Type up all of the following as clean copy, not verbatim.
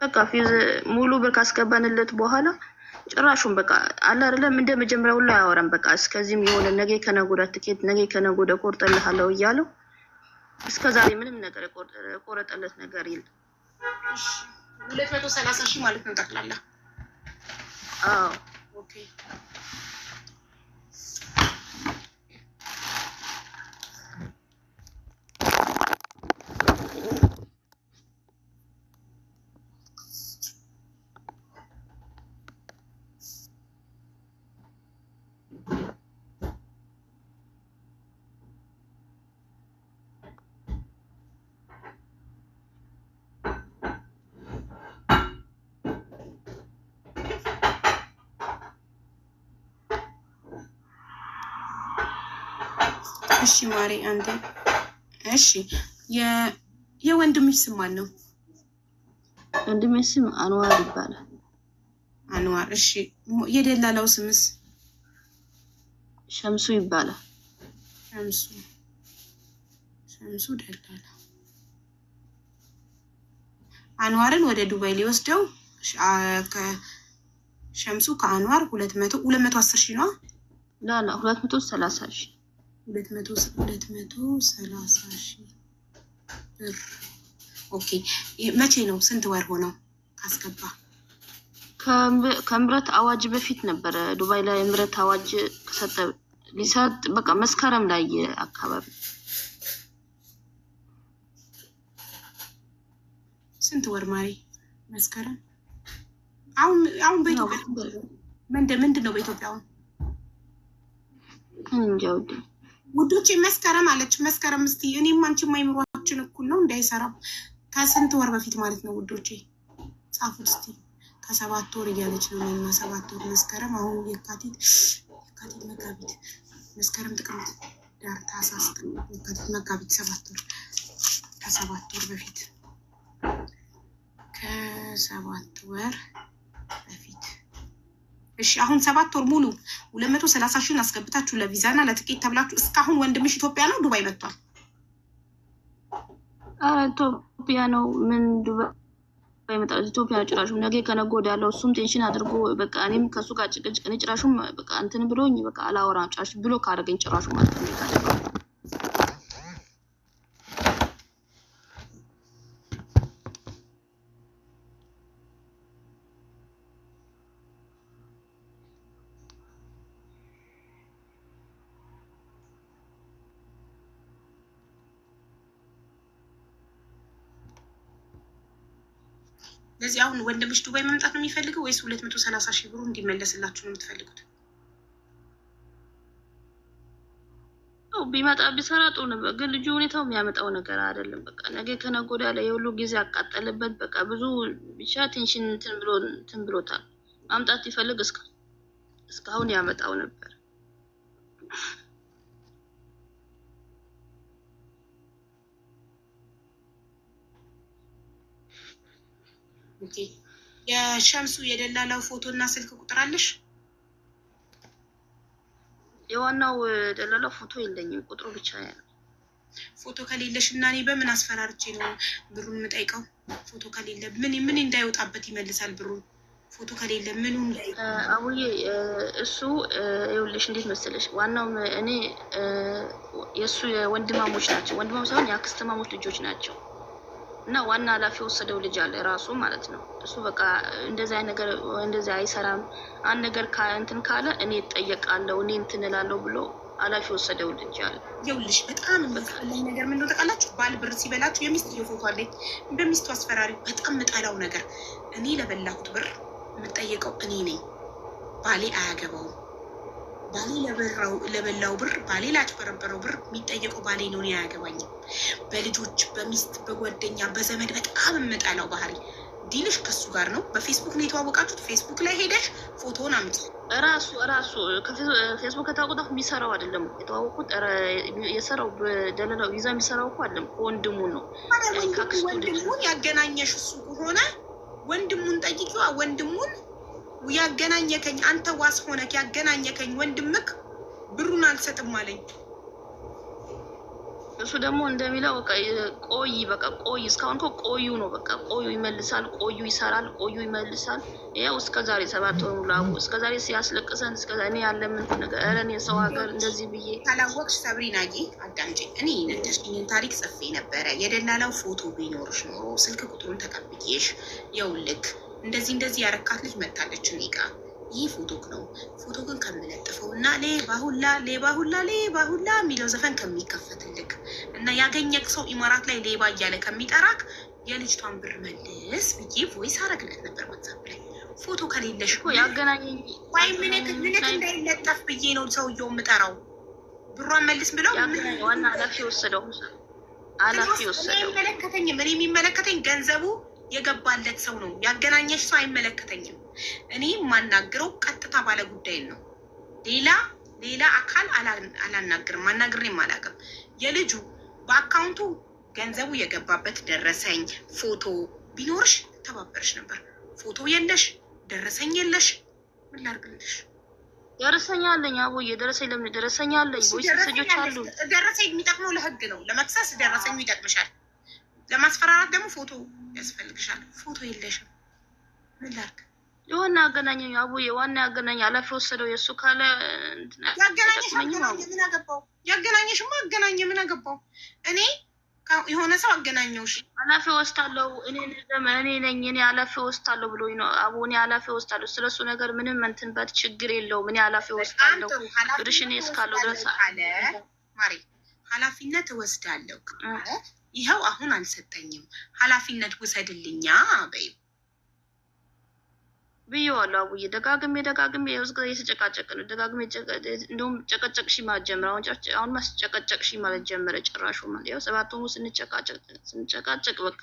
በቃ ፊዝ ሙሉ ብር ካስገባንለት በኋላ ጭራሹን በቃ አለ አይደለም እንደ መጀመሪያው ላይ አያወራም። በቃ እስከዚህም የሆነ ነገ ከነገ ወዲያ ትኬት ነገ ከነገ ወዲያ ቆርጠልሃለሁ እያለው እስከዛሬ ምንም ነገር ቆረጠለት ነገር የለም። እሺ 230,000 ማለት ነው ጠቅላላ። አዎ ኦኬ እሺ ማሪ አንዴ። እሺ የወንድምሽ ስም ማን ነው? ወንድሜ ስም አንዋር ይባላል። አንዋር። እሺ የደላላው ስምስ? ሸምሱ ይባላል። ሸምሱ ደላላ። አንዋርን ወደ ዱባይ ሊወስደው ሸምሱ ከአንዋር 210,000 ነው። ላላ 230,000 230,000 ብር። ኦኬ መቼ ነው? ስንት ወር ሆነው ካስገባ? ከምረት አዋጅ በፊት ነበረ። ዱባይ ላይ ምረት አዋጅ ከሰጠ ሊሰጥ በቃ መስከረም ላይ አካባቢ። ስንት ወር ማሪ? መስከረም። አሁን በኢትዮጵያ ምንድን ነው በኢትዮጵያ አሁን? እንጃው ውዶቼ መስከረም አለች። መስከረም እስቲ እኔም አንቺም አይምሯችን እኩል ነው እንዳይሰራም። ከስንት ወር በፊት ማለት ነው ውዶቼ? ጻፉት እስቲ። ከ7 ወር እያለች ነው እና 7 ወር መስከረም፣ አሁን የካቲት፣ መጋቢት፣ መስከረም፣ ጥቅምት፣ ዳር፣ ታህሳስ፣ የካቲት፣ መጋቢት 7 ወር። ከ7 ወር በፊት እሺ አሁን 7 ወር ሙሉ 230,000 አስገብታችሁ ለቪዛና ለትኬት ተብላችሁ እስካሁን ወንድምሽ ኢትዮጵያ ነው ዱባይ መጥቷል? ኢትዮጵያ ነው። ምን ዱባይ መጣ? ኢትዮጵያ ነው ጭራሹ። ነገ ከነገ ወዲያ ያለው እሱም ቴንሽን አድርጎ በቃ እኔም ከሱ ጋር ጭቅጭቅ እኔ ጭራሹም በቃ እንትን ብሎኝ በቃ አላወራም ጭራሽ ብሎ ካደረገኝ ጭራሹ ማለት ነው። ለዚህ አሁን ወንድምሽ ዱባይ መምጣት ነው የሚፈልገው ወይስ 230,000 ብሩ እንዲመለስላችሁ ነው የምትፈልጉት? ቢመጣ ቢሰራ ጥሩ ነበር፣ ግን ልጁ ሁኔታው የሚያመጣው ነገር አይደለም። በቃ ነገ ከነገ ወዲያ ላይ የሁሉ ጊዜ አቃጠለበት። በቃ ብዙ ብቻ ቴንሽን እንትን ብሎታል። ማምጣት ይፈልግ እስካሁን ያመጣው ነበር። ኦኬ የሸምሱ የደላላው ፎቶ እና ስልክ ቁጥር አለሽ? የዋናው ደላላው ፎቶ የለኝም፣ ቁጥሩ ብቻ ያለው። ፎቶ ከሌለሽ እና እኔ በምን አስፈራርቼ ነው ብሩን የምጠይቀው? ፎቶ ከሌለ ምን እንዳይወጣበት ይመልሳል ብሩን። ፎቶ ከሌለ ምኑ አውዬ እሱ ይኸውልሽ እንዴት መሰለሽ፣ ዋናው እኔ የእሱ የወንድማሞች ናቸው። ወንድማሞች ሳይሆን የአክስትማሞች ልጆች ናቸው። እና ዋና ኃላፊ ወሰደው ልጅ አለ ራሱ ማለት ነው። እሱ በቃ እንደዚህ አይነት ነገር እንደዚህ አይሰራም፣ አንድ ነገር እንትን ካለ እኔ እጠየቃለሁ፣ እኔ እንትን እላለሁ ብሎ ኃላፊ ወሰደው ልጅ አለ። ይኸውልሽ በጣም የሚያስጠላኝ ነገር ምን እንደሆነ ታውቃላችሁ? ባል ብር ሲበላችሁ የሚስትየው ፎቶ አለኝ በሚስቱ አስፈራሪ። በጣም የምጠላው ነገር እኔ ለበላሁት ብር የምጠየቀው እኔ ነኝ። ባሌ አያገባውም። ባሌ ለበላው ብር፣ ባሌ ላጭበረበረው ብር የሚጠየቀው ባሌ ነው። እኔ አያገባኝም። በልጆች በሚስት በጓደኛ በዘመድ በጣም የምጠላው ባህሪ ዲልሽ ከሱ ጋር ነው። በፌስቡክ ነው የተዋወቃችሁት። ፌስቡክ ላይ ሄደሽ ፎቶውን አምጪ። ራሱ ፌስቡክ ከታወቁት የሚሰራው አይደለም የተዋወቁት። የሰራው በደለላው ይዛ የሚሰራው እኮ አይደለም፣ ወንድሙ ነው። ወንድሙን ያገናኘሽ እሱ ከሆነ ወንድሙን ጠይቂዋ። ወንድሙን ያገናኘከኝ አንተ ዋስ ሆነክ ያገናኘከኝ ወንድምክ ብሩን አልሰጥም አለኝ። እሱ ደግሞ እንደሚለው በቃ ቆይ እስካሁን እኮ ቆዩ ነው በቃ ቆዩ ይመልሳል፣ ቆዩ ይሰራል፣ ቆዩ ይመልሳል። ያው እስከዛሬ 7 ወር ሙሉ እስከዛሬ ሲያስለቅሰን እስከዛሬ እኔ ያለምን ነገር እኔ የሰው ሀገር እንደዚህ ብዬ ካላወቅሽ ሰብሪናዬ አዳምጪኝ። እኔ ነደሽኝን ታሪክ ጽፌ ነበረ። የደላላው ፎቶ ቢኖርሽ ኖሮ ስልክ ቁጥሩን ተቀብዬሽ የውልክ እንደዚህ ያረካት ልጅ መታለች እኔ ጋ ይህ ፎቶክ ነው። ፎቶ ግን ከምለጥፈው እና ሌባ ሁላ የሚለው ዘፈን ከሚከፈትልክ እና ያገኘክ ሰው ኢማራት ላይ ሌባ እያለ ከሚጠራክ የልጅቷን ብር መልስ ብዬ ቮይስ አረግለት ነበር ዋትሳፕ ላይ። ፎቶ ከሌለሽ ያገናኘኝ ወይ ምንክ እንዳይለጠፍ ብዬ ነው ሰውየው የምጠራው። ብሯን መልስ ብለው ዋና ኃላፊ ወሰደው አይመለከተኝም። እኔ የሚመለከተኝ ገንዘቡ የገባለት ሰው ነው። ያገናኘሽ ሰው አይመለከተኝም። እኔ የማናግረው ቀጥታ ባለ ጉዳይ ነው። ሌላ አካል አላናግርም፣ አናግሬም አላውቅም። የልጁ በአካውንቱ ገንዘቡ የገባበት ደረሰኝ ፎቶ ቢኖርሽ ተባበረሽ ነበር። ፎቶ የለሽ፣ ደረሰኝ የለሽ፣ ምን ላድርግልሽ? ደረሰኝ አለኝ አቦዬ፣ ደረሰኝ አለኝ። ወይስ ልጆች አሉ? ደረሰኝ የሚጠቅመው ለህግ ነው። ለመክሰስ ደረሰኙ ይጠቅምሻል። ለማስፈራራት ደግሞ ፎቶ ያስፈልግሻል። ፎቶ የለሽም፣ ምን ላድርግ? የሆነ አገናኘኝ አቦዬ፣ ዋና ያገናኝ ኃላፊ ወሰደው። የእሱ ካለ ያገናኘሽ ምን አገባው? ያገናኘሽማ አገናኘ ምን አገባው? እኔ የሆነ ሰው አገናኘውሽ ኃላፊ ወስዳለሁ እኔ ነኝ እኔ ኃላፊ ወስዳለሁ ብሎኝ ነው አቦ። እኔ ኃላፊ ወስዳለሁ፣ ስለሱ ነገር ምንም እንትንበት ችግር የለውም። እኔ ኃላፊ ወስዳለሁ ብርሽ እኔ እስካለሁ ድረስ አለ ማሪ ኃላፊነት እወስዳለሁ። ይኸው አሁን አልሰጠኝም፣ ኃላፊነት ውሰድልኛ በይ ብዬዋለሁ አቡዬ። ደጋግሜ የተጨቃጨቅ ነው። ደጋግሜ እንደውም ጨቀጨቅሽ ማለት ጀመረ። አሁን ማስጨቀጨቅሽ ማለት ጀመረ። ጭራሹ ማለት ያው 7 ወር ስንጨቃጨቅ በቃ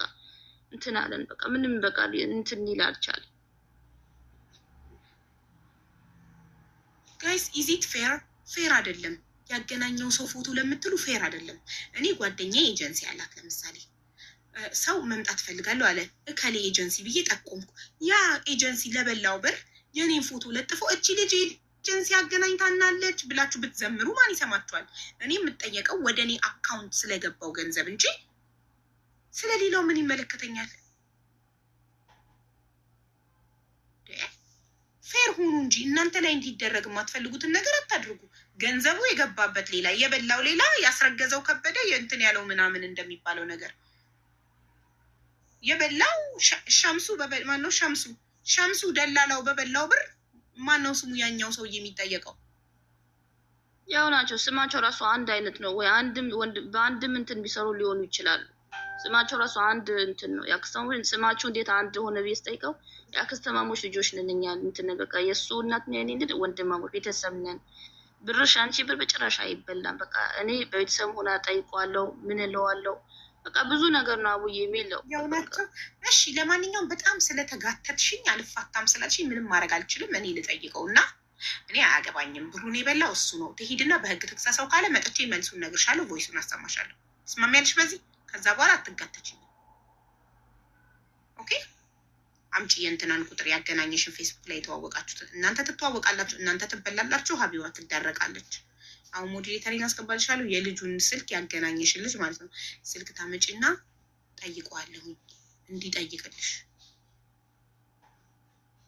እንትን አለን። በቃ ምንም በቃ እንትን ይል አልቻለም። ጋይስ ኢዚት ፌር አይደለም። ያገናኘው ሰው ፎቶ ለምትሉ ፌር አይደለም። እኔ ጓደኛዬ ኤጀንሲ አላት ለምሳሌ ሰው መምጣት ፈልጋለሁ አለ እከሌ ኤጀንሲ ብዬ ጠቆምኩ። ያ ኤጀንሲ ለበላው ብር የኔን ፎቶ ለጥፎ እቺ ልጅ ኤጀንሲ አገናኝታናለች ብላችሁ ብትዘምሩ ማን ይሰማችኋል? እኔ የምጠየቀው ወደ እኔ አካውንት ስለገባው ገንዘብ እንጂ ስለሌላው ምን ይመለከተኛል? ፌር ሁኑ እንጂ እናንተ ላይ እንዲደረግ የማትፈልጉትን ነገር አታድርጉ። ገንዘቡ የገባበት ሌላ፣ የበላው ሌላ፣ ያስረገዘው ከበደ የእንትን ያለው ምናምን እንደሚባለው ነገር የበላው ሸምሱ ማነው? ሸምሱ ደላላው በበላው ብር ማነው ስሙ? ያኛው ሰውዬ የሚጠየቀው ያው ናቸው። ስማቸው ራሱ አንድ አይነት ነው ወይ በአንድም እንትን ቢሰሩ ሊሆኑ ይችላሉ። ስማቸው ራሱ አንድ እንትን ነው። ያክስተማሞች ስማቸው እንዴት አንድ ሆነ ብዬ ስጠይቀው ያክስተማሞች ልጆች ነን እኛ እንትን በቃ የእሱ እናት ነን እንዴ ወንድማሞች ቤተሰብ ነን። ብርሽ አንቺ ብር በጭራሽ አይበላም። በቃ እኔ በቤተሰብ ሆና ጠይቀዋለሁ። ምን እለዋለሁ? በቃ ብዙ ነገር ነው አቡዬ የሚለው ያውናቸው። እሺ ለማንኛውም በጣም ስለተጋተትሽኝ አልፋታም ስላልሽኝ ምንም ማድረግ አልችልም። እኔ ልጠይቀው እና እኔ አያገባኝም። ብሩን የበላው እሱ ነው። ትሄድና በህግ ትክሰሰው ካለ መጥቼ መልሱን እነግርሻለሁ፣ ቮይሱን አሰማሻለሁ። ትስማሚያለሽ በዚህ? ከዛ በኋላ አትጋተችኝ። ኦኬ አምጪ የእንትናን ቁጥር ያገናኘሽን ፌስቡክ ላይ የተዋወቃችሁትን። እናንተ ትተዋወቃላችሁ፣ እናንተ ትበላላችሁ፣ ሀቢባ ትዳረቃለች። አሁን ሞዴሬተሪን አስገባልሻለሁ። የልጁን ስልክ ያገናኘሽን ልጅ ማለት ነው ስልክ ታመጪና ጠይቀዋለሁ እንዲጠይቅልሽ።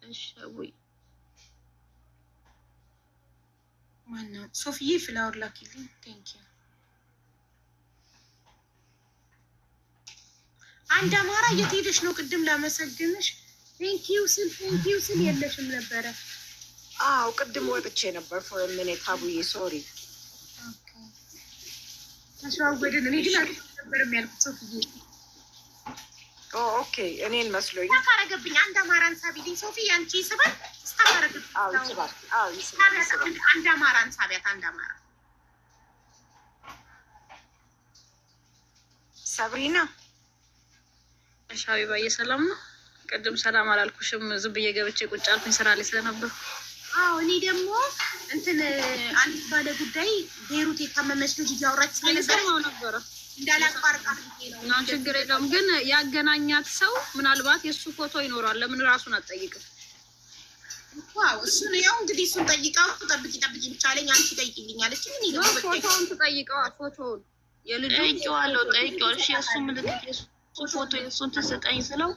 እሺ ወይ ማነው? ሶፊዬ ፍላወር ላኪልኝ። ቴንኪዩ። አንድ አማራ የት ሄደሽ ነው? ቅድም ላመሰግንሽ ቴንኪዩ ስል የለሽም ነበረ። አዎ ቅድም ወጥቼ ነበር ፎር ሚኒት አቡዬ ሶሪ። ተሸዋወድን። እኔ ግን ነበር የሚያልኩት ሶፊዬ። ኦኬ እኔን መስሎኝ ታረገብኝ። አንድ አማራን ሳቢልኝ ሶፊ። አንቺ ይስባል ስታረገብኝ። ይስባል። አንድ አማራን ሳቢያት። አንድ አማራ ሰብሪና ሻቢባዬ ሰላም ነው። ቅድም ሰላም አላልኩሽም፣ ዝም ብዬ ገብቼ ቁጭ አልኩኝ ስራ ላይ ስለነበር። አዎ እኔ ደግሞ እንትን አንድ ባለ ጉዳይ ቤሩት የታመመች ልጅ እያወራች ነበረ እንዳላቋርጣ ነው። ችግር የለውም ግን ያገናኛት ሰው ምናልባት የእሱ ፎቶ ይኖራል። ለምን ራሱን አትጠይቅም? ዋው እሱን ያው እንግዲህ እሱን ጠይቃው ጠብቂ ብቻ አለኝ። አንቺ ጠይቂልኝ አለች። ምን ይለው ፎቶውን ትጠይቀዋ። ፎቶውን የልጁ ጠይቄዋለሁ። እሺ የእሱ ምልክት የእሱ ፎቶ የእሱን ትሰጠኝ ስለው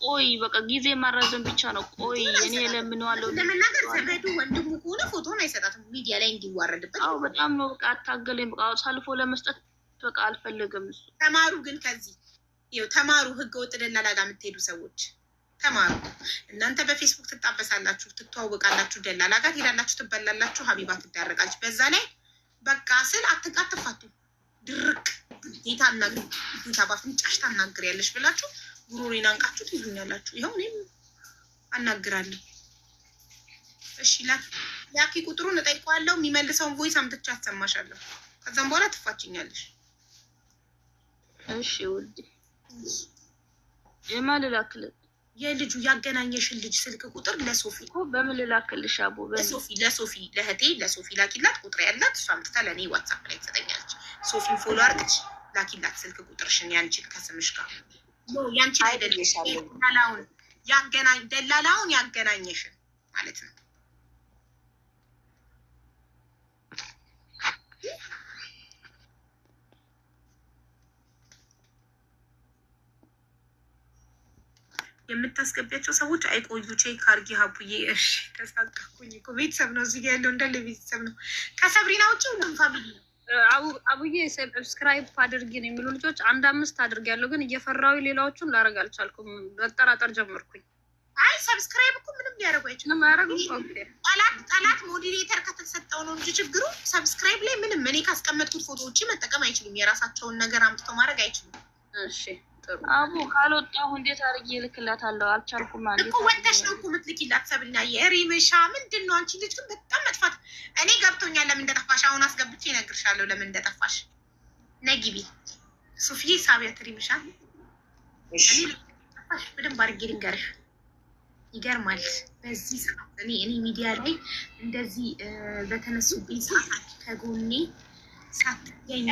ቆይ በቃ ጊዜ ማራዘም ብቻ ነው። ቆይ እኔ ለምነዋለሁ። ለመናገር ዘመዱ ወንድሙ ከሆነ ፎቶን አይሰጣትም ሚዲያ ላይ እንዲዋረድበት። አዎ በጣም ነው በቃ አታገለኝ። በቃ አሳልፎ ለመስጠት በቃ አልፈለገም እሱ። ተማሩ ግን ከዚህ ይኸው ተማሩ። ህገ ወጥ ደላላ ጋር የምትሄዱ ሰዎች ተማሩ። እናንተ በፌስቡክ ትጣበሳላችሁ፣ ትተዋወቃላችሁ፣ ደላላ ጋር ትሄዳላችሁ፣ ትበላላችሁ፣ ሀቢባ ትዳረቃለች። በዛ ላይ በቃ ስል አትፋቱ። ድርቅ ጌታ አናግሪ ጌታ ባፍንጫሽ ታናግር ያለሽ ብላችሁ ጉሮሬን አንቃችሁ ትይዙኛላችሁ። ይኸው እኔም አናግራለሁ። እሺ ላኪ ቁጥሩን እጠይቀዋለሁ። የሚመልሰውን ቮይስ አምጥቼ አሰማሻለሁ። ከዛም በኋላ ትፋችኛለሽ። እሺ ውድ የማን ልላክልህ? የልጁ ያገናኘሽን ልጅ ስልክ ቁጥር ለሶፊ እኮ በምን ልላክልሽ? አቦ ለሶፊ ለእህቴ ለሶፊ ላኪላት። ቁጥር ያላት እሷ አምጥታ ለእኔ ዋትሳፕ ላይ ትሰጠኛለች። ሶፊን ፎሎ አድርግሽ ላኪላት ስልክ ቁጥርሽን ያንቺን ከስምሽ ጋር ያንቺን አይደለሽም። ደላላውን ያገናኘሽን ማለት ነው። የምታስገቢያቸው ሰዎች አይቆዩ። ቼክ አድርጊ ሀቡዬ። እሺ ተሳቀኩኝ እኮ ቤተሰብ ነው እዚህ ያለው እንዳለ ቤተሰብ ነው። ከሰብሪና ውጭ ሁሉም ፋሚሊ ነው። አቡዬ ሰብስክራይብ አድርጊ ነው የሚሉ ልጆች 1-5 አድርጊያለሁ፣ ግን እየፈራዊ ሌላዎቹን ላረግ አልቻልኩም። መጠራጠር ጀመርኩኝ። አይ ሰብስክራይብ እኮ ምንም ሊያደርጉ አይችልም። ጠላት ሞዴሬተር ከተሰጠው ነው እንጂ ችግሩ ሰብስክራይብ ላይ ምንም እኔ ካስቀመጥኩት ፎቶዎች መጠቀም አይችሉም። የራሳቸውን ነገር አምጥተው ማድረግ አይችሉም። እሺ ጥሩ አቡ ካልወጣሁ እንዴት አድርጌ እልክላታለሁ? አልቻልኩም። እኮ ወጥተሽ ነው እኮ የምትልኪላት። ሰብና የሪምሻ ምንድን ነው? አንቺ ልጅ ግን በጣም መጥፋት። እኔ ገብቶኛል ለምን እንደጠፋሽ። አሁን አስገብቼ እነግርሻለሁ ለምን እንደጠፋሽ። ነጊቢ ሶፊዬ ሳቢያት ሪምሻ እኔ ጠፋሽ በደንብ አድርጌ ልንገርሽ። ይገርማል። በዚህ ሰዓት እኔ ሚዲያ ላይ እንደዚህ በተነሱብኝ ሰዓት ከጎኔ ሳትገኝ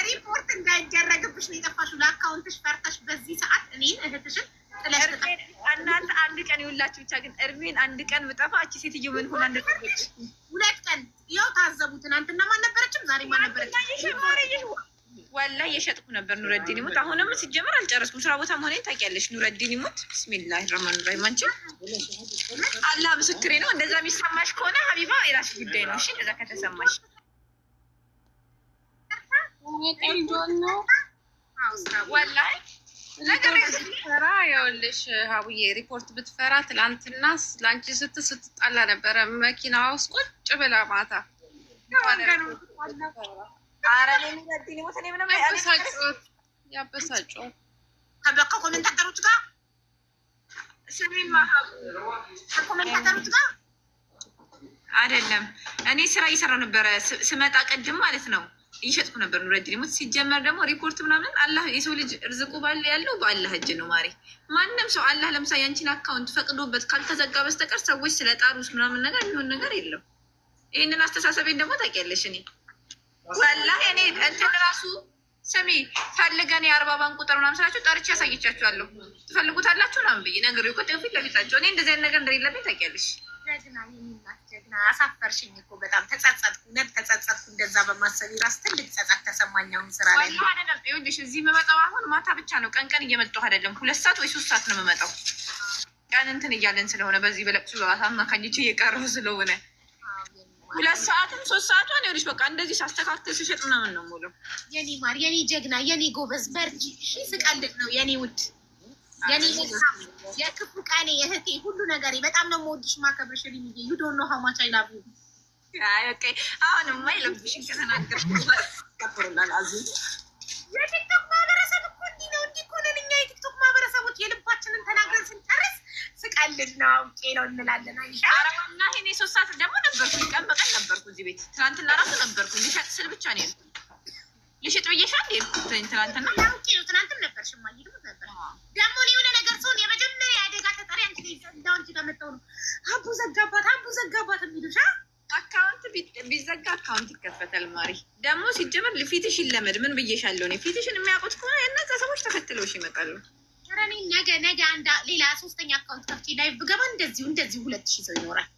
ሪፖርት እንዳይደረግብሽ ነው የጠፋሽው። ለአካውንትሽ ፈርተሽ በዚህ ሰዓት እኔን እህትሽን ጥለሽ እናንተ አንድ ቀን ይውላችሁ ብቻ። ግን እርሜን አንድ ቀን ብጠፋ እቺ ሴትዮ ምን ሆና እንደጠፋች 2 ቀን ያው ታዘቡ። ትናንትና ማን ነበረችም ዛሬ ማን ነበረችም። ወላሂ የሸጥኩ ነበር። ኑረዲን ይሙት። አሁንም ሲጀመር አልጨረስኩም። ስራ ቦታ መሆኔን ታውቂያለሽ። ኑረዲን ይሙት። ቢስሚላሂ ረህማን ረሂም። አንቺ አላህ ምስክሬ ነው። እንደዛ የሚሰማሽ ከሆነ ሀቢባ የራስሽ ጉዳይ ነው። እሺ እንደዛ ከተሰማሽ ወላሂ ነገር ብትፈራ ይኸውልሽ ሀቡዬ ሪፖርት ብትፈራ ትላንትና ለአንቺ ስትጣላ ነበረ መኪና ውስጥ ቁጭ ብላ ማታ ያበሳጨው ከኮሜንታተሮች ጋር ከኮሜንታተሮች ጋር አይደለም። እኔ ስራ እየሰራ ነበረ ስመጣ ቅድም ማለት ነው። እየሸጥኩ ነበር ኑረዲን ይሙት። ሲጀመር ደግሞ ሪፖርት ምናምን አላህ የሰው ልጅ እርዝቁ ያለው በአላህ እጅ ነው ማሪ። ማንም ሰው አላህ ለምሳሌ ያንቺን አካውንት ፈቅዶበት ካልተዘጋ በስተቀር ሰዎች ስለ ጣሩስ ምናምን ነገር የሚሆን ነገር የለም። ይህንን አስተሳሰቤን ደግሞ ታውቂያለሽ። እኔ ወላሂ እኔ እንትን ራሱ ስሚ ፈልገን የ40 ቁጥር ምናምን ስላችሁ ጠርቼ ያሳየቻችኋለሁ። ትፈልጉታላችሁ ምናምን ብዬ ነገር ይቆጥ ፊት ለፊታቸው እኔ እንደዚህ አይነት ነገር እንደሌለብኝ ታውቂያለሽ። ጀግና አሳፈርሽኝ እኮ በጣም ተጸጸትኩ። እውነት ተጸጸትኩ። እንደዛ በማሰብ ራስ ትልቅ ጸጸት ተሰማኝ። አሁን ስራ ላይ ነው አይደለም። ይኸውልሽ እዚህ የምመጣው አሁን ማታ ብቻ ነው። ቀን ቀን እየመጣሁ አይደለም። 2 ሰዓት ወይ 3 ሰዓት ነው የምመጣው። ቀን እንትን እያለን ስለሆነ በዚህ በለቅሶ አማካኝቼ እየቀረሁ ስለሆነ 2 ሰዓትም 3 ሰዓቷን ይኸውልሽ በቃ እንደዚህ ሳስተካክል ስሸጥ ምናምን ነው የምውለው። የኔ ማር፣ የኔ ጀግና፣ የኔ ጎበዝ በርቺ። ስቀልድ ነው የኔ ውድ፣ የኔ የክፉ ቀኔ እህቴ፣ ሁሉ ነገሬ። በጣም ነው የምወድሽ ማከብርሽ። ሪሚዬ ዩ ዶንት ኖ ሃው ማች አይ ላቭ ዩ። ኦኬ አሁንማ የለብሽን ከተናገርሽ ከፍርላል አዚ የቲክቶክ ማህበረሰብ እኮ እንዲህ ነው። እንዲህ እኮ ነን እኛ የቲክቶክ ማህበረሰቦች። የልባችንን ተናግረን ስንጨርስ ስቀልድ ነው አውቄ ነው እንላለን። አይሻ አረና እኔ 3 ሰዓት ደግሞ ነበርኩ፣ ቀን በቀን ነበርኩ እዚህ ቤት። ትናንትና ራሱ ነበርኩ። ልሸጥ ስል ብቻ ነው የሄድኩት። ልሸጥ ብዬሻል የሄድኩት ትናንትና። አውቄ ነው ትናንትም ነበርሽ ማይሉ ነበር። ደግሞ የሆነ ነገር ሲሆን የመጀመሪያ አደጋ ተጠሪ አንቺ እንዳው አንቺ ከመጣው ነው አቡ ዘጋባት የሚሉሻ። አካውንት ቢዘጋ አካውንት ይከፈታል ማሪ። ደግሞ ሲጀመር ፊትሽ ይለመድ። ምን ብዬሻለሁ እኔ። ፊትሽን የሚያውቁት ከሆነ የእነዛ ሰዎች ተከትለውሽ ይመጣሉ። ረኔ ነገ አንዳ ሌላ 3ኛ አካውንት ከፍቼ ላይቭ ብገባ እንደዚሁ 2000 ሰው ይኖራል።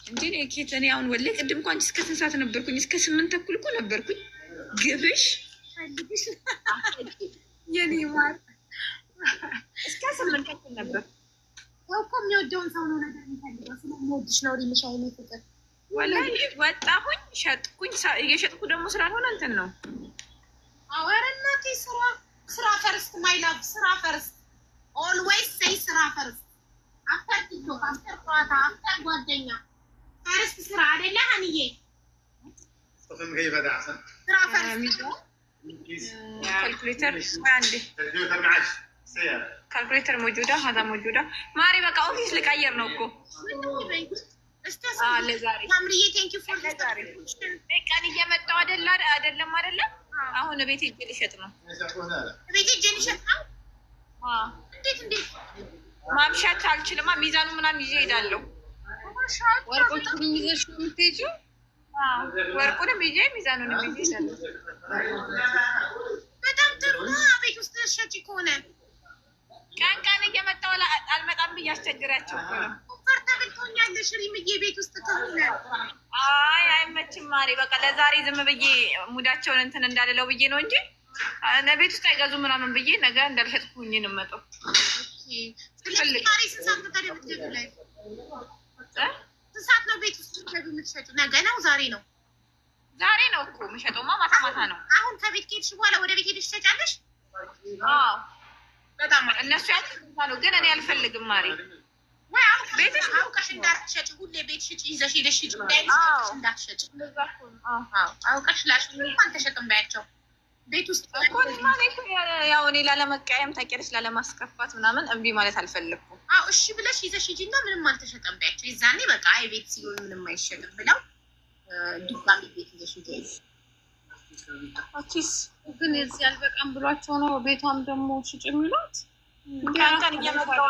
እንጂ ኬተኔ አሁን ወላሂ ቅድም እንኳን እስከ ስንት ሰዓት ነበርኩኝ? እስከ 8 ተኩል እኮ ነበርኩኝ። ግብሽ የኔ ማር እስከ 8 ተኩል ነበር። ሰው እኮ የሚወደውን ሰው ነው ነገር የሚፈልገው። ስለምወድሽ ነው ሪልሻ የኔ ፍቅር። ወላሂ ወጣሁኝ፣ ሸጥኩኝ። እየሸጥኩ ደግሞ ስላልሆነ እንትን ነው። ኧረ እናቴ ስራ ፈርስት ማይ ላቭ፣ ስራ ፈርስት ኦልዌይስ ሴይ ስራ ፈርስት። አፍተር ቲክቶክ፣ አፍተር ጨዋታ፣ አፍተር ጓደኛ ፈርስት ስራ አይደለ ሀኒዬ? ስራ ፈርስት። ካልኩሌተር አንዴ ካልኩሌተር ሞጁዳ ሀዛ ሞጁዳ ማሪ በቃ ኦፊስ ልቀየር ነው እኮ ለዛሬ። ታምሪዬ ቴንክ ዩ ፎር ለዛሬ ቀን እየመጣሁ አይደለም። አሁን ቤት ሄጄ ልሸጥ ነው። ቤት ሄጄ ልሸጥ ነው። እንዴት ማምሻት አልችልማ። ሚዛኑ ምናምን ይዤ እሄዳለሁ። ወርቆቹን ይዘሽ ነው የምትሄጂው? ወርቁንም ይዤ ሚዛኑንም ይዤ እሄዳለሁ። በጣም ጥሩ ነው። ቤት ውስጥ ሸጪ ከሆነ ቀን እየመጣሁ አልመጣም ብዬ አስቸግራቸው እኮ ነው። ኮምፈርተብል ትሆኛለሽ ሪምዬ ቤት ውስጥ ከሆነ። አይመችም ማሪ። በቃ ለዛሬ ዝም ብዬ ሙዳቸውን እንትን እንዳልለው ብዬ ነው እንጂ ቤት ውስጥ አይገዙ ምናምን ብዬ ነገ እንዳልሸጥኩኝ ነው የምመጣው። ስለዚህ ዛሬ ስንት ሰዓት ነው ታዲያ የምትገቢው? ላይ ስንት ሰዓት ነው ቤት ውስጥ የምትሸጪው? ነገ ነው ዛሬ ነው? ዛሬ ነው እኮ የምሸጠውማ፣ ማታ ነው። አሁን ከቤት ከሄድሽ በኋላ ወደ ቤት ሄደሽ ትሸጫለሽ? በጣም እነሱ ያሉት ነው፣ ግን እኔ አልፈልግም ማሪ። ወይ ቤትሽ አውቀሽ እንዳትሸጪ፣ ሁሌ ቤት ሽጪ ይዘሽ ሄደሽ ሽጪ እንዳትሸጪ። አውቀሽ ላሽ እንኳን ተሸጥም ባያቸው ቤት ውስጥ ያው እኔ ላለመቀየም ታውቂያለሽ፣ ላለማስከፋት ምናምን እምቢ ማለት አልፈለኩም። እሺ ብለሽ ይዘሽ ሂጂና ምንም አልተሸጠም ባያቸው፣ የዛኔ በቃ አይ ቤት ሲሆን ምንም አይሸጥም ብለው ድጋሚ ቤት ይዘሽ ሂጂ። ኪስ ግን እዚህ አልበቃም ብሏቸው ነው ቤቷም ደግሞ ሽጭ የሚሏት። ቀን እየመጣሁ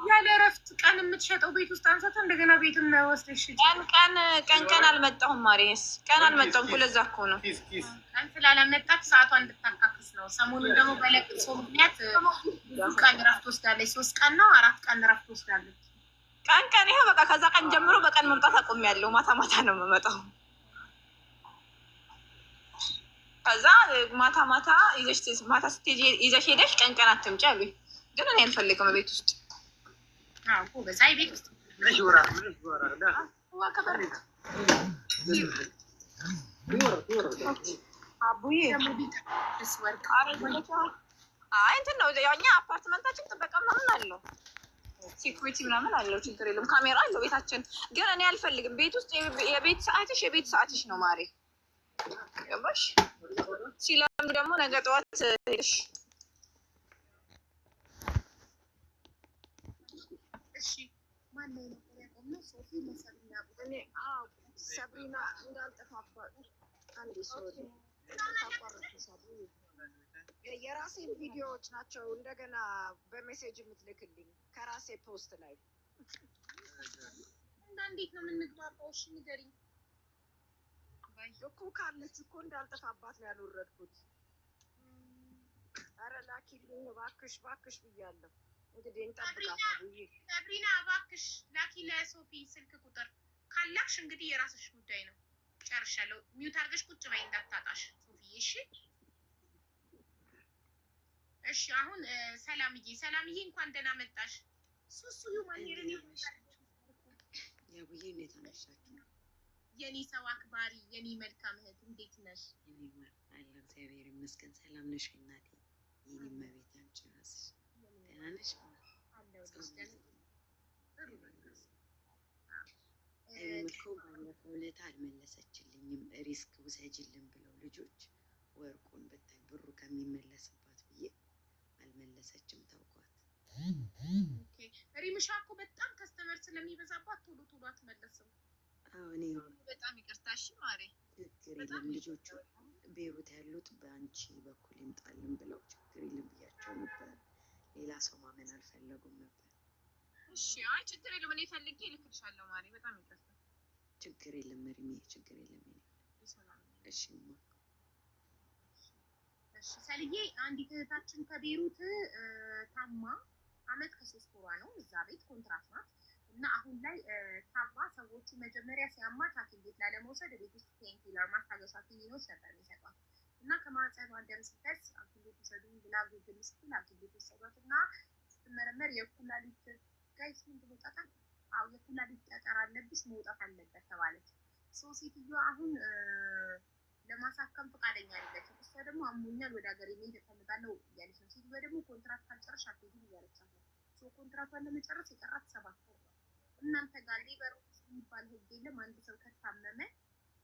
ያለ እረፍት ቀን የምትሸጠው ቤት ውስጥ አንሰተ እንደገና ቤትም ወስደሽ ሽጪ። ቀን አልመጣሁም ማሪስ፣ ቀን አልመጣሁም እኮ ለዛ እኮ ነው። ቀን ስላላመጣች ሰዓቷ እንድታካክስ ነው። ሰሞኑን ደግሞ በለቅሶ ምክንያት ብዙ ቀን እረፍት ወስዳለች። 3 ቀን ነው 4 ቀን እረፍት ወስዳለች። ቀን ይኸው በቃ ከዛ ቀን ጀምሮ በቀን መምጣት አቆሚያለሁ። ማታ ነው የምመጣው። ከዛ ማታ ስትሄጂ ይዘሽ ሄደሽ ቀን አትምጪ አሉኝ። ግን እኔ አልፈልግም ቤት ውስጥ። በዛይ ቤት ውስጥ እንትን ነው ያው እኛ አፓርትመንታችን ጥበቃ ምናምን አለው፣ ሴኩሪቲ ምናምን አለው። ችግር የለም፣ ካሜራ አለው ቤታችን። ግን እኔ አልፈልግም ቤት ውስጥ። የቤት ሰዓትሽ ነው ማሬ፣ ገባሽ? ሲለምዱ ደግሞ ነገ ጠዋት ሄደሽ ሰብሪና እንዳልጠፋባት የራሴን ቪዲዮዎች ናቸው እንደገና በሜሴጅ የምትልክልኝ ከራሴ ፖስት ላይ እና እንዴት ነው የምንግባባው? እሺ ንገሪኝ እኮ ካለች እኮ እንዳልጠፋባት ነው ያልወረድኩት። ኧረ ላኪልኝ እባክሽ ብያለሁ። እንግዲህ እንጠብቃታለን። ሰብሪና እባክሽ ላኪ ለሶፊ ስልክ ቁጥር ካላክሽ እንግዲህ የራስሽ ጉዳይ ነው። ጨርሻለሁ። ሚውት አድርገሽ ቁጭ በይ እንዳታጣሽ ሶፊ። እሺ አሁን ሰላምዬ እንኳን ደህና መጣሽ። ሱሱዩ ማንሄርን ያቡዬ እንዴት አመሻችሁ? የኔ ሰው አክባሪ የኔ መልካም እህት እንዴት ነሽ? አለ እግዚአብሔር ይመስገን። ሰላም ነሽ እናቴ? የኔ መቤት አንቺ ራስሽ ደህና ነሽ? እኮ ባለፈው ዕለት አልመለሰችልኝም። ሪስክ ውሰጅልን ብለው ልጆች ወርቁን ብታይ ብሩ ከሚመለስባት ብዬ አልመለሰችም። ታውቋት። ሪምሻ እኮ በጣም ከስተመር ስለሚበዛባት ቶሎ አትመለስም። እኔ በጣም ይቅርታሽ ማሬ፣ ችግር የለም ልጆቹ ቤሩት ያሉት በአንቺ በኩል ይምጣልን ብለው ችግር የለም ብያቸው ነበር። ሌላ ሰው ማመን አልፈለጉም ነበር። እሺ አይ ችግር የለም፣ እኔ ፈልጌ እልክልሻለሁ ማሬ። በጣም ይቅርታ። ችግር የለም እርሜ፣ ችግር የለም። እሺማ እሺ ሰልዬ፣ አንዲት እህታችን ከቤሩት ታማ አመት ከ3 ወሯ ነው። እዛ ቤት ኮንትራት ናት። እና አሁን ላይ ታማ ሰዎቹ መጀመሪያ ሲያማት ሐኪም ቤት ላለመውሰድ ቤት ውስጥ ፔንኪለር ማስታገሻ ኪኒኖች ነበር የሚሰጧት እና ከማህፀኗ ደም ሲፈስ ሐኪም ቤት ውሰዱኝ ብላ ግግል ስትል ሐኪም ቤት ወሰዷት እና ስትመረመር የኩላሊት ጋይስ ምንድን ነው ጠጠር? አዎ የኩላሊት ጠጠር አለብሽ መውጣት አለበት ተባለች። ሴትዮዋ አሁን ለማሳከም ፈቃደኛ አይደለችም። እሷ ደግሞ አሞኛል ወደ ሀገር መሄድ እፈልጋለሁ እያለች ነው። ሴትዮዋ ደግሞ ኮንትራት ካልጨረስሽ አትሄጂም እያለቻት ነው። ኮንትራቷን ለመጨረስ የቀራት 7 ወር ነው። እናንተ ጋር ሌበር የሚባል ህግ የለም? አንድ ሰው ከታመመ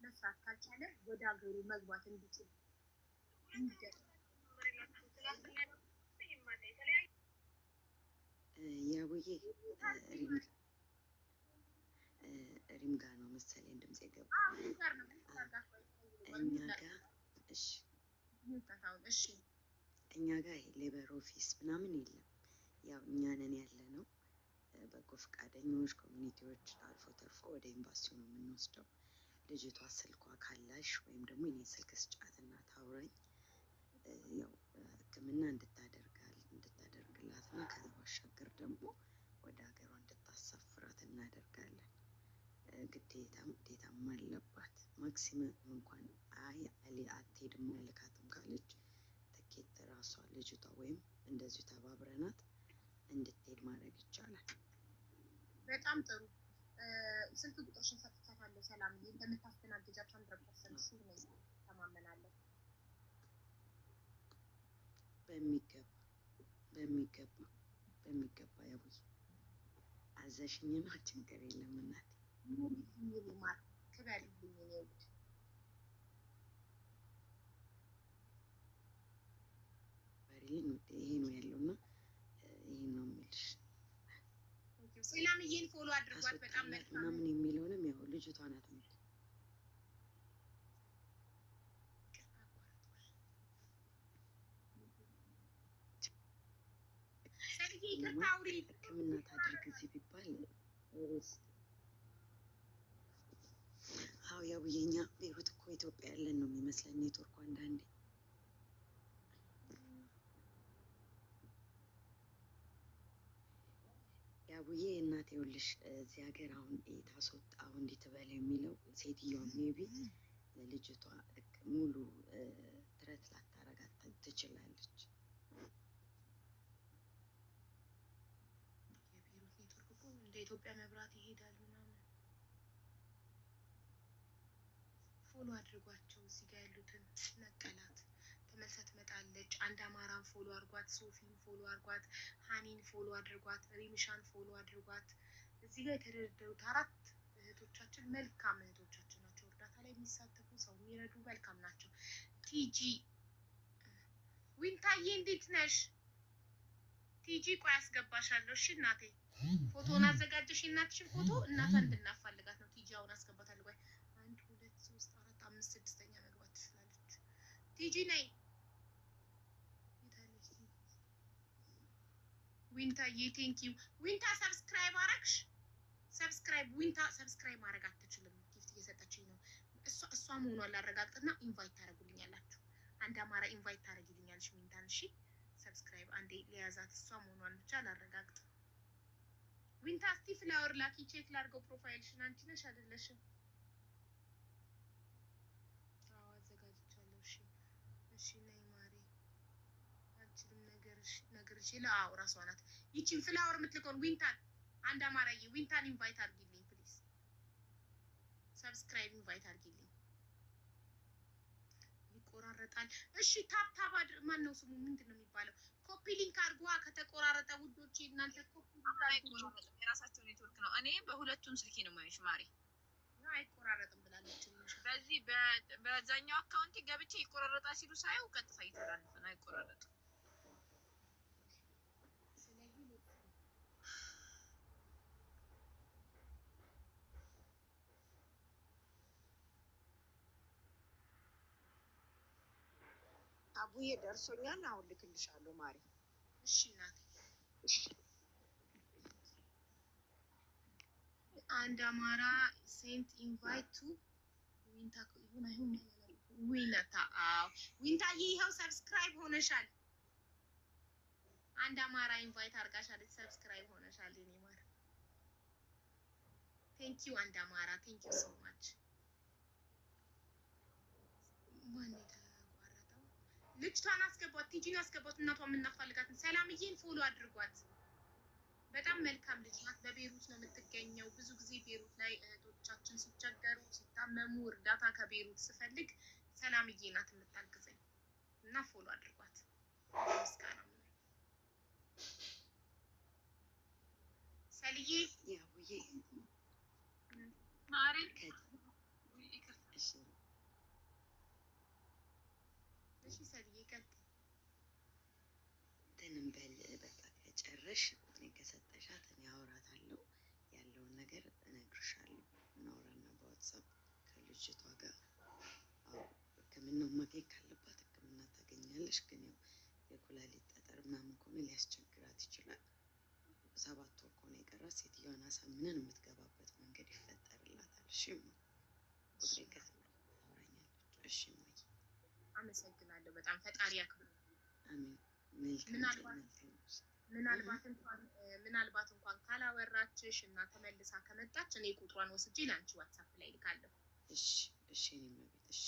መስራት ካልቻለ ወደ ሀገሩ መግባት እንዲችል ያቡዬ ሪም ጋር ነው መሰለኝ ድምጽ የገባ እኛ ጋር ሌበር ኦፊስ ምናምን የለም። ያው እኛ ነን ያለ ነው በጎ ፈቃደኞች ኮሚኒቲዎች አልፎ ተርፎ ወደ ኤምባሲው ነው የምንወስደው። ልጅቷ ስልኳ ካላሽ ወይም ደግሞ የኔ ስልክ ስጫትና ታውራኝ ያው ሕክምና እንድታደርግላት እና ከዛ ባሻገር ደግሞ ወደ ሀገሯ እንድታሳፍራት እናደርጋለን። ግዴታም አለባት። ማክሲመም እንኳን አትሄድም አልካትም ካለች ትኬት ራሷ ልጅቷ ወይም እንደዚሁ ተባብረናት እንድትሄድ ማድረግ ይቻላል። በጣም ጥሩ። ስልክ ቁጥርሽን ሰጥቻታለሁ። ሰላምዬ እንደምታስተናግጃት 100% ሹር ነኝ፣ ተማመናለሁ። በሚገባ ያቡዬ አዘሽኝና ችግር የለም እናቴ። ማር ክበሪልኝ እኔ ውድ ይሄ ነው ያለውና ይሄን ነው የምልሽ። ሰላምዬን ፎሎ አድርጓት። በጣም መልካም ምናምን የሚለውንም ያው ልጅቷ ናት የምልሽ። ሕክምና ታድርግ እዚህ ቢባል አዎ ያቡዬ እኛ ቤሩት እኮ ኢትዮጵያ ያለን ነው የሚመስለን ኔትወርኩ አንዳንዴ። ያቡዬ እናቴ ይኸውልሽ እዚህ ሀገር አሁን ታስወጣው እንዴት በል የሚለው ሴትዮዋ ሜቢ ለልጅቷ ሙሉ ትረት ላታረጋት ትችላለች። የቤሩት ኔትወርክ እኮ እንደ ኢትዮጵያ መብራት ይሄዳል ምናምን። ፎሎ አድርጓቸው እዚህ ጋር ያሉትን ነቀላት ተመልሳ ትመጣለች። አንድ አማራን ፎሎ አድርጓት፣ ሶፊን ፎሎ አድርጓት፣ ሃኒን ፎሎ አድርጓት፣ ሪምሻን ፎሎ አድርጓት። እዚህ ጋር የተደረደሩት 4 እህቶቻችን መልካም እህቶቻችን ናቸው። እርዳታ ላይ የሚሳተፉ ሰው የሚረዱ መልካም ናቸው። ቲጂ ዊንታዬ እንዴት ነሽ? ቲጂ ቆይ አስገባሻለሁ። እሺ እናቴ ፎቶውን አዘጋጀሽ። እናትሽን ፎቶ እናቷን እንድናፋልጋት ነው። ቲጂ አሁን አስገባታለሁ። ቆይ 1 2 3 4 5 6ኛ መግባት ትችላለች። ቲጂ ነይ። ዊንታዬ ቴንኪው። ዊንታ ሰብስክራይብ አረግሽ? ዊንታ ሰብስክራይብ ማድረግ አትችልም። ጊፍት እየሰጠችኝ ነው። እሷ መሆኗን ላረጋግጥና ኢንቫይት ታደርጉልኛላችሁ። አንድ አማራ ኢንቫይት ታደርጊልኛለሽ ዊንታን። እሺ ሰብስክራይብ አንዴ ሊያዛት እሷ መሆኗን ብቻ ላረጋግጥ። ዊንታ እስቲ ፍላወር ላኪ ቼክ ላድርገው ፕሮፋይልሽን። አንቺ ነሽ አይደለሽም? አዎ አዘጋጅቻለሁ። እሺ እሺ ነይ ማሬ። አንቺንም ነገርሽ አዎ ራሷ ናት። ይቺን ፍላወር የምትልከውን ዊንታን አንድ አማራዬ ዊንታን ኢንቫይት አድርጊልኝ ፕሊዝ። ሰብስክራይብ ኢንቫይት አድርጊልኝ። ይቆራረጣል። እሺ ታፕ አድርግ። ማን ነው ስሙ? ምንድን ነው የሚባለው? ኮፒ ሊንክ አድርጓ። ከተቆራረጠ ውዶቼ እናንተ ኮፒ ሊንክ አድርጉ። የራሳቸው ኔትወርክ ነው። እኔ በሁለቱም ስልኬ ነው የማይሽ ማሪ። አይቆራረጥም ብላለች። በዚህ በዛኛው አካውንት ገብቼ ይቆራረጣል ሲሉ ሳየው ቀጥታ እየተላለፈ ነው። አይቆራረጥም። አቡዬ ደርሶኛል። አሁን ልክልሻለሁ ማሪ። እሺ እናቴ። አንድ አማራ ሴንት ኢንቫይት ቱ ዊንታ ይሁን ዊነታ። አዎ ዊንታዬ ይኸው ሰብስክራይብ ሆነሻል። አንድ አማራ ኢንቫይት አድርጋሻለች። ሰብስክራይብ ሆነሻል። የኔ ማር ቴንኪው አንድ አማራ ቴንኪው ሶ ማች። ማን የተቋረጠው? ልጅቷን አስገቧት፣ ቲጂን አስገቧት። እናቷ የምናፋልጋትን ሰላምዬን ፎሎ አድርጓት። በጣም መልካም ልጅ ናት። በቤሩት ነው የምትገኘው። ብዙ ጊዜ ቤሩት ላይ እህቶቻችን ሲቸገሩ ሲታመሙ እርዳታ ከቤሩት ስፈልግ ሰላምዬ ናት የምታግዘኝ እና ፎሎ አድርጓት። ምስጋና ሰልዬ ያውዬ ማሪ እሺ ሰልዬ ቀጥል። ትንበል በቃ ከጨረሽ ቁጥሬን ከሰጠሻት እኔ አወራታለሁ። ያለውን ነገር እነግርሻለሁ። እናወራና በዋትሳፕ ከልጅቷ ጋር ሕክምናው ማግኘት ካለባት ሕክምና ታገኛለሽ። ግን ያው የኩላሊት ጠጠር ምናምን ከሆነ ሊያስቸግራት ይችላል። 7 ወር ከሆነ የቀራት ሴትዮዋን አሳምነን የምትገባበት መንገድ ይፈጠርላታል። እሺ ቁጥሬን ከሰጠሻት ታወራኛለች። እሺ አመሰግናለሁ በጣም ፈጣሪ ያክብር። አሜን። ምናልባት እንኳን ካላወራችሽ እና ተመልሳ ከመጣች እኔ ቁጥሯን ወስጄ ላንቺ ዋትሳፕ ላይ ልካለሁ። እሺ እሺ እኔም ቤት እሺ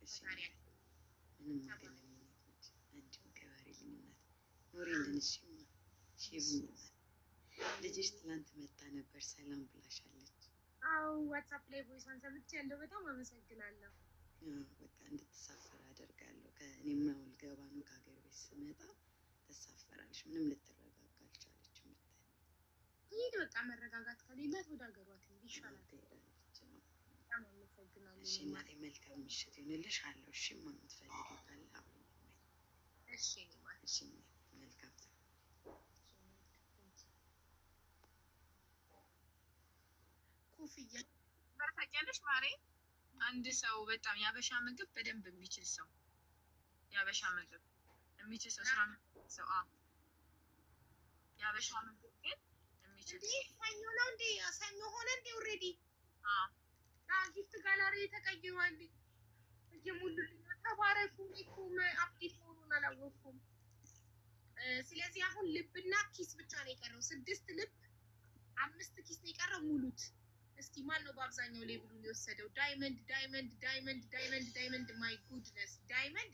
እሺ ምንም ማገናኘት አንቺ ገባሪልኝ እናት ኖሪልን። እሺ እሺ ልጅሽ ትላንት መጣ ነበር ሰላም ብላሻለች። አዎ ዋትሳፕ ላይ ቮይሷን ሰምቻለሁ። በጣም አመሰግናለሁ። በቃ እንድትሳፈር አደርጋለሁ። ከእኔም ነው ልገባ ነው ከሀገር ቤት ስመጣ ትሳፈራለች። ምንም ልትረጋጋ አልቻለችም። ይሄ በቃ መረጋጋት ከሌላት ወደ ሀገሯ ትሄድ ይሻላል። ትሄዳለች። በጣም አመሰግናለሁ። እሺ እናቴ መልካም ምሽት ይሁንልሽ አለው። እሺ የምትፈልጊው ካለ አሁን እሺ እሺ መልካም ኮፍያ ታውቂያለሽ ማሬ? አንድ ሰው በጣም ያበሻ ምግብ በደንብ የሚችል ሰው ያበሻ ምግብ የሚችል ሰው ስራ ሰው ያበሻ ምግብ ግን የሚችል ሰኞ ነው እንዴ? ሰኞ ሆነ እንዴ? ኦልሬዲ ጊፍት ጋላሪ ተቀይሯል። እየሙሉልኝ ተባረኩ። እኮ አፕዴት መሆኑን አላወቅኩም። ስለዚህ አሁን ልብና ኪስ ብቻ ነው የቀረው። 6 ልብ 5 ኪስ ነው የቀረው። ሙሉት እስኪ ማን ነው በአብዛኛው ሌብሉን የወሰደው? ዳይመንድ ዳይመንድ ዳይመንድ ዳይመንድ ዳይመንድ ማይ ጉድነስ ዳይመንድ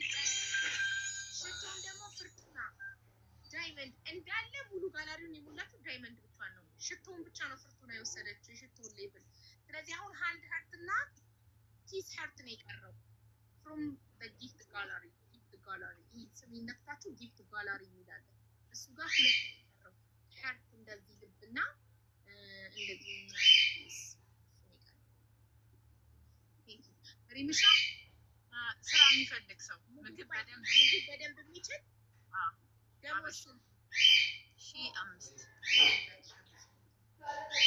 ሽቶን ደግሞ ፍርቱና ዳይመንድ እንዳለ ሙሉ ጋላሪውን የሞላችው ዳይመንድ ብቻ ነው። ሽቶን ብቻ ነው ፍርቱና የወሰደችው የሽቶን ሌብል። ስለዚህ አሁን ሃንድ ሀርት እና ኪስ ሀርት ነው የቀረው ፍሮም ጊፍት ጋላሪ። ጊፍት ጋላሪ ይህ ስም ይነክታችሁ ጊፍት ጋላሪ የሚላለ እሱ ጋር 2 ነው የቀረው። ሀርት እንደዚህ ልብና እንደዚህ ሪምሻ ስራ የሚፈልግ ሰው ምግብ በደንብ የሚችል ደሞዝ 1500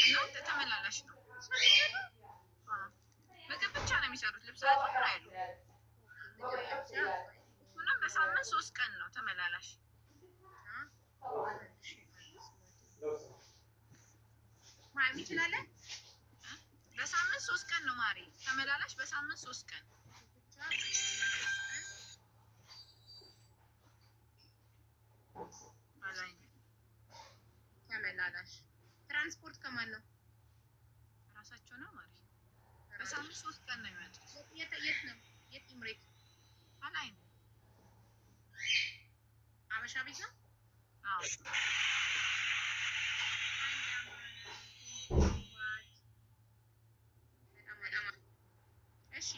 እናንተ ተመላላሽ ነው። ምግብ ብቻ ነው የሚሰሩት። ልብሳቸው ምን አይሉ ሁሉም በሳምንት 3 ቀን ነው ተመላላሽ። ማን ይችላል? በሳምንት 3 ቀን ነው ማሪ ተመላላሽ። በሳምንት 3 ቀን ተመላላሽ። ትራንስፖርት ከማን ነው? ራሳቸው ነው ማሪ። በሳምንት 3 ቀን ነው የሚመጡት። የት ነው? የት ኢምሬት? አላይ ነው። አበሻ ቤት ነው? አዎ እሺ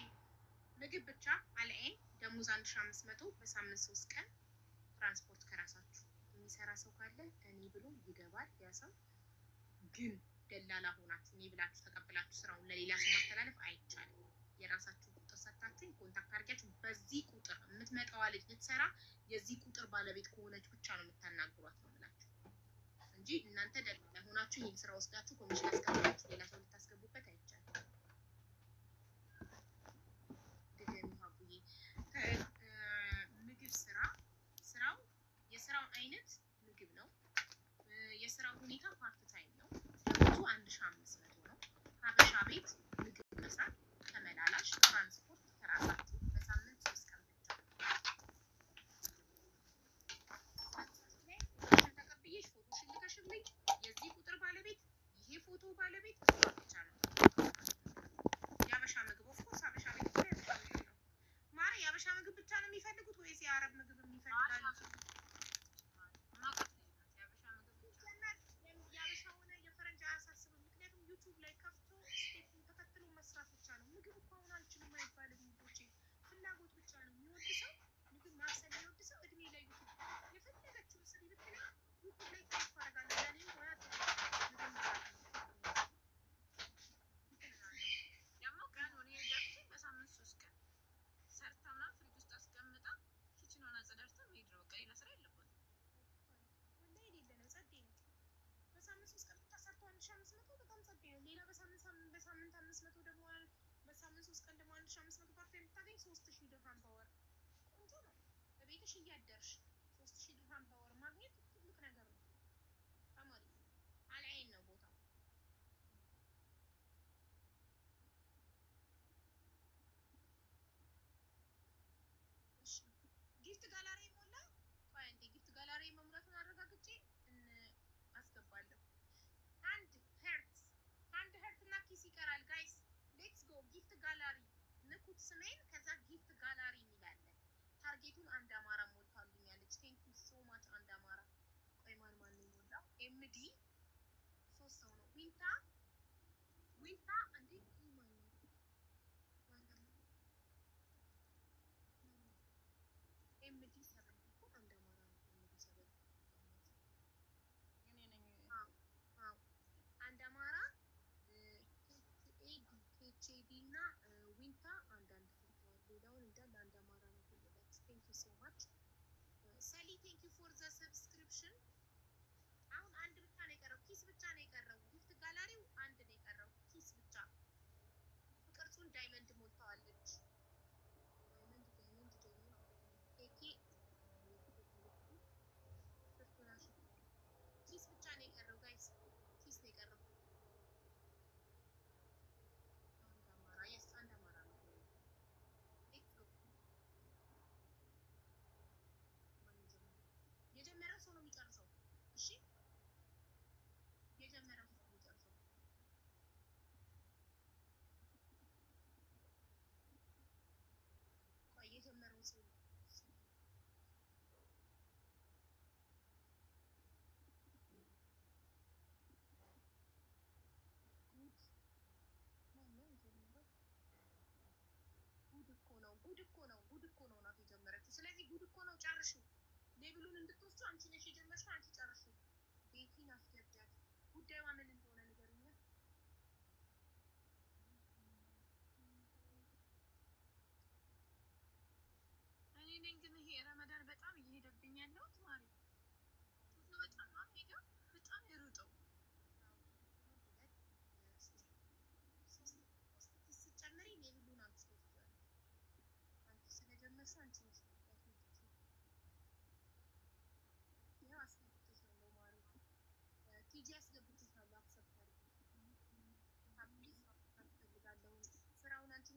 ምግብ ብቻ አለኤን ደሞዝ 1500 በሳምንት 3 ቀን ትራንስፖርት ከራሳችሁ የሚሰራ ሰው ካለ እኔ ብሎ ይገባል። ያ ሰው ግን ደላላ ሆናችሁ እኔ ብላችሁ ተቀብላችሁ ስራውን ለሌላ ሰው ማስተላለፍ አይቻልም። የራሳችሁ ቁጥር ሰጣችሁ ኮንታክት አድርጋችሁ በዚህ ቁጥር የምትመጣዋ ልጅ ልትሰራ የዚህ ቁጥር ባለቤት ከሆነች ብቻ ነው የምታናግሯት ነው ብላችሁ እንጂ እናንተ ደላላ ሆናችሁ ይሄን ስራ ወስዳችሁ ኮሚሽን አስቀምጣችሁ ሌላ ሰው ልታስገቡበት አይቻልም። ምግብ ስራው የስራው አይነት ምግብ ነው። የስራው ሁኔታ ፓርት ታይም ነው። ደሞዙ 1500 ነው። ሀበሻ ቤት ምግብ መስራት ተመላላሽ ትራንስፖርት ከራሳችሁ በሳምንት 3 ቀን ብቻ። ተቀብዬሽ ፎቶሽን ልከሽልኝ የዚህ ቁጥር ባለቤት ይሄ ፎቶ ባለቤት ብቻ ነው። የሚፈልጉት ወይስ የአረብ ምግብ የሚፈልጋሉ? የአበሻ ሆነ የፈረንጅ አያሳስብም። ምክንያቱም ዩቱብ ላይ ከፍቶ ስቴፑን ተከትሎ መስራት ብቻ ነው። ምግብ እኮ አሁን አልችልም አይባልም ውዶቼ፣ ፍላጎት ብቻ ነው። የሚወድ ሰው ምግብ ማብሰል የሚወድ ሰው እድሜ ላይ ዩቱብ የፈለገችውን ስሪ ብትል ዩቱብ ላይ ከፍ አደርጋለሁ ለእኔ ሆያ ደግሞ ቀን ሆነ ገብቼ በሳምንት 3 ቀን ሰርታ ምናምን ፍሪጅ ውስጥ አስቀምጣ ኪችኗን አጸዳድታ መሄድ ነው። በቃ ሌላ ስራ የለባትም። ወላሂ የሌለ ነው። ጸዴ ነው። በሳምንት 3 ቀን ተሰርቶ 1500 በጣም ጸዴ ነው። ሌላ በሳምንት 500 ደግሞ በሳምንት 3 ቀን ደግሞ 1500 ፓርት የምታገኝ 3000 ድርሃም በወር ቆንጆ ነው። በቤትሽ እያደርሽ 3000 ድርሃም በወር ማግኘት ትልቅ ነገር ነው። ተማሪ አልዓይን ነው ቦታው። ጊፍት ጋላሪ ሞላ። ቆይ አንዴ ጊፍት ጋላሪ መሙላቱን አረጋግጬ አስገባለሁ። አንድ ሄርት እና ኪስ ይቀራል ጋይስ። ሌትስ ጎ ጊፍት ጋላሪ ንኩት ስሜን። ከዛ ጊፍት ጋላሪ የሚላለን ታርጌቱን አንድ አማራ ሞልታልኛለች። ቴንክ ዩ ሶ ማች አንድ አማራ። ቆይ ማን ነው የሞላው? ኤምዲ 3 ሰው ነው። ዊንታ እንዴ ማን ነው? ኤምዲ 7 እኮ አንድ አማራ ነው። ኤምዲ 7 እኔ ነኝ። አዎ አንድ አማራ ኬኤዲ እና ዊንታ አንዳንድ ሰጥተዋል። ሌላውን እንዳለ አንድ አማራ ነው። ቴንክ ዩ ሶ ማች ሰሊ ቴንክ ዩ ፎር ዘ ሰብስክሪፕሽን። አሁን አንድ ብቻ ነው የቀረው፣ ኪስ ብቻ ነው የቀረው። ጊፍት ጋላሪው አንድ ነው የቀረው፣ ኪስ ብቻ። ቅርጹን ዳይመንድ ሞልተዋለች። ዳይመንድ ኤኬ ኪስ ብቻ ነው የቀረው ጋይስ፣ ኪስ ነው የቀረው። አንድ አማራ አንድ አማራ ነው። የጀመረው ሰው ነው የሚጨርሰው። እሺ የጀመረው ሰው ነው የሚጨርሰው። ቆይ የጀመረው ሰው ጉድ እኮ ነው ናት የጀመረችው። ስለዚህ ጉድ እኮ ነው ጨርሹ። ሌብሉን እንድትወስዱ አንቺ ነሽ የጀመርሽው፣ አንቺ ጨርሹ። ቤቲን አስገቢያት። ጉዳዩዋ ምን እንደሆነ ንገሩኛ። እኔ ነኝ ግን ይሄ ረመዳን በጣም እየሄደብኝ ያለሁት ማሪ በጣም ሄደው በጣም የሩጠው ስትጨምሪ ሌብሉን አንቺ ትወስጂዋለሽ። አንቺ ስለጀመርሽ አንቺ ነሽ ያው አስገብቼሻለሁ ማሪ። ቲጂ አስገብቼሻለሁ። አክሰፕት አድርጊ። ፕሊዝ እፈልጋለሁ። ስራውን አንቺ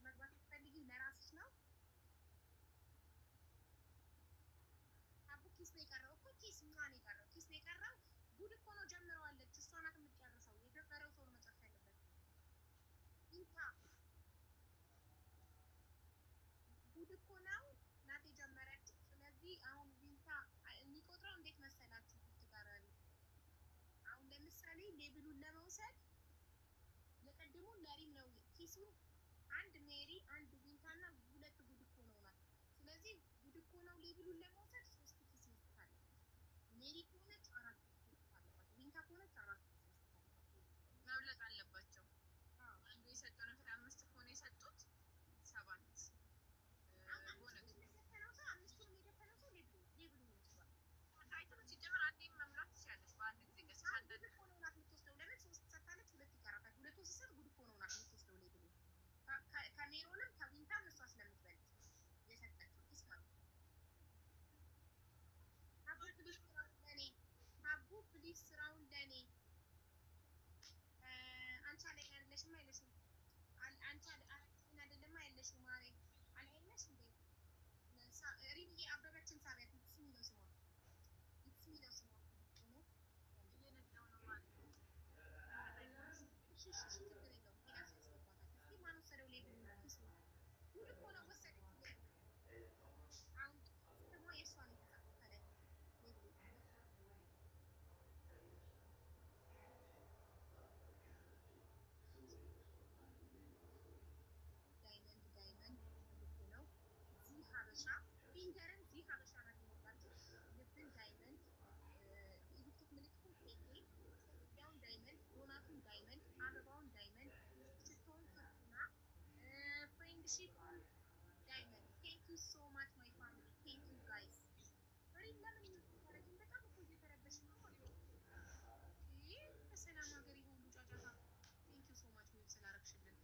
መግባት ትፈልጊ ለራስሽ ነው። አቡ ኪስ ነው የቀረው እኮ ኪስ ማን የቀረው? ኪስ ነው የቀረው። ጉድ እኮ ነው ጀምረዋለች። እሷ ናት የምትጨርሰው። የጀመረው ሰው ነው መጨረስ ያለበት። ኢንታ ጉድ እኮ ነው ናት የጀመረችው። ስለዚህ አሁን ቪንታ የሚቆጥረው እንዴት መሰላችሁ? ጊፍት ጋላሪ አሁን ለምሳሌ ሌብሉን ለመውሰድ የቀድሙን ለሪም ነው ኪሱን አንድ ሜሪ አንድ ቪንታ እና 2 ጉድ እኮ ነው ናት። ስለዚህ ጉድ እኮ ነው ሌብሉን ለመውሰድ 3 ኪስ መስጠት አለባት። ሜሪ ከሆነች 4 ኪስ መስጠት አለባት። ቪንታ ከሆነች 4 ኪስ መስጠት አለባት። መብለጥ አለባቸው። አንዱ የሰጠውን 5 ከሆነ የሰጡት 7 አምስቱንም የደፈነው ሰው ሌብሉን ይወስዷል። አይተም ሲጀምር አንዴም መምራት ትችላለች። በአንድ ጊዜ ጉድ እኮ ነው ናት የምትወስደው። ለምን 3 ሰጣለች፣ 2 ይቀራታል። 2 ሲሰጥ ጉድ እኮ ነው ናት የምትወስደው ሌብሉን። ከሜሮንም ከዊንታም እሷ ስለምትበልጥ የሰጠችው ኪስ ማለት ነው። አቡ ፕሊዝ ስራውን ለኔ አንቺ ላይ ያለሽም አይለሽም አንቺ አይደለም አይለሽም ማሬ አልሄነሽ እንዴ ሪብዬ አበበችን ሳቢያት ስሚ ነው ስሟ ነው እየነዳው ነው ማለት ነው። ችግር የለውም። ሌላ ሰው ያስገባታል። እስኪ ማን ወሰደው ሌብሉን? ኪስ ነው ጉድ እኮ ነው ወሰደች። ዳይመንድ ቴንክ ዩ ሶ ማች ማይ ፋሚሊ ቴንክ ዩ ጋይስ። ለምን ታረጊኝ? በጣም እኮ እየተረበሽ ነው ማለት ነው። በሰላም ሀገር የሁሉ ጫጫታ። ቴንክ ዩ ሶ ማች ሚዩት ስላረግሽልን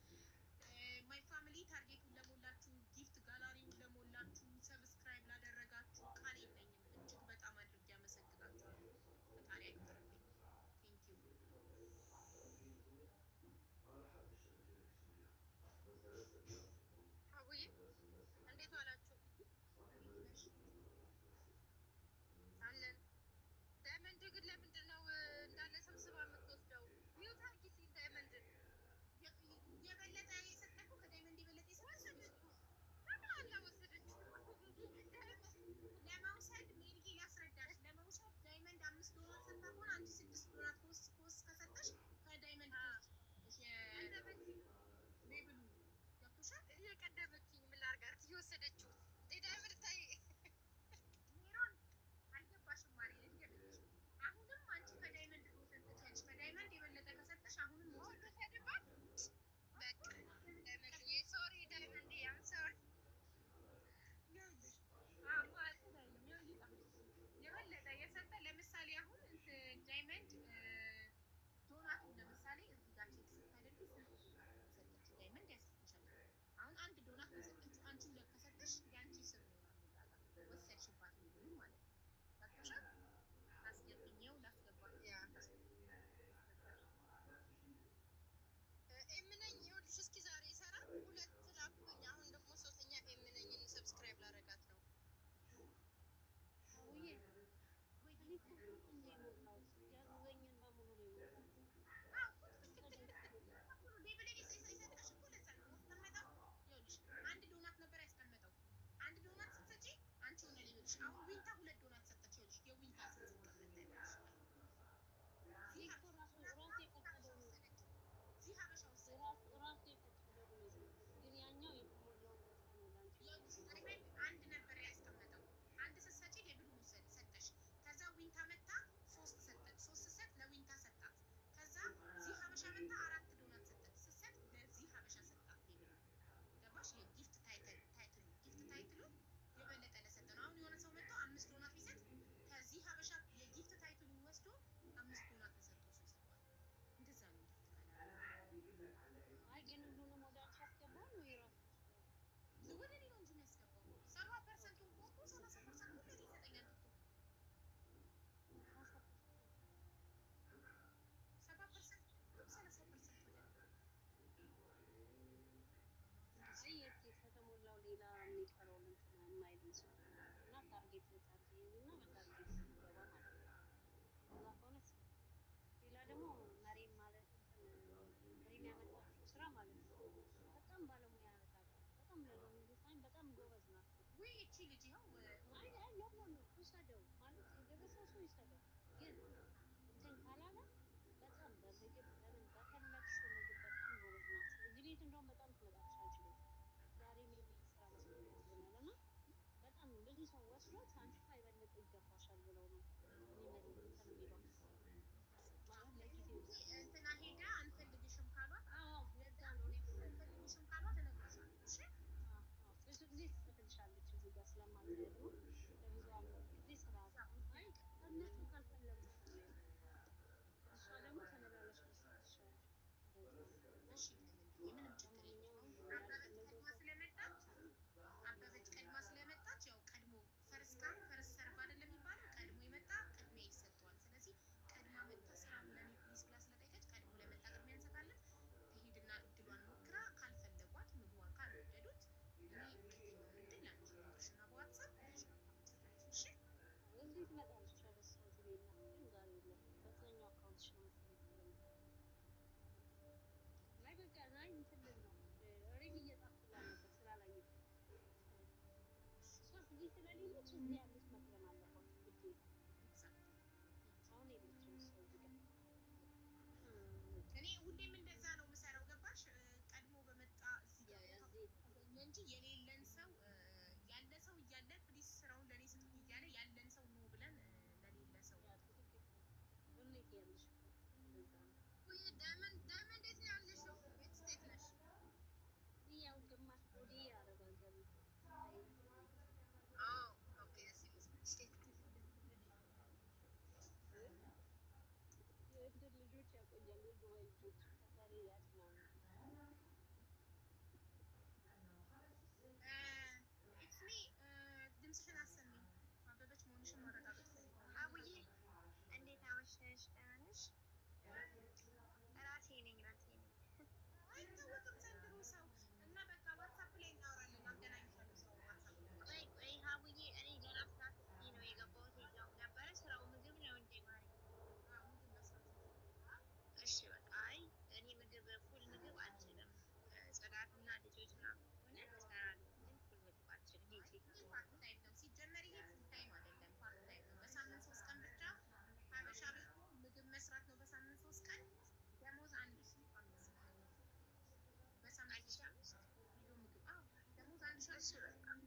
ማይ ፋሚሊ። ታርጌቱን ለሞላችሁ፣ ጊፍት ጋላሪውን ለሞላችሁ፣ ሰብስክራይብ ላደረጋችሁ ቃል የለኝም። እጅግ በጣም አድርጌ አመሰግናችኋለሁ። ፈጣሪ ያክብርልኝ። ቴንክ ዩ። ሀቡዬ እንዴት ዋላችሁ? አለን። ዳይመንድ ግን ለምንድን ነው እንዳለ ሰብስባ የምትወስደው? ሚውት አድርጊልኝ ዳይመንድን። የበለጠ የሰጠኩ ከዳይመንድ የበለጠ የሰጠኩ ለምን አላወሰደችው? ለመውሰድ ሜሪጌ ላስረዳሽ። ለመውሰድ ዳይመንድ $5 ሰጥታ ከሆነ አንቺ $6 ኮስ ከሰጠሽ ከዳይመንድ ሌብሉ ገብቶሻል። እየቀደመችኝ ምን ላድርጋት? እየወሰደችው ዳይመንድ ታይ ሜሮን አልገባሽም ማለት ልትገበች። አሁንም አንቺ ከዳይመንድ መውሰድ ትችያለሽ። ከዳይመንድ የበለጠ ከሰጠሽ አሁንም መውሰድ ተደባል። በቃ ዳይመንድ ሶሪ ዳይመንድ ያም ሶሪ የበለጠ የሰጠ ለምሳሌ አሁን ዳይመንድ ዶናቱን ለምሳሌ እዚህ ጋር ቼክ ስታደርጊ ስንት ሰጠች ዳይመንድ ያስፈልግሻል። አሁን አንድ ዶናት ከሰጠች አንቺ ሁለት ከሰጠሽ የአንቺ ስም ይሆናል። እዛ ጋር ወሰድሽባት ሊሆኑ ማለት ነው። ገብቶሻል። አስገብኘው ላስገባት ኤምነኝ ይኸውልሽ፣ እስኪ ዛሬ ይሰራል። 2 ላኩኝ። አሁን ደግሞ ሶስተኛ ኤምነኝን ሰብስክራይብ ላደርጋት ነው። አንድ ዶናት ነበር ያስቀመጠው። አንድ ዶናት ስትሰጪ አንቺ ሆነ ሊሆንሽ። አሁን ዊንታ 2 ዶናት ሰጠች። ይኸውልሽ የዊንታ ስትቀመጥ ታይዋለሽ። እዚህ ሀበሻ ወሰደ ራሱ የፈቀደው ግን ያኛው የተሞላው አንድ ነበር ያስቀመጠው። አንድ ስትሰጪ ሌብሉን ወሰደ ሰጠሽ። ከዛ ዊንታ መታ 3 ሰጠች። 3 ስትሰጥ ለዊንታ ሰጣት። ከዛ እዚህ ሀበሻ መታ 4 ዶናት ሰጠች። ስትሰጥ ለዚህ ሀበሻ ሰጣት ሌብሉ። ገባሽ? የጊፍት ታይትሉ የበለጠ ለሰጠ ነው። አሁን የሆነ ሰው መጥቶ 5 ዶናት ቢሰጥ ከዚህ ሀበሻ የጊፍት ታይትሉን ወስዶ 5 ዶናት ለሰጠው ሰው ይሰጠዋል። እንደዛ ነው ጊፍት ካለ። አይ ግን ሁሉንም ወደ አንቺ ያስገባል ወይ ራሱ ወደ እኔ ነው እንጂ የሚያስገባው። 70% ቆርጦ 30% ለኔ ይሰጠኛል። ቲክቶክ 7% 30% ወደ አየት ከተሞላው ሌላ የሚቀረው እንትን የማይደርስ እና ታርጌት እና በታርጌት ገባ ማለት ነው። እዛ ከሆነ ሌላ ደግሞ መሬም ማለት መሬም ያመጣችው ስራ ማለት ነው። በጣም ባለሙያ ያመጣችው በጣም ለሎሚሳን በጣም ጎበዝ ናት። ወይ እቺ ልጅ ይኸው አይ ኖ ውሰደው ማለት የደረሰው ሰው ይሰደው። ግን እንትን ካላለ በጣም በምግብ ለምን በፈለግሽው ምግብ በጣም ጎበዝ ናት። እዚህ ቤት እንደውም በጣም ትመጣለች ቤት ዛሬ ሜቢ ስራ መስሎት ይሆናል እና በጣም ብዙ ሰው ወስዶት አንቺ የበለጠ ይገባሻል ብለው ነው እንትን የሚለው ማለት ለጊዜው እንትና ሄዳ አንፈልግሽም ካሏት፣ አዎ ለዛ ነው አንፈልግሽም ካሏት እነግርሻለሁ። እሺ ብዙ ጊዜ ትጽፍልሻለች እዚህ ጋር ስለማትሄድ ነው። ለብዙ ጊዜ ስራ አይ እነሱ ካልፈለጉ እሷ ደግሞ ተመላለሽ መስልሻለች። እሺ ምንም ችግር የለውም። አበበች ቀድማ ስለመጣች ያው ቀድሞ ፈርስ ካም ፈርስ ሰርቭ አይደለም የሚባለው። ቀድሞ የመጣ ቅድሚያ ይሰጠዋል። ስለዚህ ቀድማ መጣ ስራውን ለኔ ፕሊስ ብላ ስለጠየቀች ቀድሞ ለመጣ ቅድሚያ እንሰጣለን። ትሄድና እድሏን ሞክራ ካልፈለጓት ምግቧን ካልወደዱት እኔ ሁለተኛውን እድል ላንቺ ነግርሽና በዋትሳፕ እሺ እዚህ ትመጣለች። አበሳው ቤና ግን ዛሬ የለችም። በዛኛው አካውንትሽ ነው መሰለኝ ላይ በቃ ላይ እንትን ነው ሪም እየጻፍኩላት ነበር ስራ ላይ እሷ እዚህ ስለሌለች እዚህ ያሉት መቅደም አለባቸው ግዴታ። አሁን የለችም እሷ እዚህ ጋር። እኔ ሁሌም እንደዛ ነው የምሰራው ገባሽ? ቀድሞ በመጣ እዚህ ጋር እንጂ የሌለን ሰው ያለ ሰው እያለ ፕሊስ ስራውን ለኔ ስጡት እያለ ያለን ሰው ነው ብለን ለሌለ ሰው ሁሌት ያለሽ እንደዛ ነው። ወይ ዳይመንድ እንዴት ነው ያለሽው? የት ስቴት ነሽ? ያው ግማሽ ቦዲ ያቆያል። የዱባይ ልጆች ፈጣሪ ያጽናናል። ኢትስሚ ድምፅሽን አሰሚኝ። አበበች መሆንሽን ማረጋገጥ ፈልጋለሁ። አቡዬ እንዴት አመሸሽ? ደህና ነሽ? ራሴ ነኝ። አይታወቅም ዘንድሮ ሰው እና በቃ ዋትሳፕ ላይ እናወራለን። አገናኝሻለሁ ሰው ዋትሳፕ ላይ። ቆይ አቡዬ እኔ ገና ስራ ስትይ ነው የገባሁት። የለውም ነበረ ስራው ምግብ ነው እንዴ ማለት? ምግብ መስራት ነው። እሺ በቃ አይ እኔ ምግብ ፉል ምግብ አልችልም። ጽዳትና ልጆች ምናምን ሆነ እሰራለሁ፣ ግን ፉል ምግብ አልችልም። ፓርት ታይም ነው ሲጀመር። ይሄ ፉል ታይም አይደለም፣ ፓርት ታይም ነው። በሳምንት 3 ቀን ብቻ ሀበሻ ቤት ምግብ መስራት ነው። በሳምንት 3 ቀን ደሞዝ 1,500 በሳምንት 1,500 ሄዶ ምግብ ደሞዝ 1,500 ፓርት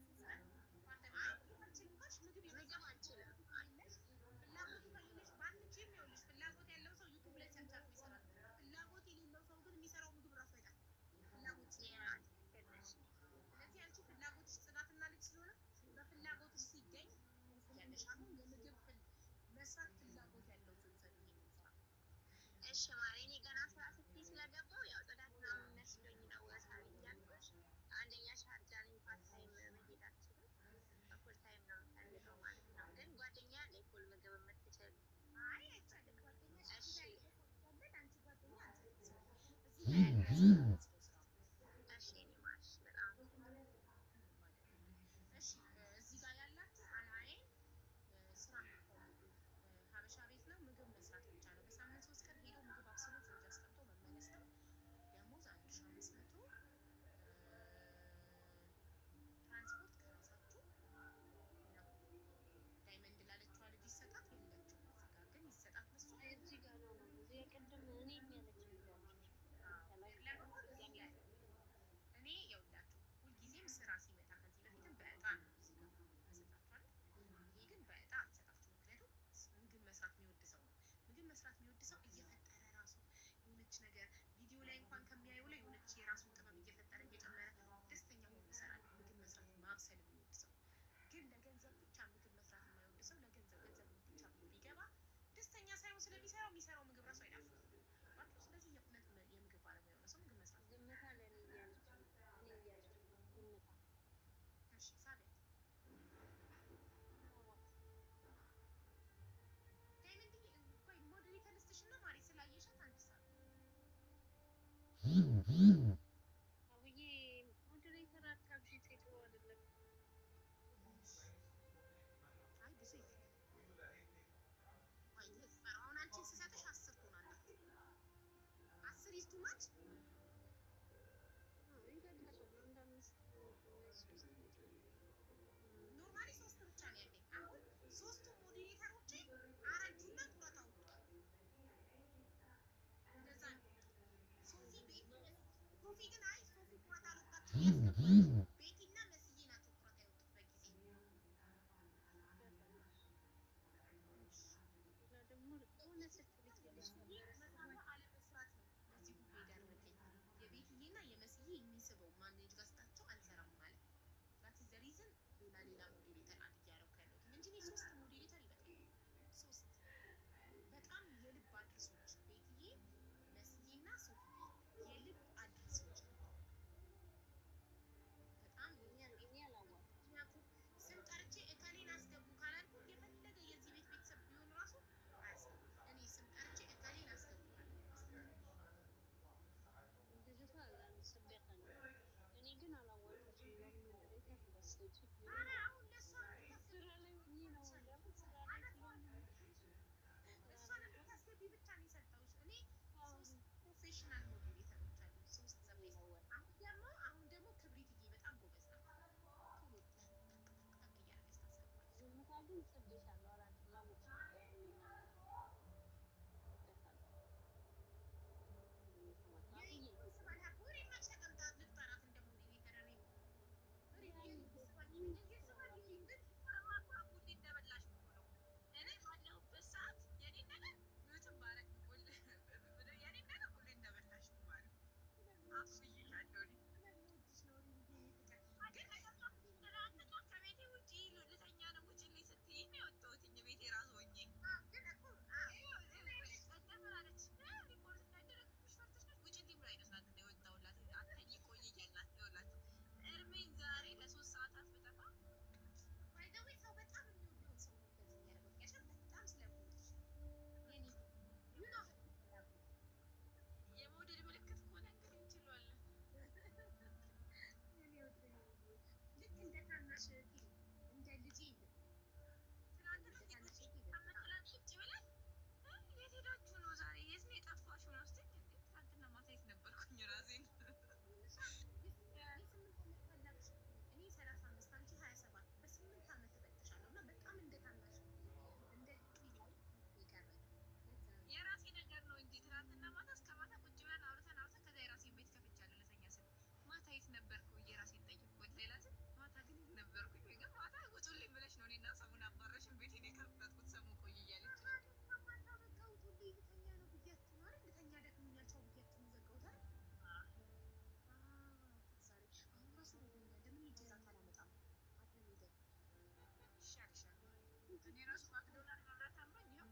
ታይም አልችልም ካልሽ ምግብ አልችልም አለሽ። ፍላጎቱ ከሌለሽ ባትችይም ይኸውልሽ፣ ፍላጎት ያለው ሰው ዩቱብ ላይ ሰርቻት ይሰራል። ፍላጎት የሌለው ሰው ግን የሚሰራው ምግብ ራሱ አይጣፍጥም። ፍላጎት ስለዚህ አንቺ ፍላጎትሽ ጽዳትና ልጅ ስለሆነ በፍላጎትሽ ሲገኝ ያለሽ አሁን የምግብ መስራት ፍላጎት ያለው ሰው ይሰራል ይሄን ስራ። እሺ ማሬ እኔ ገና ስራ ስትይ ስለገባው ያው ጽዳት ምናምን መስሎኝ ነው ወሳቢ እያልኩሽ። አንደኛ ሻርጃ ነኝ፣ ፓርት ታይም መሄድ አልችልም። ፉል ታይም ነው የምፈልገው ማለት ነው። ግን ጓደኛ አለኝ ፉል ምግብ የምትችል። አይ አይቻልም ጓደኛ። እሺ አንቺ ጓደኛ እዚህ እኔ ማርሽ በጣም እሺ። እዚህ ጋር ያላችሁ አላይን ስራ የምትፈልጉ ሀበሻ ቤት ነው፣ ምግብ መስራት ብቻ ነው። በሳምንት 3 ቀን ሄዶ ምግብ አብስሎ ፍሪጅ አስቀምጦ መመለስ ነው። ደሞዝ 1,500። ትራንስፖርት ከራሳችሁ ነው። ዳይመንድ ላለችዋ ልጅ ይሰጣት የለችም። እዚህ ጋር ግን ይሰጣት ለሱ እዚህ ጋር ነው እዚህ ቅድም እኔ የሚያለችኝ እኔ የውላችሁ ሁልጊዜም ስራ ሲመጣ ከዚህ በፊትም በእጣ ነው እዚህ ጋር መሰጣችኋል። ይሄ ግን በእጣ አልሰጣችሁ። ምክንያቱም ምግብ መስራት የሚወድ ሰው ነው። ምግብ መስራት የሚወድ ሰው እየፈጠረ ራሱ የሆነች ነገር ቪዲዮ ላይ እንኳን ከሚያየው ላይ የሆነች የራሱን ጥበብ እየፈጠረ እየጨመረ ደስተኛ ሆኖ ይሰራል። ምግብ መስራት ማብሰል የሚወድ ሰው ግን ለገንዘብ ብቻ ምግብ መስራት የማይወድ ሰው ለገንዘብ ብቻ ብሎ ቢገባ ደስተኛ ሳይሆን ስለሚሰራው የሚሰራው ምግብ ራሱ አይጣፍጥም። ስለዚህ የእውነት የምግብ ባለሙያ የሆነ ሰው ምግብ መስራት ዝምታ ለእኔ እያለች ዝምታ። እሺ ሳቢያት ዳይመንድ ቆይ ሞዴሬተር ልስጥሽ እና ማሪ ስላየሻት አንድ ሰዓት አብዬ ሞዴሬተር አታብዢ፣ ጥሩ አይደለም። አይ ብዙ አሁን አንቺን ስሰጥሽ 10 ትሆናላችሁ። 10 is too much። ኖርማሊ 3 ብቻ ነው ያለኝ። አሁን 3ቱ ሞዴሬተሮቼ አረጁና ጡረታ ወጡ። እንደዛ ነው። ሶፊ ግን አይ ሶፊ ጡረታ አልወጣችም ያስገባል። ቤቲና መስዬ ናቸው ጡረታ የወጡት በጊዜ። ደግሞ ሆነ ስትልኝ መሳባ አለመስራት ነው ለዚህ ሁሉ የዳረገኝ። የቤትዬና የመስዬ የሚስበው ማኔጅ ገዝታቸው አልሰራም ማለት ዛት ዘ ሪዝን ሌላ ሞዴሬተር አንድ እያደረኩ ያለሁት እንጂ እኔ 3 ሞዴሬተር ይበቃል። 3 በጣም የልብ አድርሶች ቤትዬ፣ መስዬና ሶፊዬ የልብ አድርሶች በጣም እኔ አላዋጣም። ምክንያቱም ስም ጠርቼ እከሌን አስገቡ ካላልኩ የፈለገ የዚህ ቤት ቤተሰብ ቢሆን ራሱ አያስገቡም። እኔ ስም ጠርቼ እከሌን አስገቡ ካላልኩ ልጅቷ ስቤያታለሁ። እኔ ግን አላዋጣችም። ሞዴሬተር እንዳትሰጪ አሁን ለእሷ ስራ ላይ ሆኜ ነው ደግሞ ስራ ላይ ስለሆነ እሷን እንድታስገቢ ብቻ ነው የሰጠሁሽ። እኔ 3 ፕሮፌሽናል ሞዴሬተሮች አሉ። 3 ዘቤት አሁን ደግሞ ክብሪትዬ በጣም ጎበዝ ናት። ቶሎ ጠቅ እያደረገች ታስገባለች። ዝምታ ግን ስቤሻለሁ። አላወቅሽም ነበር። ከቤቴ ውጪ ልተኛ ነው ውጪልኝ ስትይኝ ነው የወጣሁት። የት ነበርኩ ብዬ ራሴን ጠየቅኩት። ሌላ ስል ማታ ግን የት ነበርኩኝ? ወይ ግን ማታ ውጡልኝ ብለሽ ነው እኔና ሰሙን አባረሽን ቤቴን የከፈትኩት። ሰሙ ቆይ እያለች ማታ በቃ ውጡልኝ ልተኛ ነው ብያችሁ ነው አይደል? ልተኛ ደክሞኛል ቻው ብያችሁ ነው ዘጋሁት አይደል? ዛሬ አሁን ራሱ ሆኛል። ለምን ሂጅ እራት አላመጣም? አብረን ሄደን ይሻልሻል። እኔ ራሱ ማክዶናልድ መብላት አምሮኝ ይኸው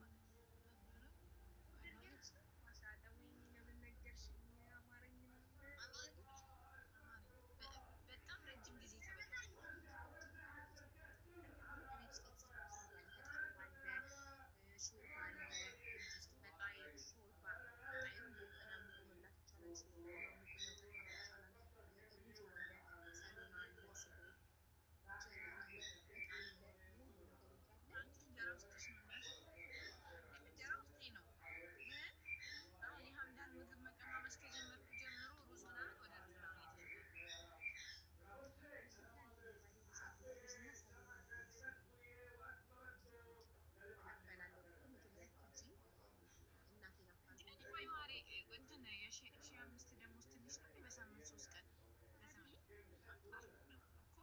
ማሻአላ። ወይኔ ለምን ነገርሽኝ? አማረኝ በጣም ረጅም ጊዜ ተበላ። ሾርባ አለ ውስጥ መጣይ ሾርባ ጣይም በጣም መብላት ይቻላል። ሾርባ መጠቀም ይቻላል። ሩዝ አለ፣ ሰሎና አለ፣ ስጎ እንጀራ አለ፣ ወጥ አለ፣ ሙሉ ነገር እያለ እንጀራ ውስጥሽ ነው እንጀራ ውስጤ ነው። ግን አሁን የሀምዳን ምግብ መቀማመስ ከጀመርኩ ጀምሮ ሩዝ ምናምን ወደ ሩዝ ምናምን ቆይ ማሬ እንትን ሺህ አምስት ደሞዝ ትንሽ ነው። በሳምንት 3 ቀን በሳምንት እኮ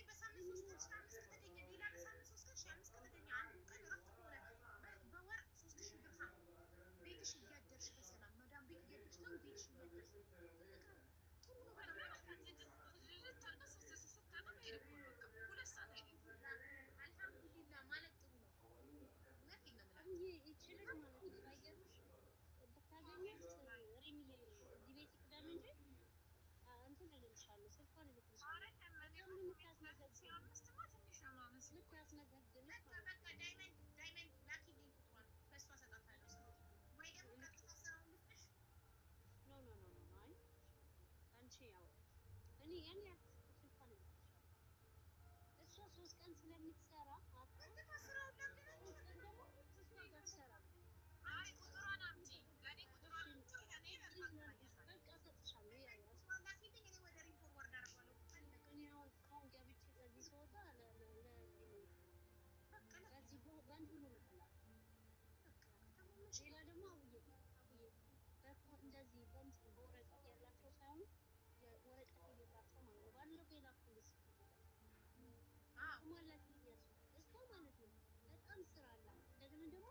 በሳምንት 3 ቀን 5 ከተገኘ ሌላ በሳምንት 3 ቀን 5 ከተገኘ አንዱ ቀን እረፍት ከሆነ በወር 3000 ድርሃም ቤትሽ እያደርሽ በሰላም መዳም ቤት እያደርሽ ነው። ቤትሽ እያደርሽ ጥሩ ነው። አልሐምዱሊላህ ማለት ጥሩ ነው። ይችላል ማለት ነው። ባይገርምሽ ብታገኛት ሪሚዬ እዚህ ቤት ይቅደም እንጂ እንትን እልልሻለሁ፣ ስልኳን እልክልሻለሁ። ልታስመዘግንሽ ዳይመንድ ላኪልኝ ቁጥሯን በእሷ እሰጣታለሁ። ወይ ደግሞ ቀጥታ ስራውን ልስጥሽ። ኖ አይ አንቺ ያው እኔ ያን ያክል ስልኳን እልክልሻለሁ። እሷ 3 ቀን ስለምትሰራ ቀጥታ ስራውን ላኪልኝ። ደግሞ እሷ ጋር ትሰራለች። አይ ቁጥሯን አምጪ፣ ለኔ ቁጥሯን አምጪ። እኔ በቃ እሰጥሻለሁ። ያው ላኪልኝ፣ እኔ ወደ ሪፎርዋርድ አደርጋለሁ። እኔ አሁን ገብቼ ከዚህ ስወጣ በዚህ በእንትኑ ልክላት። ሌላ ደግሞ አቡዬ እንደዚህ በእንትን በወረቀት ያላቸው ሳይሆኑ ወረቀት የሌላቸው ማለት ነው። ባለፈው የላኩልሽ ማለት ያሱ እስከ ማለት ነው። በጣም ስራ አላት። እንደገና ደግሞ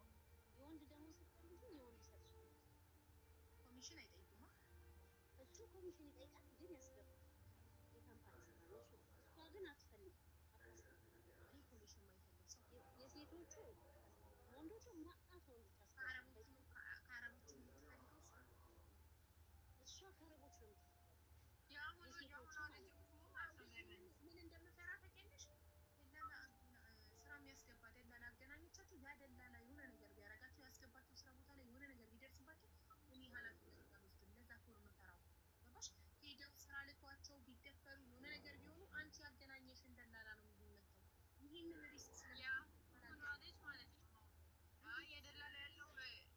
የወንድ ደግሞ ስትፈልጊ የወንድ ይሰጥሻል። ኮሚሽን አይጠይቁማ። እሱ ኮሚሽን ይጠይቃል፣ ግን ያስገባል። የካምፓኒ ስራ ነው እሱ። እሷ ግን አትፈልግም፣ አታስፈልግም። ኮሚሽን የማይፈልግ ሰው የሴቶቹ ወንዶቹ ማአት ወንዶች ከአረቦቹ የምትፈልገው እሷ ከአረቦቹ ነው የምትፈልገው። ምን እንደምፈራ ታውቂያለሽ? ደላላ ስራ የሚያስገባ ደላላ አገናኘቻቸው። ያ ደላላ የሆነ ነገር ቢያደርጋቸው ያስገባቸው ስራ ቦታ ላይ የሆነ ነገር ቢደርስባቸው እኔ ኃላፊነት አልወስድም። ለዛ እኮ ነው የምፈራው። ገባሽ? ሄደው ስራ ልኳቸው ቢደፈሩ የሆነ ነገር ቢሆኑ አንቺ ያገናኘሽን ደላላ ነው የሚመጣው። ይህንን ሪስክ ስለማለች ማለት ነው። የደላላ ያለው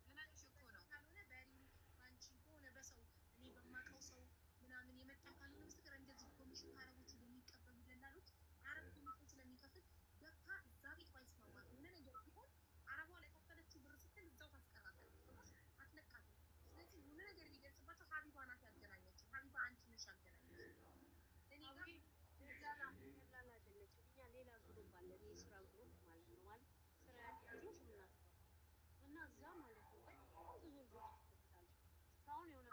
ልነግርሽ እኮ ነው። ካልሆነ በሪም በአንቺ በሆነ በሰው እኔ በማውቀው ሰው ምናምን የመጣ ካልሆነ በስተቀር እንደዚህ ኮሚሽን ከአረቦቹ ለሚቀበሉ ደላሎች አረብ ኮሚሽን ስለሚከፍል ገብታ እዛ ቤት ባይስማማት የሆነ ነገር ቢሆን አረቧ ለከፈለችው ብር ስትል እዛው ታስቀራለች፣ አትለቃትም። ስለዚህ የሆነ ነገር ቢደርስባቸው ሀቢባ ናት ያገናኘችው። ሀቢባ አንቺ ነሽ ያገናኘችው። እኔ ጋር ደላላ አይደለችም። እኛ ሌላ ግሩፕ አለን፣ የስራ ግሩፕ ማለት ነው። ማለት ስራ ያላቸው የምናስገባ እና እዛ ማለት ነው በጣም ብዙ ልጆች አስገብታለች። እስካሁን የሆነ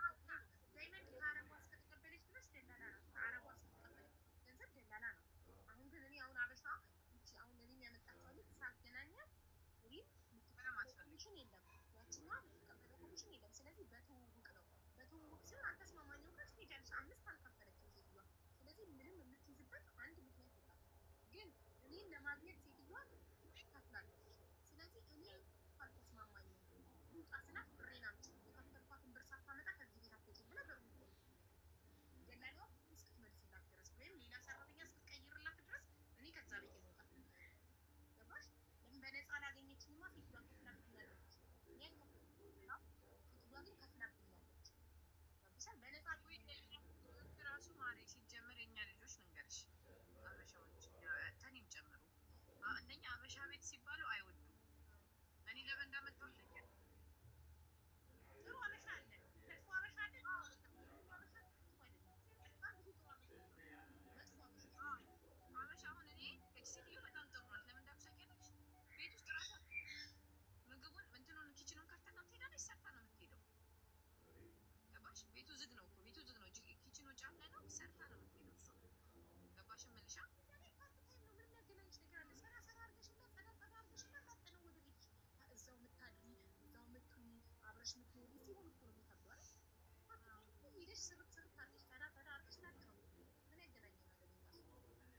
ዳይመንድ ከአረቧ እስከተቀበለች ድረስ ደላላ ናት። ከአረቧ እስከተቀበለች ገንዘብ ደላላ ነው። አሁን ግን እኔ አሁን አበሻ እቺ አሁን ለኔ የሚያመጣቸው ልክ ሳገናኛት ሪም የምትቀበለው ኮሚሽን የለም፣ ያቺኛ የምትቀበለው ኮሚሽን የለም። ስለዚህ በትውውቅ ነው። በትውውቅ ሲሆን አልተስማማኝም ጋር ትሄጃለሽ። 5 አልከፈለችም ሴትዮዋ። ስለዚህ ምንም የምትይዝበት አንድ ምክንያት የላትም። ግን እኔን ለማግኘት ሴትዮዋ ከፍላለች። ስለዚህ እኔ አልተስማማኝም ውጣ ስላት ብሬን አምጪ፣ የከፈልኳትን ብር ሳታመጣ ከዚህ ቤት አትወጪም ብላ በሩ ደላላዋ እስክትመልስላት ድረስ ወይም ሌላ ሰራተኛ እስክትቀይርላት ድረስ እኔ ከዛ ቤት የመውጣት ገባሽ? ለምን በነፃ ላገኘችኝማ ሴትዮዋ ከፍላብኛለች። እኔ አልከፈልኩም፣ ሴትዮዋ ግን ከፍላብኛለች። ገብቶሻል? በነፃ ራሱ ማሬ ሲጀመር የኛ ልጆች መንገርሽ አበሻዎች ተኔም ጨምሩ አንደኛ አበሻ ቤት ሲባሉ አይወዱም። እኔ ለምን እንዳመጣሁት ነገር ጥሩ አበሻ አለ፣ መጥፎ አበሻ አለ። ሄደሽ ስርት ስርት አድርገሽ ተራ ተራ አድርገሽ ላክ ነው። ምን ያገናኘናል?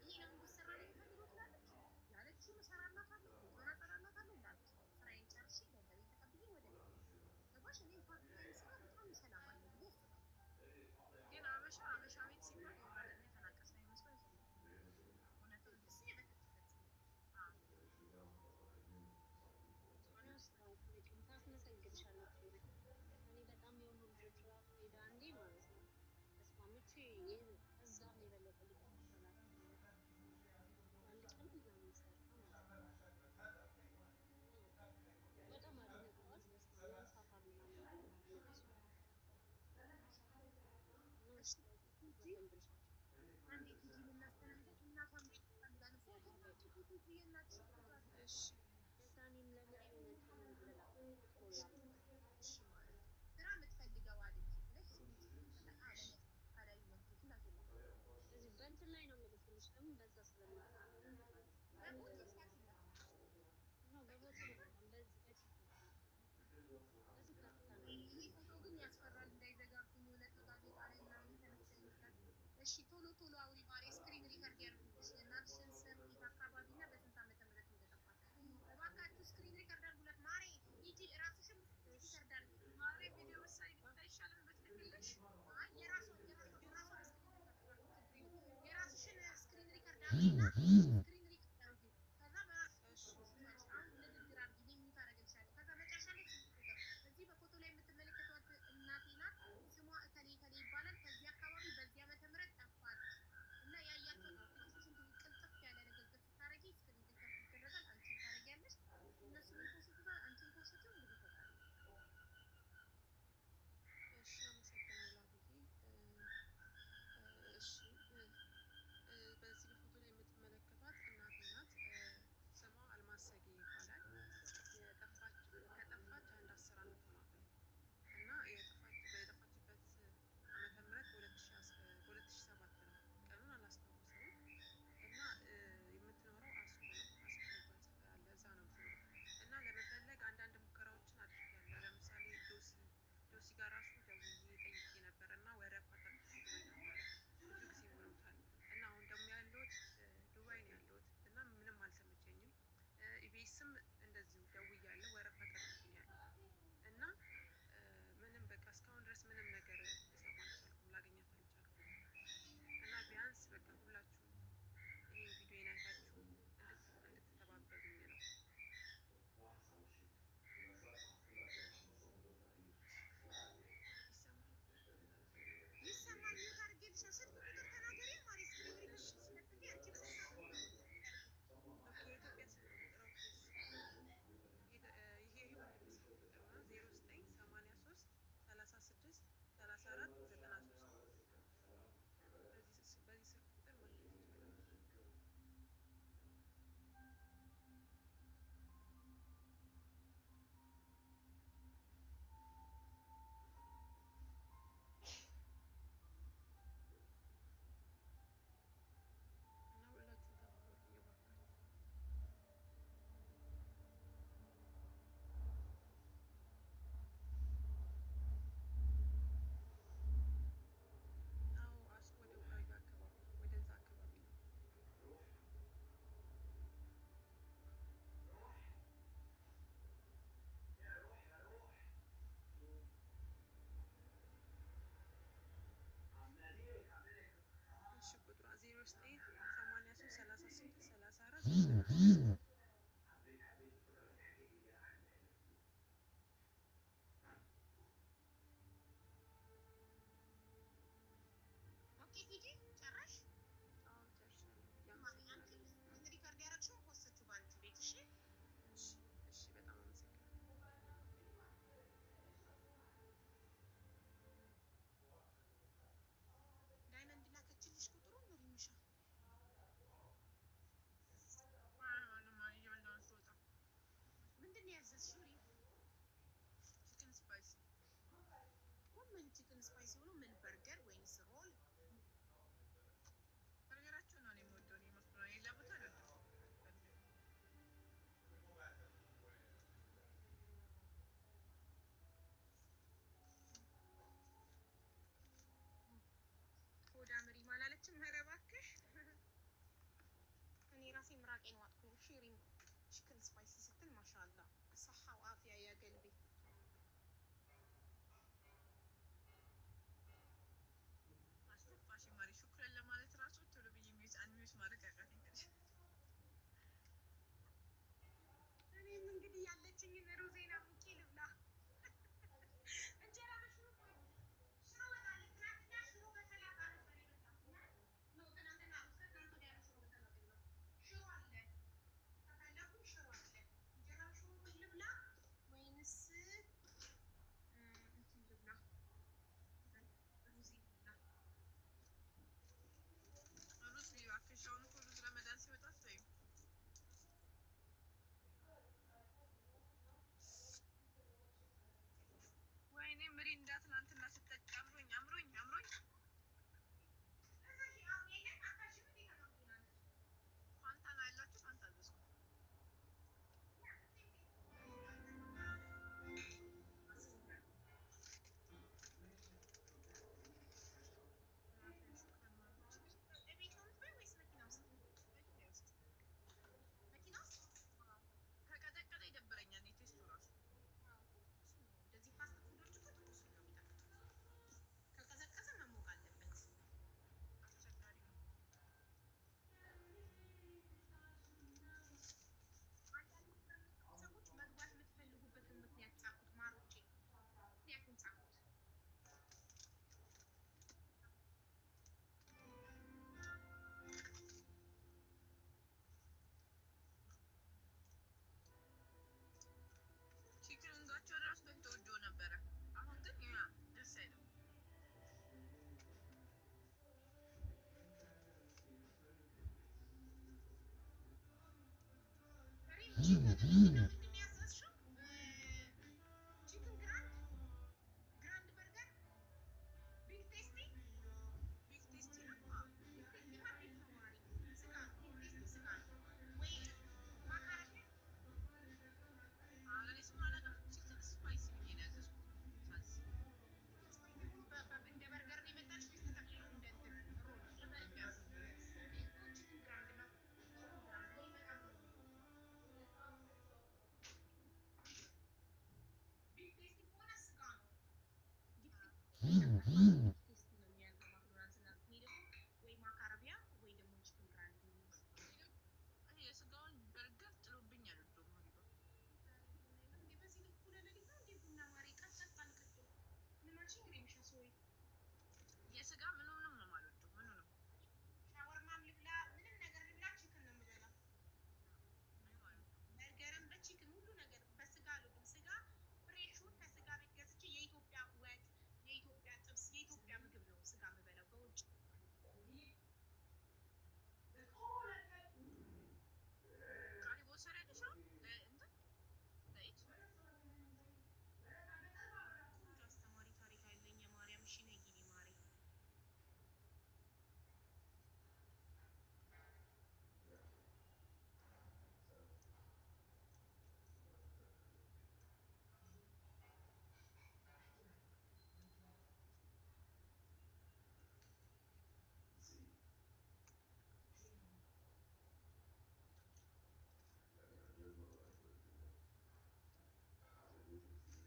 ይሄ ነው እንዲሰራ ነው የሚፈልገው ትላለች። ያለችውን እሰራላታለሁ፣ ፎቶን አጠራላታለሁ ላለች ስራዬን ጨርሼ ገንዘቤን ተቀብዬ ወደ ቤት ገባሽ። እኔ ፓርት ታይም ስራ በጣም ሰላም አለው ብዬ አስባለሁ። ግን አበሻ ቤት ሲባል የወረደና የተናቀ ስራ ይመስለው አይደለም። እውነቱን ደስ የበተችበት ታስመሰግንሻለች። እኔ በጣም የሆኑ ልጆች ራሱ ሄዳ አንዴ ማለት ነው ተስማምቼ እዛም የበለጠ ሊከፈላት አንድ ቀን ምናምን ሰርታ ማለት ነው በጣም አድንቀዋት ያንሳታል ምናምን እነሱ አንዴ ቲጂ ልናስተናግድ እናቷን ፈልጋለ ፎቶ ቲጂ የእናትሽ የዛኔም ለምን እንትን ልላ እሺ ማለት ስራ የምትፈልገው አድርጊ ብለሽ ካላይ መንገድ ላገላ እዚህ በእንትን ላይ ነው የምልክልሽ። ለምን በዛ ስለማታ በቦት ሲያት ነው በቦት በዚህ በቲክቶክ በዚህ ቀጥታ ነው። ይሄ ፎቶ ግን ያስፈራል፣ እንዳይዘጋብኝ እውነት ጋዜጣ ላይ ምናምን የተነሳ ይመስላል። እሺ ቶሎ ቶሎ አውሪ ማሬ፣ ስክሪን ሪከርድ ያድርጉልሽ የእናትሽን ስም፣ የት አካባቢ እና በስንት ዓመተ ምህረት እንደጠፋች እባካችሁ ስክሪን ሪከርድ አድርጉላት ማሬ። ሂጂ እራስሽን ሪከርድ አድርጊ ማሬ። ቪዲዮ ሳይ አይሻልም ብትልክልሽ? አይ የራስሽን ስክሪን ሪከርድ አድርጊና ስክሪን ሪከርድ አድርጊ። ከዛ በራስሽ አሁን ንግግር አድርጊ ሊሚት አደረግልሻለሁ። ከዛ መጨረሻ ላይ እዚህ በፎቶ ላይ የምትመለከቷት እናቴ ናት። ስሟ እከሌ እከሌ ይባላል። ከዚህ አካባቢ በዚህ ዓመተ ምህረት ጠፋች እና ያያቸው ማሽን ቅልጥፍ ያለ ንግግር ስታረጊ ስክሪን ሪከርድ ይደረጋል። አንቺን ታረጊያለሽ፣ እነሱ ፖስቱታል፣ አንቺን ፖስቱ እንግዲህ ተጣጣ። እሺ አመሰግናለሁ ብዬ እሺ በዚህ በፎቶ ላይ የምትመለከቷት እናቴ ናት። ስሟ አልማሰጌ ይባላል። ከጠፋች አንድ 10 ዓመት ሆኗታል እና የጠፋችበት ዓመተ ምህረት በ2007 ነው። ቀኑን አላስታውሰውም እና የምትኖረው አስኮ ነው። አስኮ የሚባል ሰፈር አለ፣ እዛ ነው የምትኖረው እና ለመፈለግ አንዳንድ ሙከራዎችን አድርጊያለሁ። ለምሳሌ ጆሲ ጋር ራሱ ደውዬ ጠይቄ ነበር እና ወረፋ ጠብቆኝ ነበር። ብዙ ጊዜ ሆኖታል እና አሁን ደግሞ ያለሁት ዱባይ ነው ያለሁት እና ምንም አልተመቸኝም። ኢቢኤስም እንደዚሁ ደውያለሁ፣ ወረፋ ጠብቆኛል እና ምንም በቃ እስካሁን ድረስ ምንም ነገር ልሰማ አልቻልኩም፣ ላገኛት አልቻልኩም እና ቢያንስ በቃ ሁላችሁም ይሄን ቪዲዮ አይታችሁ እንድትተባበሩኝ ነው። ይሰማል። ምን ታርጌልሽ? ስልክ ቁጥር ተናገሪ ማሪ። ስክሪን ሪከርድ ስለዚህ አንቺ የኢትዮጵያ ስልክ ቁጥር ይሄ ወንድሜ ስልክ ቁጥር ነው 0983 36 34 93 በዚህ ስልክ ቁጥር ማግኘት ይቻላል። እና ሁላችሁም ተባበሩኝ እባካችሁ። አዎ አስኮ ወደ ቡራዩ አካባቢ ወደዛ አካባቢ ነው። እሺ ቁጥሯ 0983 36 34 93 ኦኬ ሂጂ ጨረሽ። አዎ ጨርሻለሁ። አንቺ ሪከርድ ያደረግሽውን ፖስተችው በአንቺ ቤት። እሺ እሺ በጣም አመሰግናለሁ። ዳይመንድ ላከችልሽ ቁጥሩን ሪምሻ ምንድን ነው ያዘዝሽው? ቺክን ስፓይሲ ምን ቺክን ስፓይሲ ሆኖ ምን በርገር ወይንስ ሮል? በርገራቸው ነው የምወደው ነው ሌላ ቦታ ነው። ምራቄን ዋጥኩኝ። እሺ ሪም ቺክን ስፓይሲ ስትል ማሻአላ صحة وعافية يا قلبي. አስተፋሽ ማሪ ሹክራን ለማለት ራሱ ቶሎ ብዬ ሚውት ማድረግ አቃተኝ። እኔም እንግዲህ ያለችኝን ሩዜና ሙቄ ልብላ። እንጀራ በሽሮ ሽሮ ወጣለ። ትናንትና ሽሮ በሰላጣ ነበር የመጣው። ነው ትናንትና ከትናንት ወዲያ ሽሮ በሰላጣ ነው። ሽሮ አለ ከፈለኩ ሽሮ አለ። እንጀራ ሽሮ ልብላ ወይንስ እንትን ልብላ? ሩዝ ልብላ። ሩዝ እባክሽ አሁን እኮ ሩዝ ረመዳን ሲወጣ አትበይም። ወይኔ ምሪንዳ ትናንትና ስትጠጪ አምሮኝ ፋንታ ነው ያላችሁ? ፋንታ አዘዝኩ። ከቀጠቀጠ ይደብረኛል ቴስቱ ራሱ። እንደዚህ ፋስት ፉዶች እኮ ጥሩ ነው የሚጠቅሙት። ከቀዘቀዘ መሞቅ አለበት። አስቸጋሪ ነው። አንዳንድ ሰዎች መግባት የምትፈልጉበትን ምክንያት ጻፉት። ማሮቼ ምክንያቱም ጻፉት። ቺክን እንጋቸው ራሱ ተወዶ ነበረ። አሁን ግን ያ ደስ አይልም። ምንድን ያዘዝሽው? ቺክን ግራንድ በርገር ቢግ ቴስቲ ቢግ ቴስቲ ነው። ቢግ ቴስቲ ማለት ነው ማሪ ስጋ ቢግ ቴስቲ ስጋ ወይ ማካረኛ አሁን እኔ ስማላቀ ቺክን ስፓይሲ ብዬ ነው ያዘዝኩት። እንደ በርገር ነው የመጣች ወይስ ተጠቅልሎ እንደ እንትን ሮል? በርገር ቺክን ግራንድ ነው። ቢግ ቴስቲ ከሆነ ስጋ ነው። ቴስቲ ነው የሚያዘው ማክዶናልድ ስናት እኔ ደግሞ ወይ ማካረቢያ ወይ ደግሞ ቺክን ግራንድ ነው። እኔ የስጋውን በርገር ጥሎብኝ አልወደውም። ሀቢባ እንዴ በዚህ ልክ ለሌሊት ነው እንዴ ቡና ማሪ ቀጠል ባልከቶ ምናችን ግሬምሻ ሶሪ የስጋ ምኑንም ነው የማልወደው። ምኑንም ሻወርማም ልብላ ምንም ነገር ልብላ ቺክን ነው የምበላው። ምንም አልወደውም። በርገርም በቺክን ሁሉ ነገር በስጋ አልወድም። ስጋ ፍሬሹን ከስጋ ቤት ገዝቼ የኢትዮጵያ ወጥ፣ የኢትዮጵያ ጥብስ፣ የኢትዮጵያ ምግብ ነው ስጋ የምበላው። በውጭ ቃሪ ወሰደልሽ አሁን ለእንትን ለኢድ አስተማሪ ታሪክ አለኝ። የማርያም እሺ ነይ ግቢ ማሪ።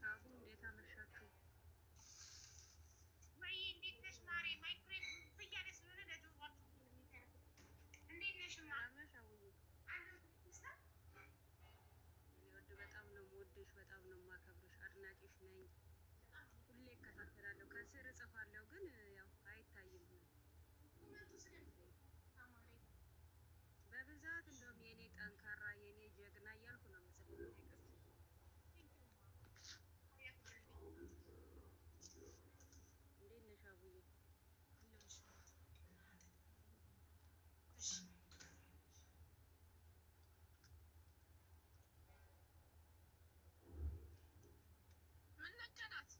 አቡ እንዴት አመሻችሁ? ወይ እንዴት ነሽ ማሪ? ማይክሮዌቭ እያለ ስለሆነ ለጆሮአችሁ ነው የሚተርፉት። እንዴት ነሽ ማ? ሰላም ነሽ አቡዬ? እኔ ወድ በጣም ነው የምወድሽ፣ በጣም ነው የማከብርሽ፣ አድናቂሽ ነኝ። ሁሌ እከታተላለሁ፣ ከስር እጽፋለሁ፣ ግን ያው አይታይም። በብዛት እንደውም የኔ ጠንካራ የኔ ጀግና እያልኩ ነው የምጽፈው። ይቅርታ እንዴት ነሽ አቡዬ? ምን ነቀናት?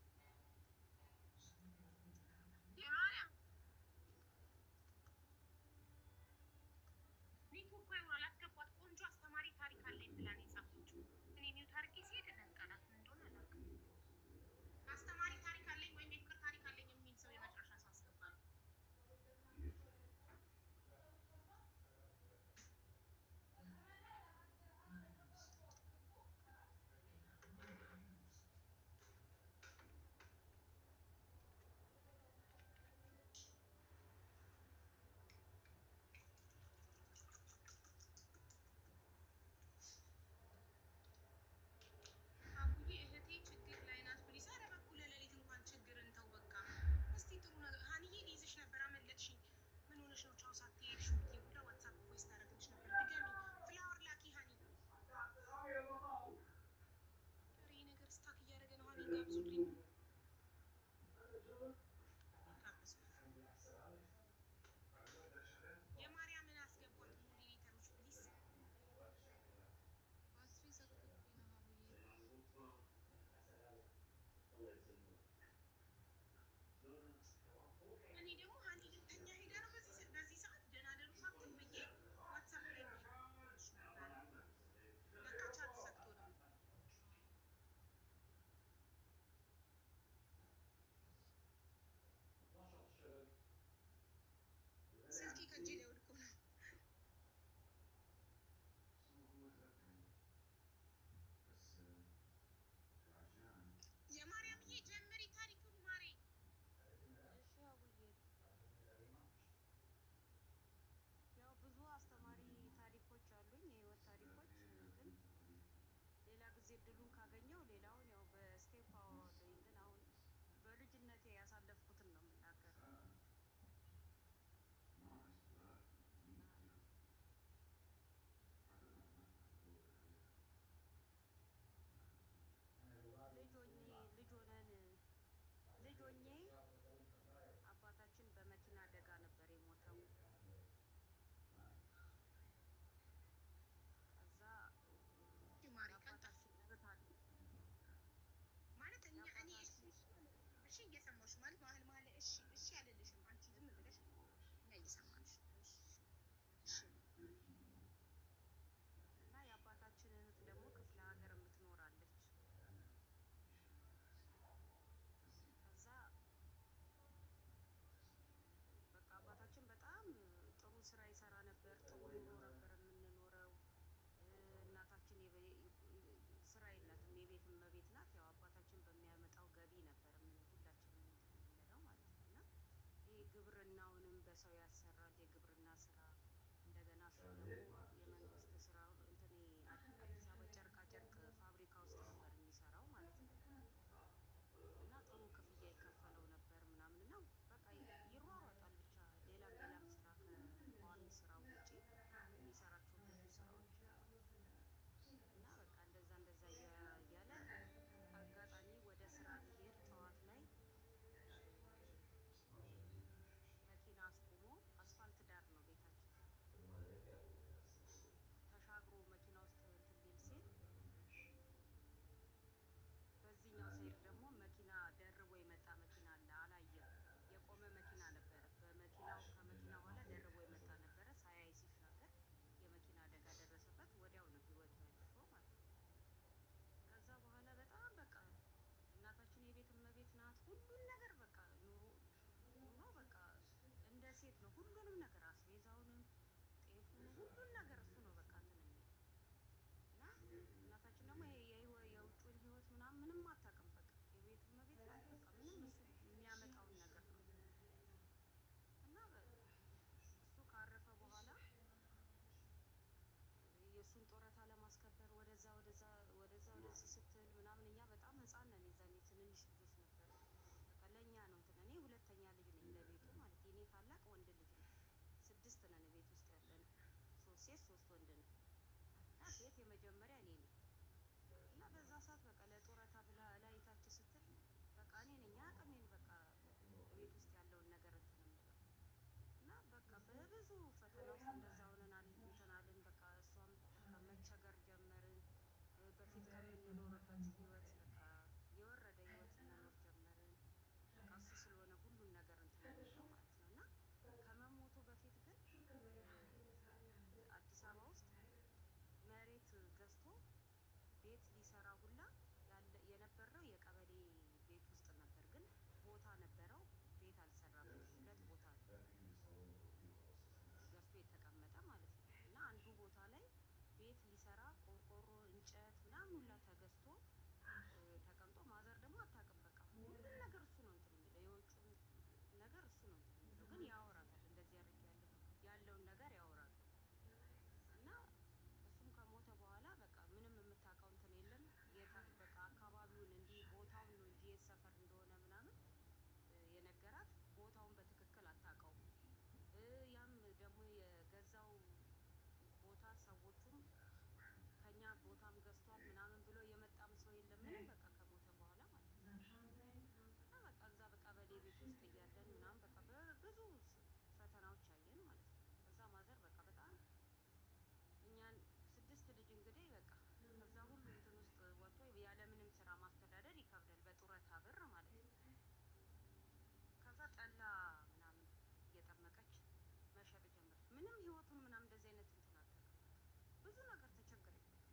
የማርያም ኔትወርኳ ይሆናል አስገቧት። ቆንጆ አስተማሪ ታሪክ አለኝ ሆኜ አባታችን በመኪና አደጋ ነበር የሞተው። ከዛ የአባታችን እህት አለ ማለት እኔ እሺ እየሰማሁሽ ማለት መሀል እሺ አልልሽም። አንቺ ዝም ብለሽ እኛ እየሰማንሽ እሺ። እና የአባታችን እህት ደግሞ ክፍለ ሀገር የምትኖራለች። ከዛ በቃ አባታችን በጣም ጥሩ ስራ ይሰራ ነበር። ጥሩ ኑሮ ነበር የምንኖረው። እናታችን ስራ የላትም፣ የቤት እመቤት ናት። ያው አባታችን በሚያመጣው ገቢ ነበር ሁላችንም የምንለው ማለት ነው። እና ይሄ ግብርናውንም በሰው ያሰራል፣ የግብርና ስራ። እንደገና እሱ ደግሞ የመንግስት ስራ እንትን አዲስ አበባ ጨርቃ ጨርቅ ፋብሪካ ውስጥ ነበር የሚሰራው ማለት ነው። እና ጥሩ ክፍያ ይከፈለው ነበር ምናምን ነው። በቃ ይሯሯጣል ብቻ ሌላም ስራ ከቋሚ ስራ ውጪ የሚሰራቸው ብዙ ስራዎች አሉ። እና በቃ እንደዛ እያለ አጋጣሚ ወደ ስራ ሊሄድ ጠዋት ላይ መኪና አስቁሞ አስፋልት ዳር ነው ቤታችን። ተሻግሮ መኪና ውስጥ እንትን ሊል ሲል በዚህኛው ሳይድ ደግሞ መኪና ደርቦ የመጣ መኪና አለ። አላየም። የቆመ መኪና ነበረ። ከመኪና ኋላ ደርቦ የመጣ ነበረ። ሳያይ ሲሻገር የመኪና አደጋ ደረሰበት። ወዲያው ነው ህይወቱ ያለፈው ማለት ነው። ከዛ በኋላ በጣም በቃ እናታችን የቤት እመቤት ናት። ሁሉን ነገር በቃ ኑሮ በቃ እንደ ሴት ነው። ሁሉንም ነገር አስቤዛውንም፣ ጤፉን፣ ሁሉን ነገር እሱ ነው በቃ እንትን የሚል እና እናታችን ደግሞ የውጭውን ህይወት ምንም አታውቅም። በቃ የቤት እመቤት ናት። በቃ ምንም እሱ የሚያመጣውን ነገር ነው እና እሱ ካረፈ በኋላ የእሱን ጡረታ ለማስከበር ወደዚህ ስትል ምናምን እኛ በጣም ህፃን ነን። የዛኔ ትንንሽ ልጆች ነበር። በቃ ለእኛ ነው እንትን እኔ ሁለተኛ ልጅ ነኝ ለቤቱ ማለት የኔ ታላቅ ወንድ ልጅ ነው። 6 ነን ቤት ውስጥ ያለን፣ 3 ሴት 3 ወንድ ነው እና ሴት የመጀመሪያ እኔ ነኝ። እና በዛ ሰዓት በቃ ለጡረታ ብላ ላይታች ስትል በቃ እኔ ነኝ አቅሜን በቃ ቤት ውስጥ ያለውን ነገር እንትን የምለው እና በቃ በብዙ ፈተና ውስጥ እንደዛ ሆነናል እንትናልን። በቃ እሷም በቃ መቸገር ጀመርን። በፊት ከምንኖርበት ህይወት በቃ የወረደ ህይወት መኖር ጀመርን። በቃ እሱ ስለሆነ ሁሉን ነገር እንትን የሚለው ማለት ነው። እና ከመሞቱ በፊት ግን አዲስ አበባ ውስጥ መሬት ገዝቶ ቤት ሊሰራ ሁላ የነበረው የቀበሌ ቤት ውስጥ ነበር። ግን ቦታ ነበረው፣ ቤት አልሰራበትም። 2 ቦታ ገዝቶ የተቀመጠ ማለት ነው። እና አንዱ ቦታ ላይ ቤት ሊሰራ ቆርቆሮ፣ እንጨት ምናምን ሁላ ተገዝቶ ተቀምጦ፣ ማዘር ደግሞ አታውቅም። በቃ ሁሉም ነገር እሱ ነው እንትን የሚለው፣ የውጭውን ነገር እሱ ነው እንትን የሚለው። ግን ያወራታል፣ እንደዚህ አድርጌያለሁ ያለውን ነገር ያወራሉ። እና እሱም ከሞተ በኋላ በቃ ምንም የምታውቀው እንትን የለም። በቃ አካባቢውን እንዲህ ቦታውን ነው እንጂ የት ሰፈር እንደሆነ ምናምን የነገራት ቦታውን በትክክል አታውቀውም። ያም ደግሞ የገዛው ቦታ ሰዎቹም ከኛ ቦታም ገዝቷል ምናምን ብሎ የመጣም ሰው የለም ምንም በቃ ከሞተ በኋላ ማለት ነው። እና በቃ እዛ በቀበሌ ቤት ውስጥ እያለን ምናምን በቃ በብዙ ፈተናዎች አየን ማለት ነው። ከዛ ማዘር በቃ በጣም እኛን 6 ልጅ እንግዲህ በቃ ከዛ ሁሉ እንትን ውስጥ ወጥቶ ያለምንም ስራ ማስተዳደር ይከብዳል፣ በጡረታ ብር ማለት ነው። ከዛ ጠላ ምናምን እየጠመቀች መሸጥ ጀመረች። ምንም ህይወቱን ምናምን እንደዚህ አይነት እንትን አታውቅም። ብዙ ነገር ተቸገረች። በቃ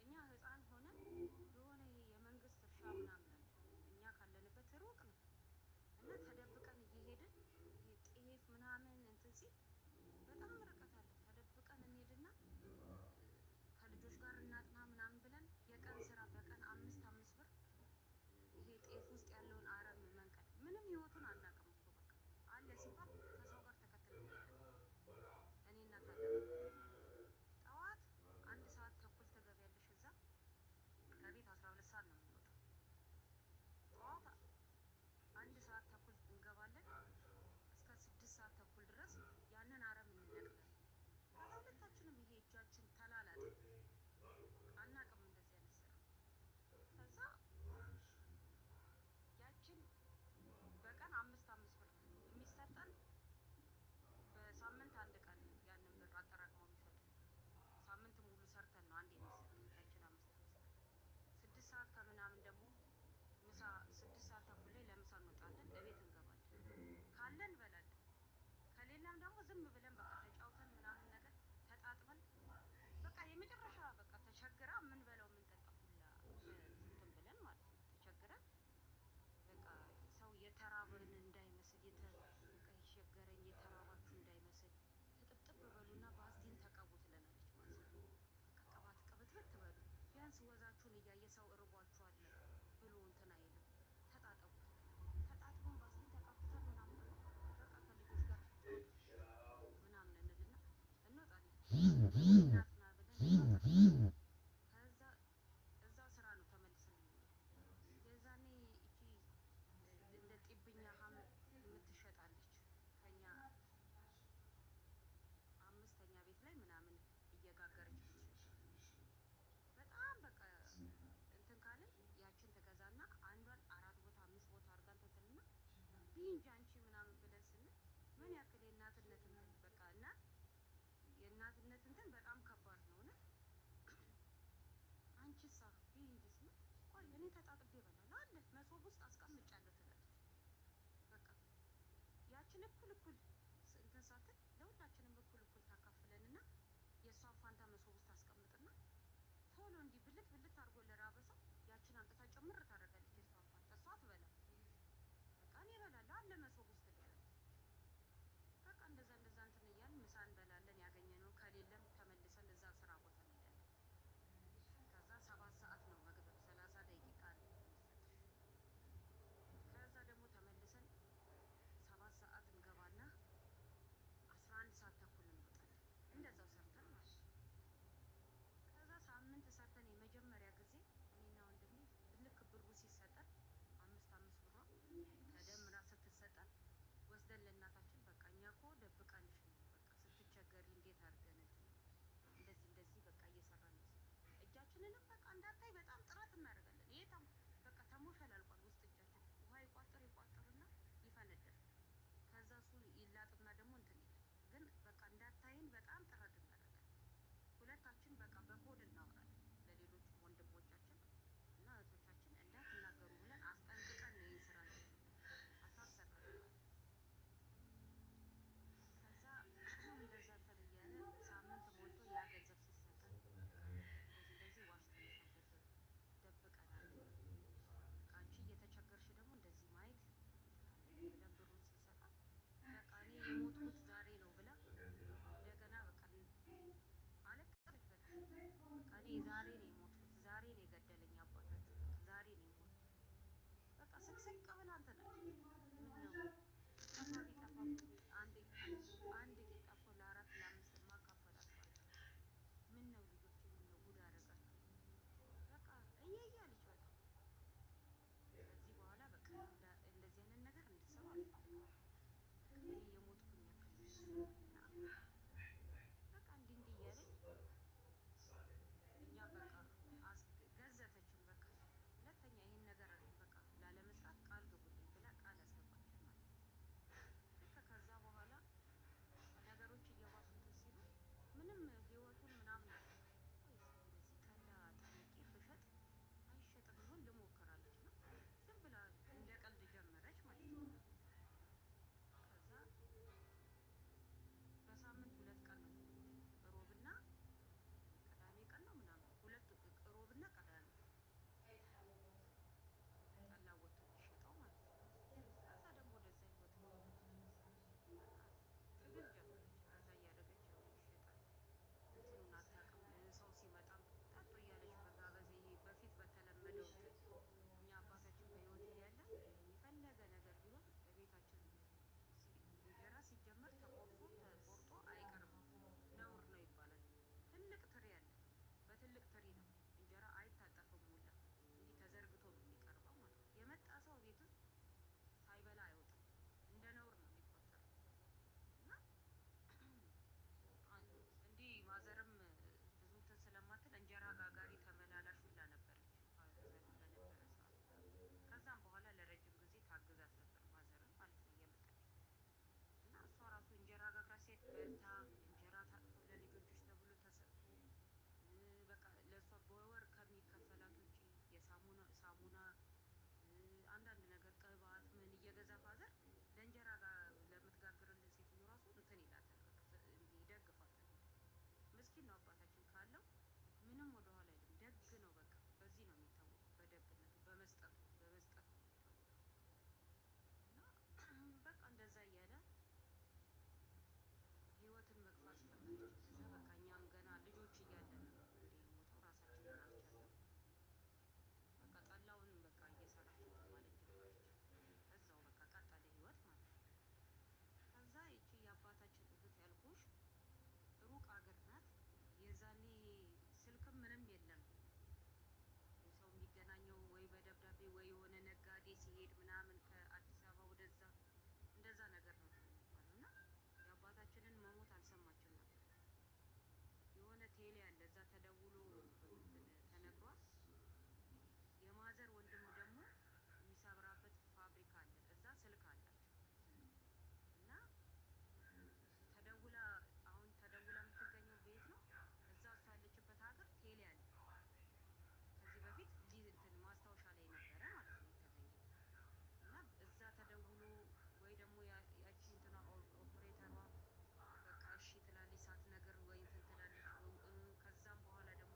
እኛ ህፃን ሆነን የሆነ የመንግስት እርሻ ምናምን አለ እኛ ካለንበት ሩቅ ነው እና ተደብቀን እየሄድን ይሄ ጤፍ ምናምን እንትን ሲል በጣም ርቀት አለ። ተደብቀን እንሄድና ከልጆች ጋር እናጥና ምናምን ብለን የቀን ስራ በቀን 5 ብር ይሄ ጤፍ ውስጥ ያለውን አረም መንቀል። ምንም ህይወቱን አናውቅም እኮ በቃ አለ ሲባል ከሰው ጋር ተከትለን እንሄዳለን። እኔ እናት አለ ጠዋት 1 ሰዓት ተኩል ትገቢያለሽ እዛ ከቤት 12 ሰዓት ነው የምንወጣው። ጠዋት 1 ሰዓት ተኩል እንገባለን እስከ 6 ሰዓት ተኩል ድረስ ያንን አረም እንነቅላለን። ከዛ ሁለታችንም ይሄ እጃችን ተላላጠ፣ አናውቅም እንደዚህ አይነት ስራ። ከዛ ያችን ካለ እንበላለን፣ ከሌላም ደግሞ ዝም ብለን በቃ ተጫውተን ምናምን ነገር ተጣጥበን በቃ የመጨረሻ በቃ ተቸግራ የምንበላው የምንጠጣው ሁላ እንትን ብለን ማለት ነው። ተቸግረን በቃ ሰው የተራበን እንዳይመስል በቃ የቸገረኝ የተራባችሁ እንዳይመስል ትጥብጥብ በሉና ባዝሊን ተቀቡ ትለናለች ማለት ነው። በቃ ቅባት ቅብትብት በሉ ቢያንስ ወዛችሁን እያየ ሰው እርቧችኋል ብሎ እንትን አይልም። ተጣጠቡ ትለናለች። ተጣጥበን ባዝሊን ተቀብተን ምናምን በቃ ከልጆች ጋር ምናምን እንልና እንወጣለን። እናትና ብለን እንወጣለን። ከዛ እዛ ስራ ነው ተመልሰን የምንሄደው። የዛኔ እቺ እንደ ጢብኛ ሀም የምትሸጣለች ከኛ አምስተኛ ቤት ላይ ምናምን እየጋገረች ትሸጣለች። በጣም በቃ እንትን ካልን ያችን ትገዛና አንዷን 4 ቦታ 5 ቦታ አድርጋን ትንትና ቢንጅ አንቺ ምናምን ብለን ስንል ምን ያክል የእናትነት እንትን በቃ እናት የእናትነት እንትን በጣም ከባድ ነው። እውነት አንቺሳ ቢንጅስ ነው ቆይ እኔ ተጣጥቤ እበላለሁ አለ መሶብ ውስጥ አስቀምጫለሁ ትላለች። በቃ ያችን እኩል እንትን ሳትል ለሁላችንም እኩል ታካፍለንና የእሷን ፋንታ መሶብ ውስጥ አስቀምጥና ቶሎ እንዲህ ብልት ብልት አድርጎ ለራበ ሰው ያችን አምጥታ ጭምር ታደርጋለች። የእሷን ፋንታ እሷ ትበላ በቃ እኔ እበላለሁ አለ መሶብ ውስጥ ትላለች። በቃ እንደዛ እንትን እያልን ምሳ እንበላለን። ያገኘነው ከሌለም ተመልሰን እዛ ስራ ቦታ እንሄዳለን። ከዛ 7 ሰዓት ነው መግቢያው፣ 30 ደቂቃ ነው የሚሰጥሽ። ከዛ ደግሞ ተመልሰን 7 ሰዓት እንገባና 11 ሰዓት ተኩል እንወጣለን። እንደዛው ሰርተን ማለት ነው። ከዛ ሳምንት ሰርተን የመጀመሪያ ጊዜ እኔና ወንድሜ ልክ ብሩ ሲሰጠን 5 ብሯ ተደምራ ስትሰጠን ወስደን ለእናታችን በቃ እኛ እኮ ደብቀንሽ ነው በቃ ስትቸገሪ እንዴት አድርገን እንደዚህ በቃ እየሰራን ነው እጃችንንም በቃ እንዳታይ በጣም ጥረት እናደርጋለን። ይሄ በቃ ተሞሸላልቋል ውስጥ እጃችን ውሃ ይቋጥርና ይፈነዳል። ከዛ እሱ ይላጥና ደግሞ እንትን ይላል። ግን በቃ እንዳታይን በጣም ጥረት እናደርጋለን። ሁለታችን በቃ በኮድ እናወራለን ለሌሎች ወንድሞቻችን እና እህቶቻችን እንዳትናገሩ ብለን አስጠንቅቀን ነው ይህን ስራ አታሰራም። ከዛ እንደዛ እንትን እያለ ሳምንት ሞልቶ ያ ገንዘብ ሲሰጠን እንደዚህ ዋሽተንሻል፣ ደብቀናል፣ አንቺ እየተቸገርሽ ደግሞ እንደዚህ ማየት ብለን ብሩን ስንሰጣት በቃ እኔ የሞትኩት ዛሬ ነው ብላ እንደገና በቃ አለቀሰች በጣም በቃ እኔ ዛሬ ነው የሞትኩት፣ ዛሬ ነው የገደለኝ አባታችሁ፣ በቃ ዛሬ ነው የሞትኩት በቃ ስቅስቅ ብላ እንትን አለች። ምን ነው ቢጠፋ አንድ ቂጣ እኮ ለ4 ለ5 ማካፈል አልቻልኩም። ምን ነው ልጆቼ ምን ነው ጉድ አደረጋችሁ በቃ እያለች በጣም ከዚህ በኋላ በቃ እንደዚህ አይነት ነገር እንድትሰሩ አልፈልግም። በቃ እኔ የሞትኩኝ ያክል እና በቃ እንዲህ እያለች እኛም በቃ ገዘተችን። በቃ ሁለተኛ ይሄን ነገር በቃ ላለመስራት ቃል ግቡልኝ ብላ ቃል አስገባችን ማለት ነው። ልክ ከዛ በኋላ ነገሮች እየባሱ እንትን ሲሉ ምንም ህይወቱን ምናምን ቆይ እስኪ እንደዚህ ጠላ ጠምቄ ብሸጥ አይሸጥም ይሆን ልሞክራለች ነው ዝም ብላ እንደ ቀልድ ጀመረች ማለት ነው። ከዛ እውነቴን ነው አባታችን ካለው ምንም ወደኋላ አይልም። ደግ ነው በቃ በዚህ ነው የሚታወቀው፣ በደግነቱ በመስጠቱ ነው የሚታወቀው። እና በቃ እንደዛ እያለ ህይወትን መግፋት ጀመረች። ከዛ በቃ እኛም ገና ልጆች እያለን ነው እንግዲህ የሞተው፣ ራሳችንን አልቻለም። በቃ ጠላውን በቃ እየሰራች እንትን ማለት ጀመረች። በዛው በቃ ቀጠለ ህይወት ማለት ነው። ከዛ ይቺ የአባታችን እህት ያልኩሽ ሩቅ አገር ናት። የዛኔ ስልክም ምንም የለም። ሰው የሚገናኘው ወይ በደብዳቤ ወይ የሆነ ነጋዴ ሲሄድ ምናምን ከአዲስ አበባ ወደዛ እንደዛ ነገር ነው የሚባለው። እና የአባታችንን መሞት አልሰማችም ነበር። የሆነ ቴሌ አለ እዛ ተደውሎ ተነግሯት፣ የማዘር ወንድም ደግሞ የሚሰብራበት ፋብሪካ አለ እዛ ስልክ አላቸው። እና ተደውላ አሁን ተደውላ የምትገኘው ቤት ነው እዛ እሷ ያለችበት ሀገር ቴሌ አለ። ከዚህ በፊት እንትን ማስታወሻ ላይ ነበረ ማለት ነው የተገኘው። እና እዛ ተደውሎ ወይ ደግሞ ያቺ እንትና ኦፕሬተሯ በቃ እሺ ትላለች ሳትነግር ወይ እንትን ትላለች። ከዛም በኋላ ደግሞ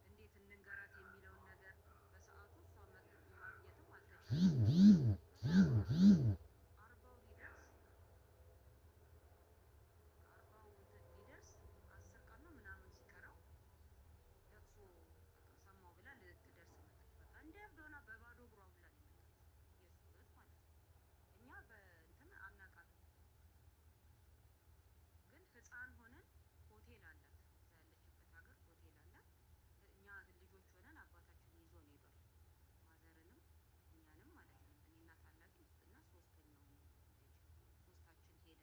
እንዴት እንንገራት የሚለውን ነገር በሰዓቱ እሷ ማግኘትም አልተቻለም። አርባው ሊደርስ 10 ቀን ነው ምናምን ሲቀረው ለቅሶ በቃ ሰማው ብላ ልትደርስ መጣች። በቃ እንደ እብድ ሆና በባዶ እግሯ ሁላ ነው የመጣችው የእሱ እህት ማለት ነው። እኛ በእንትን አናቃትም፣ ግን ህፃን ሆነን ሆቴል አላት እዛ ያለችበት ሀገር ሆቴል አላት። እኛ ልጆች ሆነን አባታችን ይዞን ሄዷል፣ ማዘርንም እኛንም ማለት ነው። እኔና ታላቅ እና ሶስተኛውን ልጅ ሶስታችን ሄደናል። እሷ ጋር ህፃን ሆነን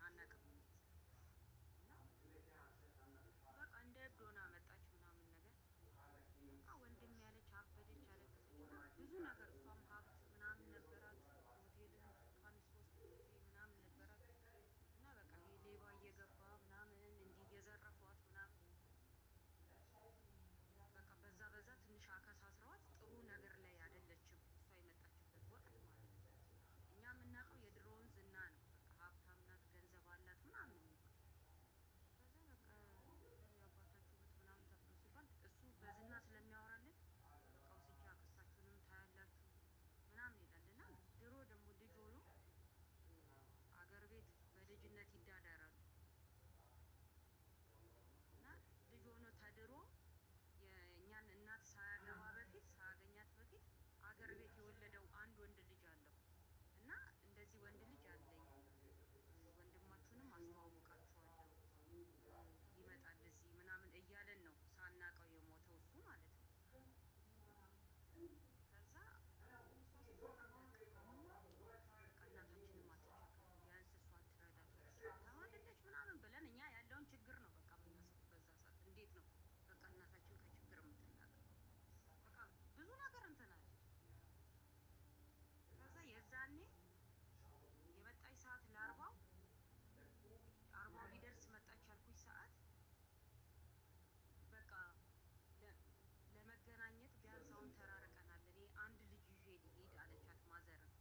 አናቅም እኛ እና በቃ እንደ እብድ ሆና መጣች ምናምን ነገር። በቃ ወንድም ያለች አበደች፣ አለቀሰች እና ብዙ ነገር እሷም ሀብት ምናምን ነበራት፣ ሆቴልም ከአንድ 3 ሆቴል ምናምን ነበራት። እና በቃ ይሄ ሌባ እየገባ ምናምን እንዲህ እየዘረፏት ምናምን በቃ በዛ ትንሽ አከሳስረዋት ጥሩ ነገር ላይ አይደለችም እሷ የመጣችበት ወቅት ማለት ነው። እኛ የምናውቀው የድሮውን ዝና ነው። በቃ ሀብታም ናት፣ ገንዘብ አላት ምናምን የሚባል። ከዛ በቃ የአባታችሁ እህት ምናምን ተብሎ ሲባል እሱ በዝና ስለሚያወራልን በቃ ውስጃ አክስታችሁንም ታያላችሁ ምናምን ይላል። እና ድሮ ደግሞ ልጅ ሆኖ አገር ቤት በልጅነት ይዳዳራሉ። እና ልጅ ሆኖ ተድሮ የእኛን እናት ሳያገባ በፊት ሳያገኛት በፊት አገር ቤት የወለደው አንድ ወንድ ልጅ አለው። እና እንደዚህ ወንድ ልጅ አለኝ፣ ወንድማችሁንም አስተዋውቃችኋለሁ፣ ይመጣል እዚህ ምናምን እያለን ነው ሳናቀው የሞተው እሱ ማለት ነው። ከዛ እሷ ስትመጣ አሁንማ በቃ እናታችንም አትቸገር፣ ቢያንስ እሷን ትረዳታለች፣ ሀብታም አይደለች ምናምን ብለን እኛ ያለውን ችግር ነው በቃ የምናስበው በዛ ሰዓት። እንዴት ነው በቃ እናታችን ከችግር የምትላቀቀው? በቃ ብዙ ነገር እንትን አለች። ከዛ የዛኔ የመጣች ሰዓት ለአርባው ሊደርስ መጣች ያልኩሽ ሰዓት በቃ ለመገናኘት ቢያንስ አሁን ተራርቀናል፣ እኔ አንድ ልጅ ይዤ ልሂድ አለቻት ማዘርን።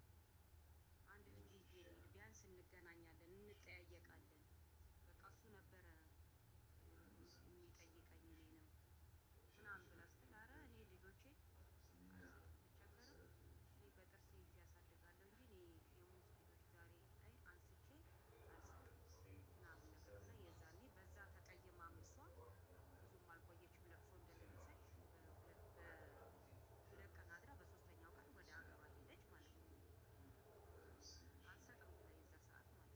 አንድ ልጅ ይዤ ልሂድ ቢያንስ እንገናኛለን፣ እንጠያየቃለን። በቃ እሱ ነበረ የሚጠይቀኝ እኔንም ምናምን ብላ ስትል፣ ኧረ እኔ ልጆቼን አልሰጥም ብቸገርም እኔ በጥርሴ ይዤ ያሳድጋለሁ እንጂ እኔ የሙት ልጆች ዛሬ ላይ አንስቼ አልሰጥም ምናምን ነገር ብላ የዛኔ በዛ ተቀይማ እሷ ብዙም አልቆየችም። ለቅሶ እንደደረሰች በ2 ቀን አድራ በ3ኛው ቀን ወደ ሀገሯ ሄደች ማለት ነው። አልሰጥም ብላ የዛ ሰዓት ማለት ነው።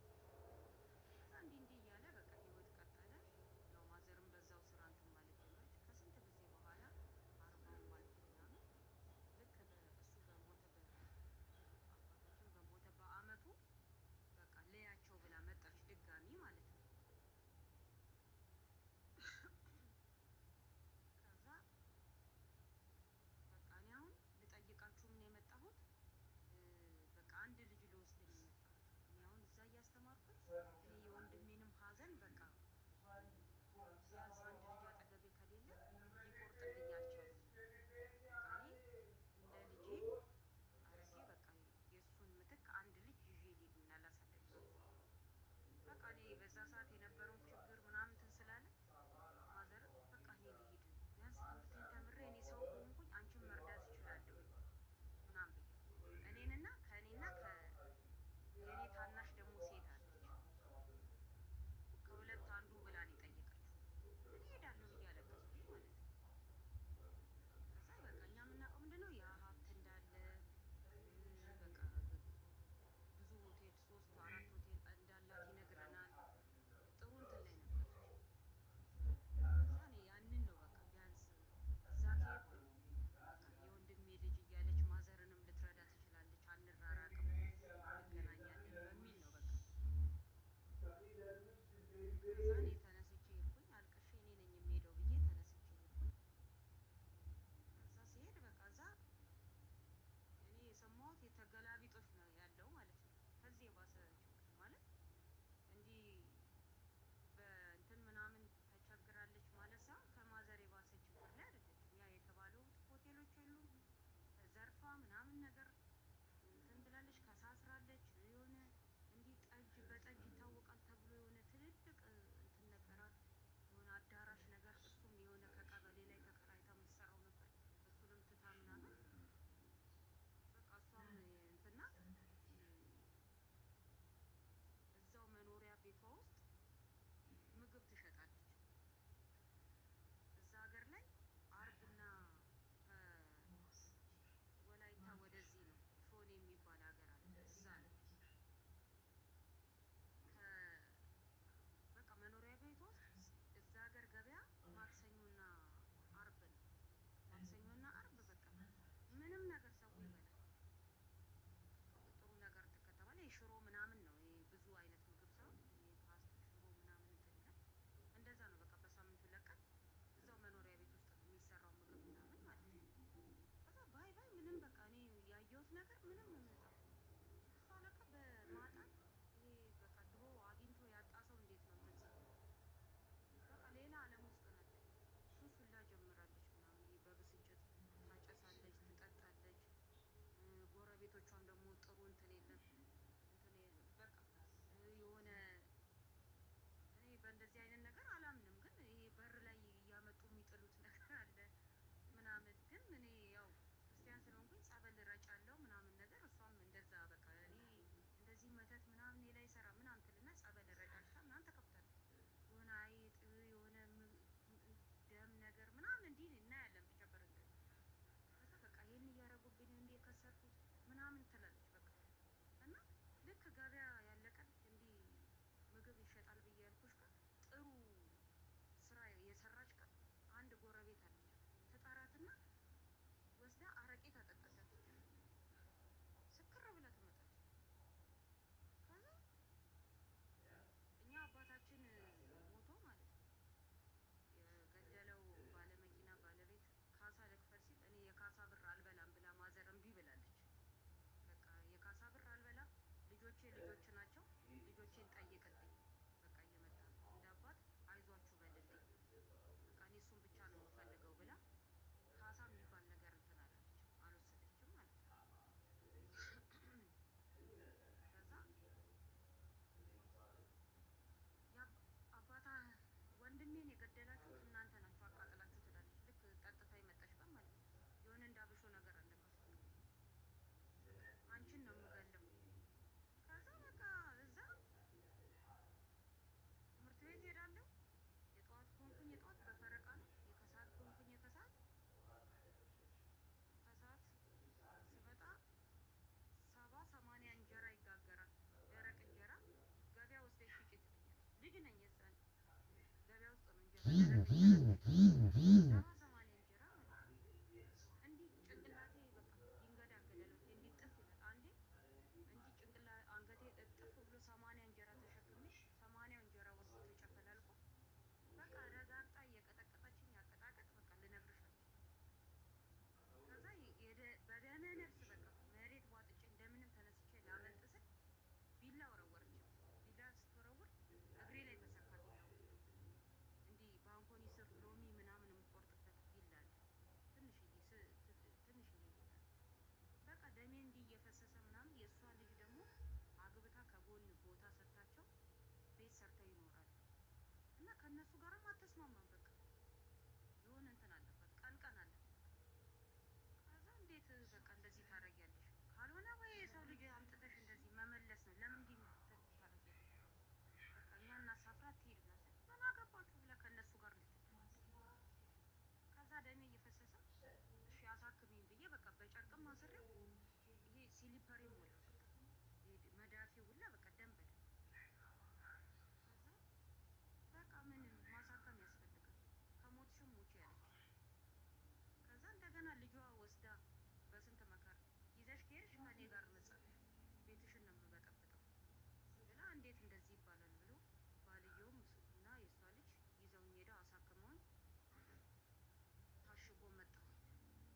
ልጆች ናቸው። ልጆቼን ጠይቅልኝ በቃ እየመጣ እንደ አባት አይዟችሁ በልልኝ በቃ እኔ እሱን ብቻ ነው የምፈልገው ብላ ካሳ የሚባል ነገር እንትን አላለችም፣ አልወሰደችም ማለት ነው። ከዛ አባታ ወንድሜን የገደላችሁት እናንተ ናችሁ አቃጥላችሁ ትላለች። ልክ ጠጥታ የመጣች ቀን ማለት ነው። የሆነ እንዳብሾ ነገር አለባት። አንቺን ነው የምገለው። ከዛ በቃ እዛ ትምህርት ቤት ሄዳለሁ። የጠዋት ኮንኩኝ የጠዋት በፈረቃ ነው። የከሰዓት ኮንኩኝ የከሰዓት ከሰዓት ስመጣ 70-80 እንጀራ ይጋገራል። ደረቅ እንጀራ ገበያ ወስደሽ ሽጪ ትለኛለች። ልጅ ነኝ የዛን ገበያ ውስጥ ነው እንጀራ ደረቅ እንጀራ 70-80 እንጀራ ማለት ነው። እንዲህ ጭንቅላቴ በቃ ይንገዳገዳል። እንዲህ ጥፍ ይላል። አንዴ እንዲህ አንገቴ እጥፍ ብሎ 80 እንጀራ ተሸክሜ 80 እንጀራ ወስዶ ተጨፈላልቆ በቃ ረጋግጣ እየቀጠቀጠችኝ አቀጣቀጥ በቃ ልነግርሽ አልችልም። ከዛ በደመ ነፍስ በቃ መሬት ዋጥጬ እንደምንም ተነስቼ ላመልጥ ስል ቢላ ወረወረችብኝ። ቢላ ስትወረውር እግሬ ላይ ተሰካ ቢላው። እንዲህ ባንኮኒ ስር ሎሚ ምናምን የምቆርጥበት ቢላ አለ። ትንሽዬ ቢላ በቃ ደሜ እንዲህ እየፈሰሰ ምናምን። የእሷ ልጅ ደግሞ አግብታ ከጎን ቦታ ሰጥታቸው ቤት ሰርተው ይኖራሉ እና ከእነሱ ጋርም አተስማማም። በቃ የሆነ እንትን አለባት፣ ቀን አለባት። ከዛ እንዴት በቃ እንደዚህ ታደርጊያለሽ? ካልሆነ ወይ የሰው ልጅ አምጥተሽ እንደዚህ መመለስ ነው። ለምን እንዲህ ታደርጊያለሽ? በቃ እኛ እናሳፍራት ትሄድ ብላ ስል ምን አገባችሁ ብላ ከእነሱ ጋር ልትደራደር። ከዛ ደሜ እየፈሰሰ እሺ አሳክሚኝ ብዬ በቃ በጨርቅም አስሬው ይሄ ሲሊፐሪ ሞላ በቃ መዳፊ ሁላ በቃ ደም በደም። ከዛ በቃ ምን ማሳከም ያስፈልጋል ከሞትሽም ሙቼ ያለች። ከዛ እንደገና ልጇ ወስዳ በስንት መከራ ይዘሽ ከሄድሽ ከኔ ጋር መጻፍሽ ቤትሽን ነው የምበጠብጠው ብላ እንዴት እንደዚህ ይባላል ብሎ ባልየውም እና የእሷ ልጅ ይዘውኝ ሄደው አሳክመውኝ ታሽጎ መጣሁኝ።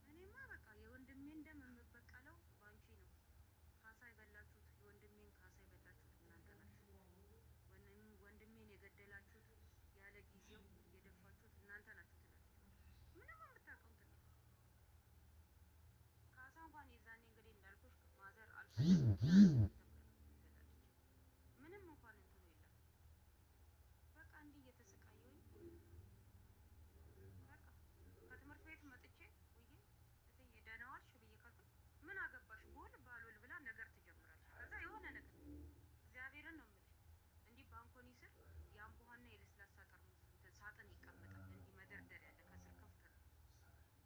እኔማ በቃ የወንድሜን ደም የምበቀለው ባንቺ ነው። ካሳ የበላችሁት የወንድሜን ካሳ የበላችሁት እናንተ ናችሁ። ወንድሜን የገደላችሁት ያለ ጊዜው የደፋችሁት እናንተ ናችሁ ትላለች። ምንም የምታውቀው እንትን የለም። ካሳ እንኳን የዛኔ እንግዲህ እንዳልኩሽ ማዘር አልፈልግም ብላለች። ምንም እንኳን እንትኑ የላትም። በቃ እንዲህ እየተሰቃየሁኝ በቃ ከትምህርት ቤት መጥቼ ውዬ እትዬ ደህና ዋልሽ ብዬ ካልኩኝ ምን አገባሽ ብውል ባልውል ብላ ነገር ትጀምራለች። ከዛ የሆነ ነገር እግዚአብሔርን ነው የምልሽ እንዲህ ባንኮኒ ስር የአምቦሃና የለስላሳ ጠርሙስ እንትን ሳጥን ይቀመጣል። እንዲህ መደርደር ያለ ከስር ክፍት ነው።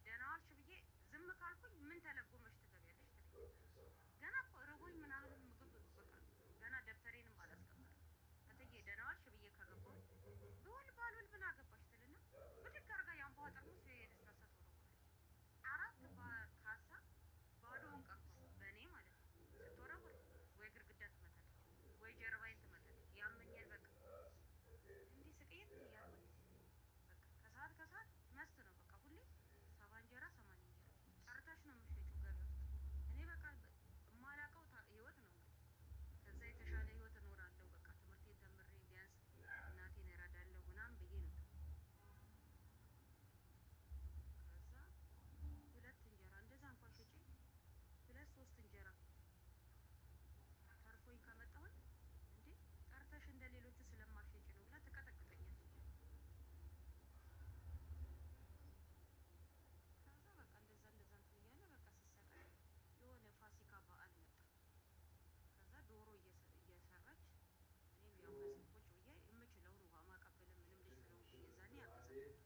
ደህና ዋልሽ ብዬ ዝም ካልኩኝ ምን ተለጎመሽ ትገቢያለሽ ትለኛለች። ገና እኮ ርቦኝ ምናምን ምግብ በቃ ገና ደብተሬንም አላስቀመጥም። እትዬ ደህና ዋልሽ ብዬ ከገባሁኝ ብውል ባልውል ምን አገባሽ ትልና ብድግ አድርጋ የአምቦሃ ጠርሙስ የለስላሳ ትወረውራለች። 4 ካሳ ባዶውን ቀርቷል በእኔ ማለት ነው። ስትወረውር ወይ ግድግዳ ትመታለች ወይ ጀርባዬን ትመታለች። ያመኛል በቃ እንዲህ ስቅይት እያልኩኝ በቃ ከሰዓት መስት ነው በቃ ሁሌ 70 እንጀራ 80 እንጀራ ጠርተሽ ነው የምትሸጪው ገበያ ውስጥ። እኔ በቃ የማላውቀው ህይወት ነው እንግዲህ ከዛ የተሻለ ህይወት እኖራለሁ በቃ ትምህርቴን ተምሬ ቢያንስ እናቴን እረዳለሁ ምናምን ብዬ ነው። ከዛ 2 እንጀራ እንደዛ እንኳን ሽጬ 2-3 እንጀራ ተርፎኝ ከመጣሁኝ እንዴ ጠርተሽ እንደ ሌሎቹ ስለማሸጪ ነው ብላ ትቀጠቅጠኛለች። ከዛ በቃ እንደዛ እንትን እያለ በቃ ስሰቃይ የሆነ ፋሲካ በዓል መጣ። ከዛ ዶሮ እየሰራች እኔም ያው ከስር ቁጭ ብዬ የምችለውን ውሃ ማቀበል ምንም ልጅ ስለሆንኩ የዛኔ አግዛታለሁ።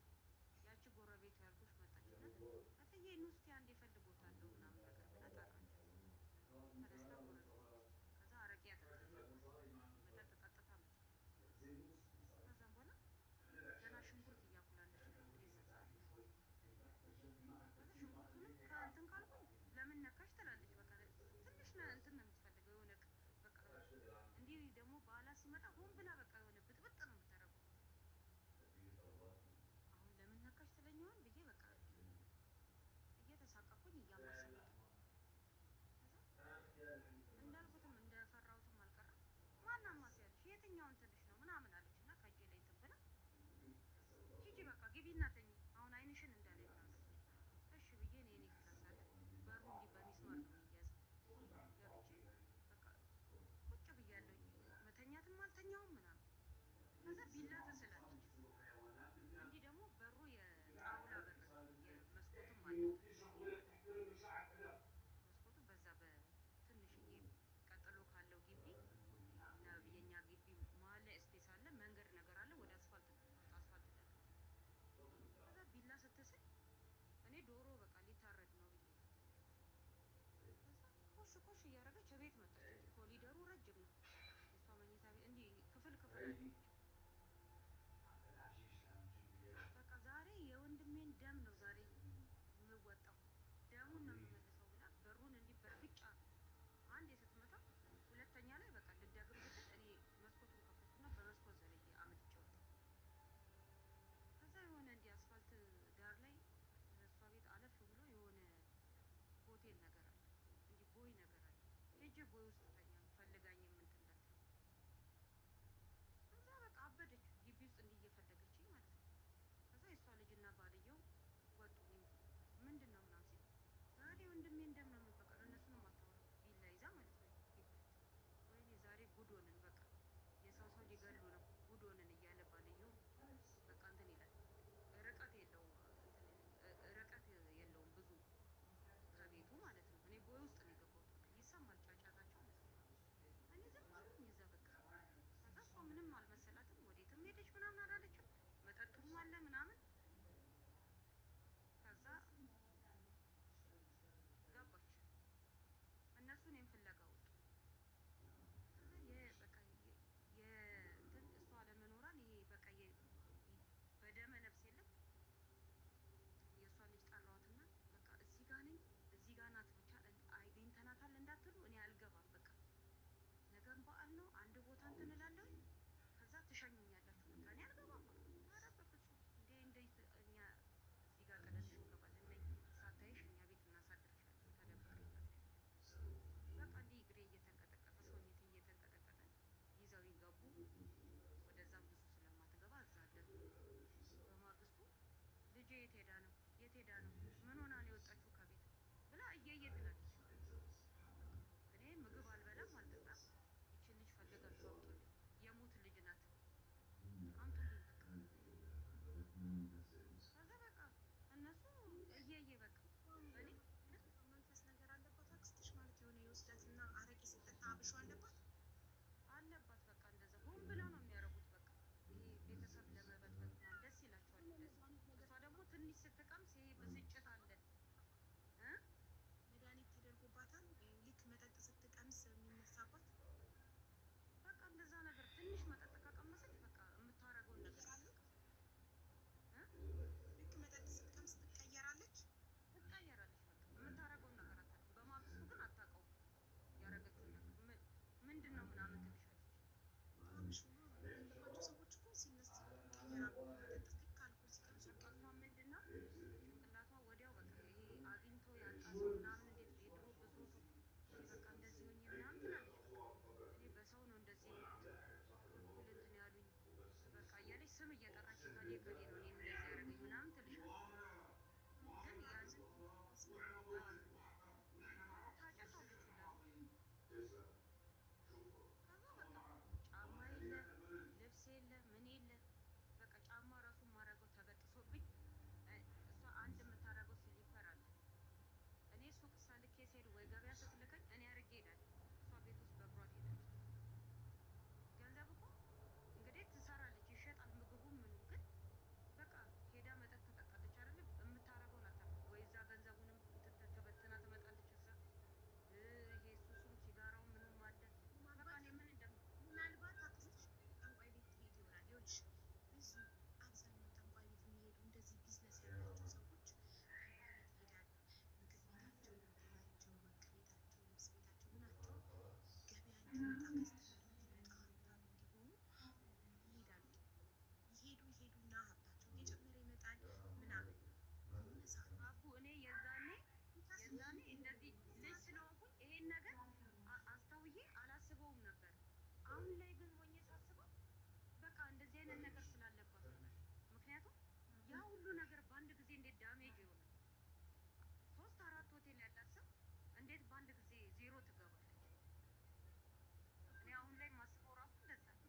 ያቺ ጎረቤቱ ያልኩሽ መጣችና እትዬ ኑ እስኪ አንዴ እፈልጎታለሁ ምናምን ነገር ብላ ጠራቻት። ተነስታ ጎረቤት ሄደች። ከዛ አረቄ ያጠጣቻት መጠጥ ጠጥታ መጣች። ከዛም በኋላ ገና ሽንኩርት እያቁላለች ነበር የዛ ሰዓት ማለት ነው። ከዛ ሽንኩርቱንም ከእንትን ካልኩኝ ለምን ነካሽ ትላለች። በቃ ትንሽ እንትን ነው የምትፈልገው የሆነ በቃ እንዲህ ደግሞ በዓላት ሲመጣ ሆን ብላ በቃ የሆነ ብጥብጥ ነው የምታደርገው። አሁን ለምን ነካሽ ትለኝ ይሆን ብዬ በቃ እየተሳቀኩኝ እያማሰልኩት ነው። ከዛ እንዳልኩትም እንደፈራሁትም አልቀረም። አትተኛውም ምናምን። ከዛ ቢላ ትስላለች። እንዲህ ደግሞ በሩ የጣውላ በር የመስኮትም አለው መስኮቱ በዛ በትንሽዬ ቀጥሎ ካለው ግቢ እና የኛ ግቢ መሀል ላይ ስፔስ አለ፣ መንገድ ነገር አለ፣ ወደ አስፋልት አስፋልት ዳር። ከዛ ቢላ ስትስል እኔ ዶሮ በቃ ሊታረድ ነው ብዬ ከዛ ኮሽ ኮሽ እያደረገች ቤት መጣች። ኮሊደሩ ረጅም ነው፣ የእሷ መኝታ ቤት እንዲህ ክፍል ክፍል አለች። በቃ ዛሬ የወንድሜን ደም ነው ዛሬ የምወጣው፣ ደሙን ነው የምመልሰው ብላ በሩን እንዲህ በርግጫ አንዴ ስትመታ፣ ሁለተኛ ላይ በቃ ልደግም ስትል እኔ መስኮቱን ከፈትኩና በመስኮት ዘልዬ አምልጬ ወጣሁ። ከዛ የሆነ እንዲህ አስፋልት ዳር ላይ እሷ ቤት አለፍ ብሎ የሆነ ሆቴል ነገር አለ፣ እንዲህ ቦይ ነገር አለ። ሄጄ ቦይ ውስጥ ተኛ ፈልጋኝ እንትን እንዳትል። ከዛ በቃ አበደች ግቢ ውስጥ እንዲህ እየፈለገችኝ ማለት ነው። ከዛ የእሷ ልጅና ባልየው ወጡ። ምንድን ነው ምናምን ሲል ዛሬ ወንድሜን ደም ነው የምበቀለው፣ እነሱንም አታወራም ቢላ ይዛ ማለት ነው ግቢ ውስጥ። ወይኔ ዛሬ ጉዶንን በቃ የሰው ሰው ሊገሉ ነው ጉዶንን እያለ ባልየው በቃ እንትን ይላል። ርቀት የለውም ብዙ ከቤቱ ማለት ነው። እኔ ቦይ ውስጥ ነው የገባሁት። በቃ ይሰማል ጫጫታቸው ማለት ነው። እኔ ዝም አልኩኝ እዛ በቃ። ከዛ እሷ ምንም አልመሰላትም፣ ወዴትም ሄደች ምናምን አላለችም። መጠጡም አለ ምናምን። ከዛ ገባች። እነሱ እኔን ፍለጋ ወጡ። ከዛ በቃ የእንትን እሷ አለመኖሯን ይሄ በቃ በደመ ነፍስ የለም የእሷ ልጅ ጠራዋትና በቃ እዚህ ጋር ነኝ እዚህ ጋር ናት ብቻ አግኝተናታል እንዳትሉ እኔ አልገባም። በቃ ነገም በዓል ነው አንድ ቦታ እንትን እላለሁ። ከዛ ትሸኙኛላችሁ። በቃ እኔ አልገባም አልኩ። ኧረ በፍጹም እንዴት እኛ እዚህ ጋር ጥለንሽ እንገባለን? ነይ ሳታይሽ እኛ ቤት እናሳድርሻለን። ተደበሪ ታለሽ። በቃ እንዲህ እግሬ እየተንቀጠቀጠ ሰውነቴ እየተንቀጠቀጠ ይዘው ይገቡ። ወደዛም ብዙ ስለማትገባ እዛ አደሩ። በማግስቱ ልጄ የት ሄዳ ነው የት ሄዳ ነው ምን ሆና ነው የወጣችሁ ከቤት ብላ እየየ ትላለች። እኔ ምግብ አልበላም አልጠጣም። ይችን ልጅ ፈልጋችሁ አምጡልኝ፣ የሙት ልጅ ናት አምጡልኝ በቃ። ከዛ በቃ እነሱ እየየ በቃ እኔ መንፈስ ነገር አለባት አክስትሽ ማለት የሆነ የወስዳትና አረቄ ስጠጣ አብሾ አለባት በቃ እንደዛ ሆን ብለው ነው የሚያደርጉት። በቃ ይሄ ቤተሰብ ለመበጥበጥ ምናምን ደስ ይላቸዋል እንደዚህ። እሷ ደግሞ ትንሽ ስትቀምስ ይሄ ብስጭት አለ መድኃኒት ተደርጎባታል። ልክ መጠጥ ስትቀምስ የሚነሳባት በቃ እንደዛ ነገር ትንሽ መጠጥ ከቀመሰች በቃ የምታረገውን ነገር አለ። ልክ መጠጥ ስትቀምስ ትቀየራለች። በቃ የምታረገውን ነገር አታውቅም። በማግስቱ ግን አታውቀውም ያረገችውን ነገር ምንድን ነው ምናምን ትልሻለች። አብሾ ነው ያለባቸው ሰዎች እኮ ሲነሳ ይቀየራሉ። መጠጥ ልክ አልኮል ሲቀምሱ በቃ እሷ ምንድን ነው ጭንቅላቷ ወዲያው በቃ ይሄ አግኝቶ ያጣ ሰው ምናምን እንዴት የድሮ ብሶቱ በቃ እንደዚህ ሆኜ ምናምን ትላለች። እኔ በሰው ነው እንደዚህ እኩል እንትን ያሉኝ በቃ እያለች ስም እየጠራች ከሌ ከሌ ነው እኔን እንደዚህ ያደረገኝ ምናምን ትልሻለች። ግን ያንን ታጨሳለች ሁላ። ከዛ በቃ ጫማ የለ ልብስ የለ ምን የለ በቃ ጫማ ራሱ የማደርገው ተበጥሶብኝ። እሷ አንድ የምታደርገው ስሊፐር አለ። እኔ ሱቅ ሳልኬ ስሄድ ወይ ገበያ ስትልከኝ እኔ አድርጌ እሄዳለሁ። እሷ ቤት ውስጥ በእግሯ ትሄዳለች። ገንዘብ እኮ እንግዲህ ትሰራለች፣ ይሸጣል ምግቡም ምኑም። ግን በቃ ሄዳ መጠጥ ትጠጣለች አይደለም። የምታደርገውን አታውቅም። ወይ እዛ ገንዘቡንም ተበትና ትመጣለች። እዛ ይሄ ሱሱም ሲጋራው ምኑም አለ። በቃ እኔ ምን ምናልባት አክስትሽ ጠንቋይ ቤት ትሄድ ይሆናል። ይኸውልሽ ብዙ አብዛኛው ጠንቋይ ቤት የሚሄዱ እንደዚህ ቢዝነስ ያላቸው ሰዎች ጠንቋይ ቤት ይሄዳሉ። ምግብ ቤታቸው፣ ሆቴላቸው፣ ወርቅ ቤታቸው፣ ልብስ ቤታቸው ምናቸው ገበያ እንዲወጣ ከስተመር እንዲመጣ ሀብታም እንዲሆኑ ይሄዳሉ። ይሄዱና ሀብታቸው እየጨመረ ይመጣል ምናምን አቡ እኔ የዛኔ እንደዚህ ልጅ ስለሆንኩኝ ይሄን ነገር አስተውዬ አላስበውም ነበር። አሁን ላይ ግን ሆኜ ሳስበው በቃ እንደዚህ አይነት ነገር ስላለባት ነው። ምክንያቱም ያ ሁሉ ነገር በአንድ ጊዜ እንዴት ዳሜጅ ይሆናል? 3-4 ሆቴል ያላት ሰው እንዴት በአንድ ጊዜ ዜሮ ትገባለች? እኔ አሁን ላይ ማስበው ራሱ እንደዛ ነው።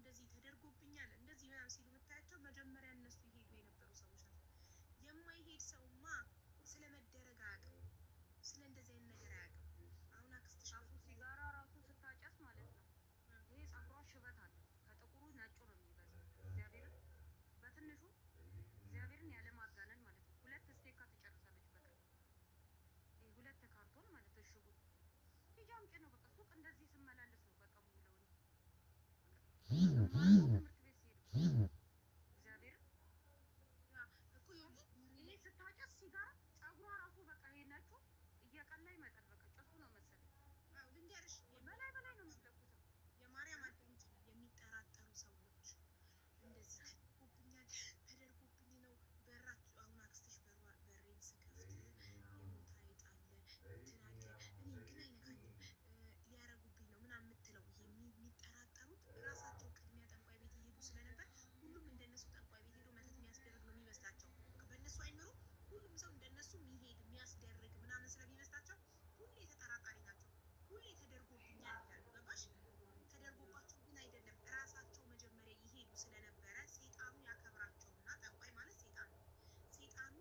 እንደዚህ ተደርጎብኛል እንደዚህ ምናምን ሲሉ የምታያቸው መጀመሪያ እነሱ ይሄዱ የነበሩ ሰዎች ናቸው። የማይሄድ ሰውማ ስለ መደረግ አያውቅም፣ ስለ እንደዚህ አይነት ነገር አያውቅም። አሁን አክስትሽ ራሱ ሲጋራ ራሱ ስታጨስ ማለት ነው ይሄ ፀጉሯ ሽበት አለ። ከጥቁሩ ነጩ ነው የሚበዛው። እግዚአብሔርን በትንሹ እግዚአብሔርን ያለማጋነን ማለት ነው 2 ስቴካ ትጨርሳለች በቀን። ይሄ 2 ካርቶን ማለት እሽጉ ሂጂ አምጪ ነው በቃ። ሱቅ እንደዚህ ስመላለስ ነው በቃ የምውለው እኔ ትምህርት ቤት ሲሄድ እግዚአብሔርን ይሄ ስታጨስ ሲጋራ ፀጉሯ ራሱ በቃ ይሄ ነጩ እየቀላ ይመጣል። በቃ ጭሱ ነው መሰለኝ ልንገርሽ፣ በላይ በላይ ነው የምትለኩሰው። የማርያም አዳምጪ። የሚጠራጠሩ ሰዎች እንደዚህ ተደርጎብኝ ነው በራችሁ። አሁን አክስትሽ በሬን ስከፍት የሞታ አይጣለ እንትን አለ እኔ ግን አይነካኝም ሊያረጉብኝ ነው ምናምን የምትለው ይሄ የሚጠራጠሩት ራሳቸው ቅድሚያ ጠንቋይ ቤት ይሄዱ ስለነበር ሁሉም እንደነሱ ጠንቋይ ቤት ሄዶ መተት የሚያስደርግ ነው የሚመስላቸው። በእነሱ አይምሮ ሁሉም ሰው እንደነሱ የሚሄድ የሚያስደርግ ምናምን ስለሚመስላቸው ሁሌ ተጠራጣሪ ናቸው። ሁሌ ተደርጎብኛል ይላሉ። ገባሽ? ተደርጎባቸው ግን አይደለም። ራሳቸው መጀመሪያ ይሄዱ ስለነበረ ሴጣኑ ያከብራቸውና ጠንቋይ ማለት ሴጣን ነው። ሴጣኑ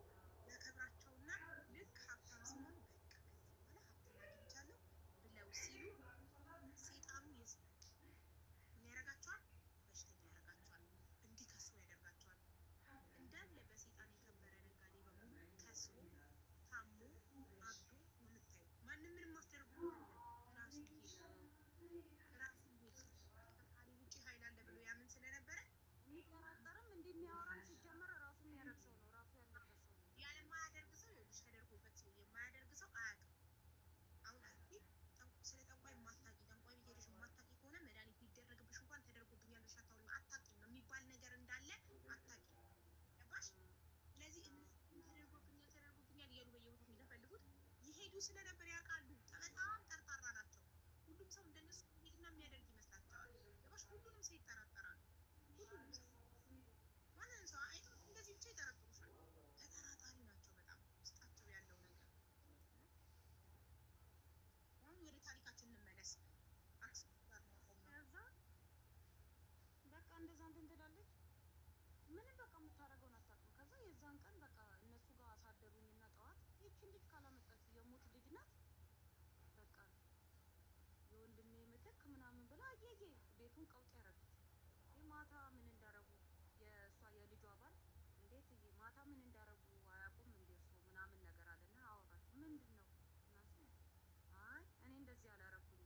ያከብራቸውና ልክ ሀብታም ሲሆኑ በቃ ከዚህ በኋላ ሀብትን አግኝቻለሁ ብለው ሲሉ ሴጣኑ ምን ያደርጋቸዋል? በሽተኛ ያደርጋቸዋል። እንዲከስሩ ያደርጋቸዋል። እንዳለ በሴጣን የከበረ ነጋዴ በሙሉ ከስሮ ታሞ አብዶ ነው የምታዩ። ማንም ምንም ማስደርጉ ራሱ ራሱ ከፈጣሪ ውጭ ኃይል አለ ብሎ ያምን ስለነበረ የሚጠራጠርም እንደሚያወራም ሲጀመር ራሱ የሚያደርግ ሰው ነው። ራሱ ያለበት ሰው ነው። የማያደርግ ሰው ይኸውልሽ፣ ተደርጎበት ሰው የማያደርግ ሰው አያውቅም። አሁን ስለ ጠንቋይ የማታውቂ ጠንቋይ ቤት ሄደሽ የማታውቂ ከሆነ መድኃኒት ቢደረግብሽ እንኳን ተደርጎብኛል ብለሽ አታውሪም። አታውቂም ነው የሚባል ነገር እንዳለ አታውቂም። ገባሽ? ስለዚህ ተደርጎብኛል እያሉ በየቦታው የሚለፈልጉት ይሄዱ ስለነበር ያውቃሉ። በጣም ጠርጣራ ናቸው። ሁሉም ሰው እንደነሱ ሄድና የሚያደርግ ይመስላቸዋል። ገባሽ? ሁሉንም ሰው ይጠራጠራሉ። ሁሉንም ሰው ማንን ሰው አይ እንደዚህ ብቻ ይጠረጥሩሻል። ተጠራጣሪ ናቸው በጣም ውስጣቸው ያለው ነገር። አሁን ወደ ታሪካችን እንመለስ። አክስ ጋር ማቆም ነው። ከዛ በቃ እንደዛ እንትን ትላለች። ምንም በቃ የምታደርገውን አታውቅም። ከዛ የዛን ቀን በቃ እነሱ ጋር አሳደሩኝና ጠዋት ይቺን ልጅ ካላመጣችሁ የሞት ልጅ ናት በቃ የወንድሜ ምትክ ምናምን ብላ አየዬ ቤቱን ቀውጥ ያደረገች። ይህ ማታ ምን እንዳረጉ የእሷ የልጇ ባል እንዴት ማታ ምን እንዳረጉ አያውቁም እንዴ እርሶ ምናምን ነገር አለና አወራች። ምንድን ነው ምናምን አይ እኔ እንደዚህ አላረኩም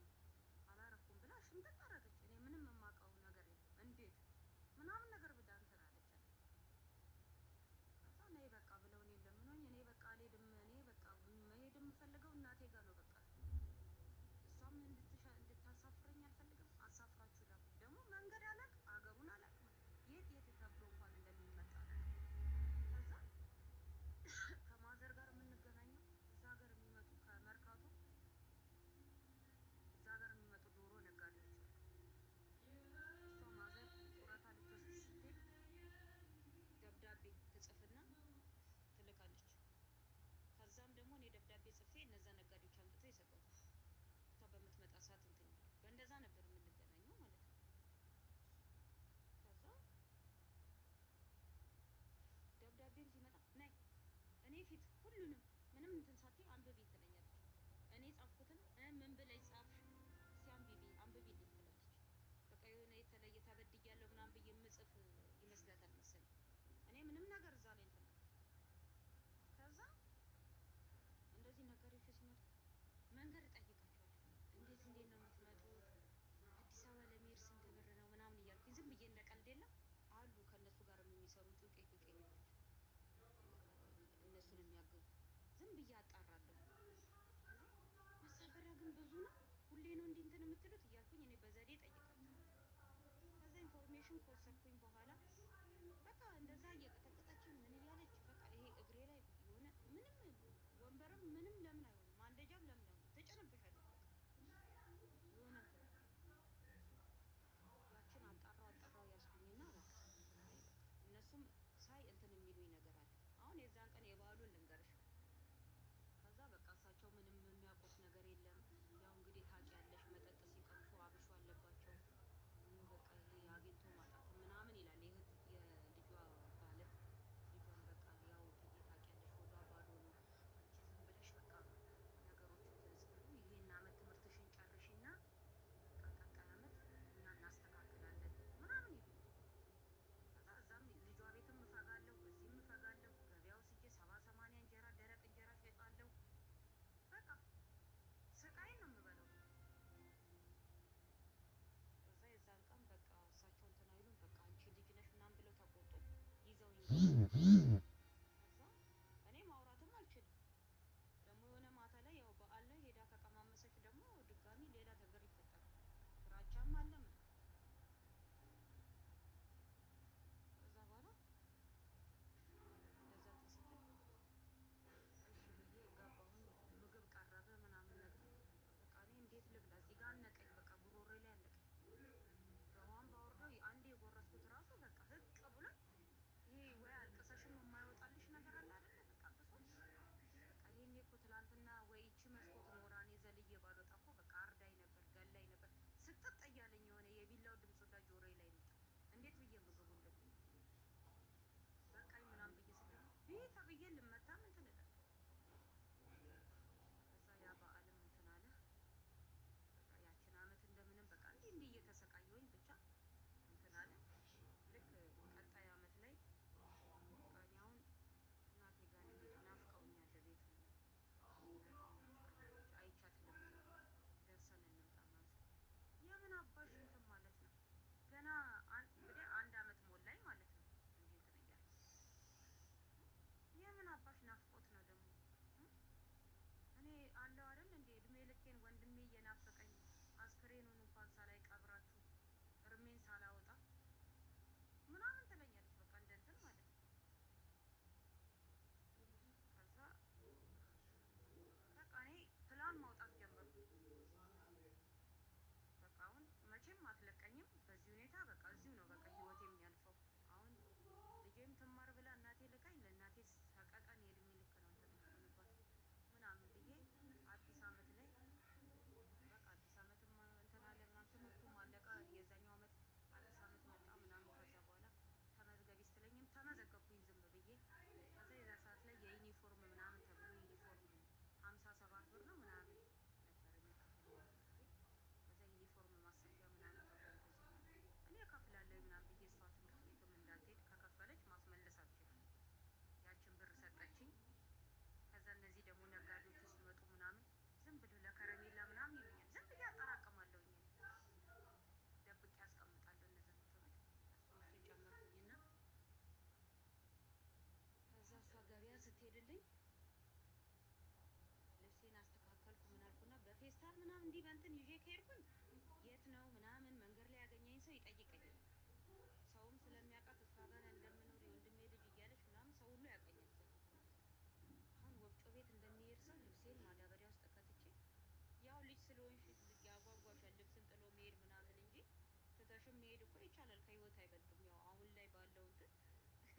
ብላ ሽምጥጥ አደረገች። እኔ ምንም የማውቀው ነገር የለም እንዴት ምናምን ነገር ብላ እንትን አለች። ከዛ ነይ በቃ ብለውኝ ለምኖኝ እኔ በቃ አልሄድም። እኔ በቃ መሄድ የምፈልገው እናቴ ጋር ነው በቃ እሷም እንድታሳፍረኝ አልፈልግም። አሳፍራችሁ ላኩኝ። ደግሞ መንገድ አላቅ አገሩን አላቅ የት ተብሎ እንኳን እንደሚመጣ ከዛ ከማዘር ጋር የምንገናኘው እዛ ሀገር የሚመጡ ከመርካቶ እዛ ሀገር የሚመጡ ዶሮ ነጋዴዎች አሉ። እሷ ማዘር ጡረታ ልትወስድ ስትሄድ ደብዳቤ ትጽፍና ትልካለች። ከዛም ደግሞ እኔ ደብዳቤ ጽፌ እነዛ ነጋዴዎች አምጥተው ይሰጧታል። እሷ በምትመጣ ሰዓት እንትን ይላል። በእንደዛ ነበር የምንገናኘው ማለት ነው። ከዛ ደብዳቤም ሲመጣ ነይ እኔ ፊት ሁሉንም ምንም እንትን ሳትይ አንብቢ ትለኛለች። እኔ ጻፍኩትን ምን ብለሽ ጻፍሽ? ሲያንብቢ አንብቢልኝ ትላለች። በቃ የሆነ የተለየ ተበድያለሁ ምናምን ብዬ የምጽፍ ይመስላታል መሰለኝ። እኔ ምንም ነገር እዛ ላይ እንትን ከዛ እንደዚህ ነጋዴዎቹ ሲመጡ መንገድ እጠይቃቸዋለሁ። እንዴት ነው የምትመጡት? አዲስ አበባ ለመሄድ ስንት ብር ነው ምናምን እያልኩኝ ዝም ብዬ እንደቀልድ የለም አሉ ከእነሱ ጋር የሚሰሩ ጩጬ ልጆች እነሱን የሚያግዙ ዝም ብዬ አጣራለሁ። መሳፈሪያ ግን ብዙ ነው ሁሌ ነው እንዲህ እንትን የምትሉት እያልኩኝ እኔ በዘዴ ጠይቃቸዋለሁ። ከዛ ኢንፎርሜሽን ከወሰድኩኝ በኋላ በቃ እንደዛ እየቀጠቀጠችኝ ምን እያለች በቃ ይሄ እግሬ ላይ የሆነ ምንም ወንበርም ምንም ለምን አይሆንም ማንደጃም ለምን አይሆንም ትጭንብሻለች። በቃ የሆነ እንትን ያችን አጣራው ያስኩኝና በቃ አይ በቃ እነሱም ሳይ እንትን የሚሉኝ ነገር አለ። አሁን የዛን ቀን የበዓሉን ልንገርሽ። ከዛ በቃ እሳቸው ምንም የሚያውቁት ነገር የለም። ያው እንግዲህ ታውቂያለሽ መጠጥ ሲቀምሱ አብሾ አለባቸው። በቃ ይሄ አግኝቶ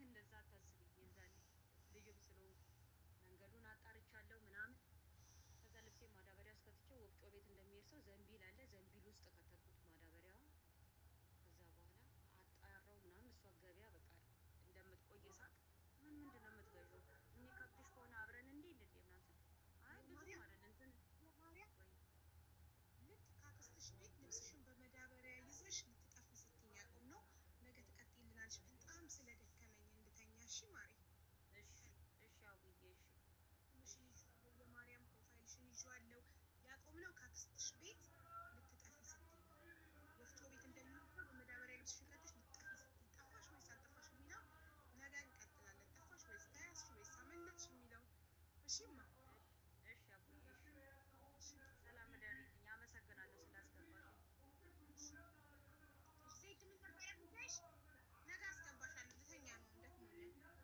እንደዛ አታስቢ። የዛኔ ልጅም ስለሆንኩ መንገዱን አጣርቻለሁ ምናምን። ከዛ ልብሴ ማዳበሪያ አስከትቼው ወፍጮ ቤት እንደሚሄድ ሰው ዘንቢል አለ፣ ዘንቢል ውስጥ ከተትኩት ማዳበሪያውን። ከዛ በኋላ አጣራው ምናምን። እሷ ገበያ በቃ እንደምትቆይ ሳቅ። ምንድን ነው የምትገዢው? የሚከብድሽ ከሆነ አብረን እንሂድ እንዴ ምናምን ስል አይ ብዙም አይደል እንትን ወይ ልክ ካክስትሽ ቤት ልብስሽን በመዳበሪያ ይዘሽ ልትጠፊ ስትይኝ ያቆም ነው። ነገ ትቀጥይልናለሽ። በጣም ስለደከመኝ እንድተኛ። እሺ ማሬ። እሺ እሺ አውዬ እሺ። ትንሽን ይዤዋለሁ፣ የማርያም ፕሮፋይልሽን ይዤዋለሁ። ያቆምነው ካክስትሽ ቤት ልትጠፊ ስትይ ነው። ወፍጮ ቤት እንደሚሆን በመዳበሪያ ልብስሽን ከተሽ ልትጠፊ ስትይ ጠፋሽ ወይስ አልጠፋሽ የሚለው ነገ እንቀጥላለን። ጠፋሽ ወይስ ተያዝሽ ወይስ አመለጥሽ የሚለው። እሺማ እሺ አቡዬ እሺ። ሰላም እደሪልኝ። አመሰግናለሁ ስላስገባሽኝ። ዘይት ምን ነበር ጉዳይሽ? ነገ አስገባሻለሁ። ልተኛ ነው ደክሞኛል።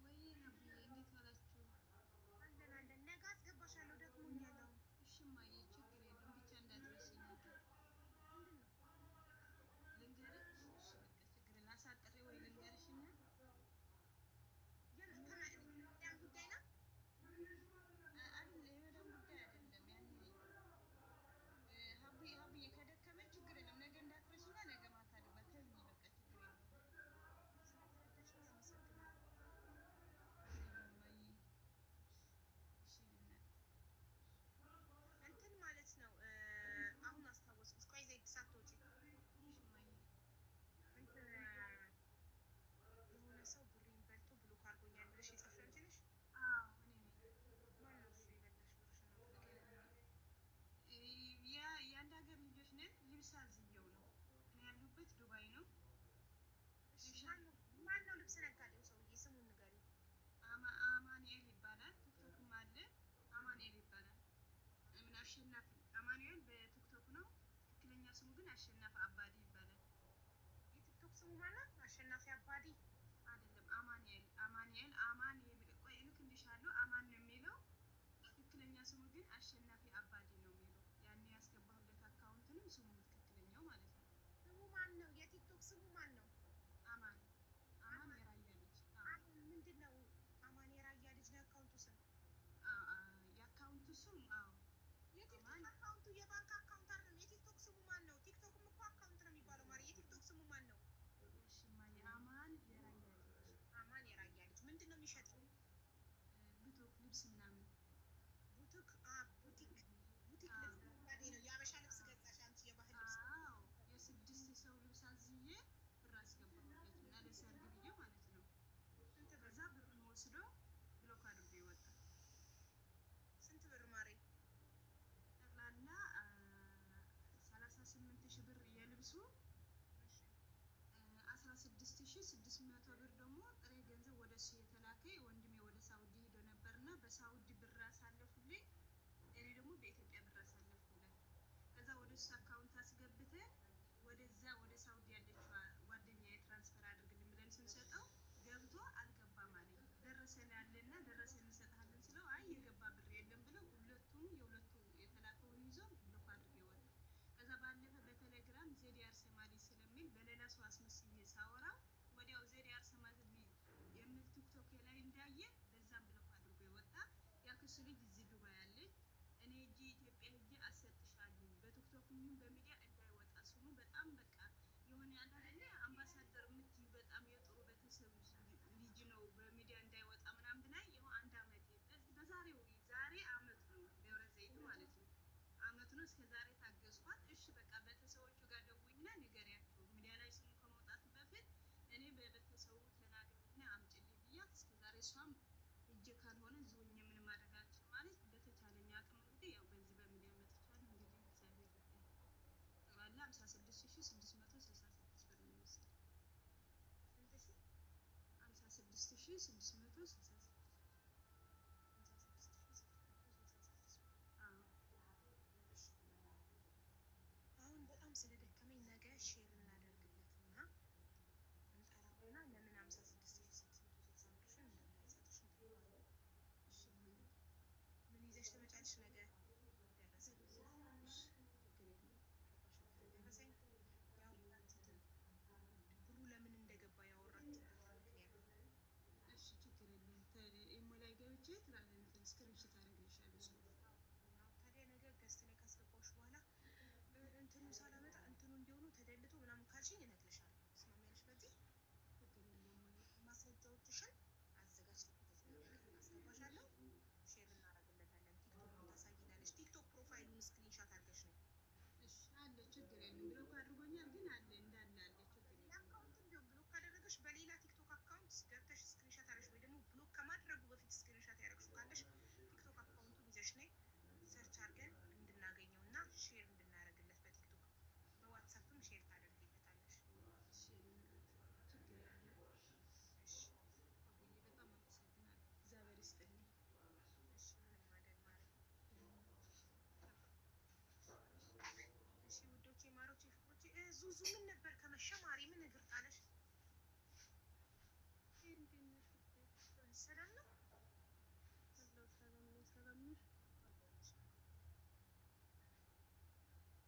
ወይ ነብዬ እንዴት ዋላችሁ? አለን አለን። ነገ አስገባሻለሁ። ደክሞኛል አሁን። እሺ እማዬ ችግር የለም ብቻ እንዳትረሺኝ ነገር ምንድን ነው ልንገርሽ? እሺ በቃ ችግር የለም አሳጥሬ ወይ ልንገርሽና የመዳም ጉዳይ ነው አይደል? የመዳም ጉዳይ አይደለም። ያኔ ሀብዬ ከደከመኝ ችግር የለም ነገ እንዳትረሺና ነገ ማታ ልግባ ተይኝ በቃ ችግር የለም። ስለተረዳሽኝ አመሰግናለሁ። እማዬ እሺ እንትን ማለት ነው። አሁን አስታወስኩሽ። ቆይ ዘይት ሳትወጪ እሺ እማዬ እንትን የሆነ ሰው ብሬን በልቶ ብሎክ አድርጎኛል ብለሽ የጻፍሽው አንቺ ነሽ? አዎ እኔ ነኝ። ማነው እሱ የበላሽ ብርሽን ነው ብሎክ ያደረገው? የአንድ ሀገር ልጆች ነን። ልብስ አዝየው ነው። እኔ ያሉበት ዱባይ ነው። ማነው ልብስ ነጋዴው ሰውዬ? ስሙን ንገሪው። አማኑኤል ይባላል። ቲክቶክም አለ። አማኑኤል ይባላል። ምን አሸናፊ አማኑኤል በቲክቶክ ነው። ትክክለኛ ስሙ ግን አሸናፊ አባዲ ይባላል። የቲክቶክ ስሙ ማለት አሸናፊ አባዲ አይደለም። አማኑኤል አማን ቆይ እልክልሻለሁ። አማን ነው የሚለው። ትክክለኛ ስሙ ግን አሸናፊ አባዲ ነው የሚለው። ያኔ ያስገባሁለት አካውንትንም ስሙ ትክክለኛው ማለት ነው። ስሙ ማን ነው? የቲክቶክ ስሙ ማን ነው? አማን የራያ ልጅ። ምንድን ነው አማን የራያ ልጅ ነው የአካውንቱ ስም? የአካውንቱ ስም አዎ። የቲክቶክ አካውንቱ የባንክ አካውንት አይደለም። የቲክቶክ ስሙ ማን ነው? ቲክቶክም እኮ አካውንት ነው የሚባለው ማሪ። የቲክቶክ ስሙ ማን ነው? እሺ ማየ አማን የራያ ልጅ። አማን የራያ ልጅ። ምንድን ነው የሚሸጠው? ቡቲክ ልብስ ምናምን። ቡቲክ ቡቲክ ልብስ ነጋዴ ነው። የአበሻ ልብስ ገዛሽ አንቺ? የባህል ልብስ? አዎ የ6 ሰው ልብስ አዝዬ ብር አስገባሁለት እና ለሰርግ ብዬ ማለት ነው። ከዛ ብሩን ወስዶ ብሎክ አድርጎ ይወጣል። ስንት ብር ማሬ? ጠቅላላ 38,000 ብር የልብሱ፣ 16,600 ብር ደግሞ ጥሬ ገንዘብ ወደ እሱ የተላከ። ወንድሜ ወደ ሳውዲ ሄዶ ነበርና በሳውዲ ብር አሳለፉልኝ። እኔ ደግሞ በኢትዮጵያ ብር አሳለፍኩላቸው። ከዛ ወደ እሱ አካውንት አስገብተን ወደዛ ወደ ሳውዲ ያለችው ጓደኛ የትራንስፈር አድርግልን ብለን ስንሰጠው ገብቶ አልገባም አለኝ። ደረሰን ያለና ደረሰን እንሰጥሃለን ስለው አይ የገባ ብር የለም ብለው የሁለቱም የተላከውን ይዞ ብሎክ አድርጎ ይወጣል። ከዛ ባለፈ በቴሌግራም ዜዲአር ሰማሊ ስለሚል በሌላ ሰው አስመስዬ ሳወራው ወዲያው ዜዲአር ሰማሊ የሚል ቲክቶክ ላይ እንዳየ በዛም ብሎክ አድርጎ ይወጣ። ያክሱ ልጅ እዚህ ዱባይ አለች። እኔ እጂ ኢትዮጵያ ሄጄ አሰጥሻለሁ በቲክቶክ ምን በሚዲያ እንዳይወጣ ስሙ በጣም በቃ የሆነ ያላለ አምባሳደር የምትዩ በጣም የጥሩ ቤተሰብ ልጅ ነው በሚዲያ እንዳይወጣ ምናምን ብላይ ይኸው 1 አመት በዛሬው ዛሬ አመት ነው ደብረ ዘይት ማለት ነው። አመት ነው። እስከ ዛሬ ታገዝኳት። እሺ በቃ ቤተሰቦቹ ጋር ደውይና ንገሪያቸው ሚዲያ ላይ ስሙ ከመውጣቱ በፊት እኔ በቤተሰቡ ተናግሬና አምጪልኝ ብያት እስከ ዛሬ እሷም እጅ ካልሆነ ዝውኝ ምን ማድረግ አልችልም ማለት በተቻለኝ አቅም እንግዲህ ያው በዚህ በሚዲያ መጥቻለሁ። እንግዲህ እግዚአብሔር ይርዳኝ። ጠቅላላ 56,666 ብር ነው የወሰደው። 56,666 አሁን በጣም ስለደከመኝ ነገ ሼር እናደርግለትና እንጠራውና ለምን 56,660 ብርሽን እንደማይሰጥሽ እንጠራዋለን። እሺ ምን ይዘሽ ትመጫለሽ? ነገ ደረሰኝ ችግር የለም። ደረሰኝ ያው ብሩ ካልሽኝ እነግርሻለሁ። ትስማሚያለሽ? በዚህ ማስረጃዎችሽን አዘጋጅተን እናስገባሻለሁ። ሼር እናደርግለታለን። ቲክቶክ ታሳይናለሽ። ቲክቶክ ፕሮፋይሉን ስክሪንሻት አድርገሽ ነው። እሺ አለ ችግር የለም። ብሎክ አድርጎኛል ግን አለ እንዳለ አለ ችግር በሌላ የለም። አካውንት እንዲሁም ብሎክ ካደረገሽ በሌላ ቲክቶክ አካውንት ገብተሽ ስክሪንሻት አድርገሽ ወይ ደግሞ ብሎክ ከማድረጉ በፊት ስክሪንሻት ያደረግሽው ካለሽ ቲክቶክ አካውንቱን ይዘሽ ነይ። ሰርች አድርገን እንድናገኘው እና ሼር እንድናደርግለት በቲክቶክ በዋትሳፕም ሼር ታደርጊለታለሽ። እሺ ችግር የለም። እሺ አቡዬ በጣም አመሰግናለሁ። እግዚአብሔር ይስጥልኝ። እሺ ምንም አይደል ማለት ነው። እሺ ውዶቼ፣ ማሮቼ፣ ፍቅሮቼ ዙዙ ምን ነበር ከመሸ ማሪ ምን እግር ጣለሽ? እንዴት ነሽ ውዴ? ሰላም ነው? አለሁ ሰላም ነኝ። ሰላም ነሽ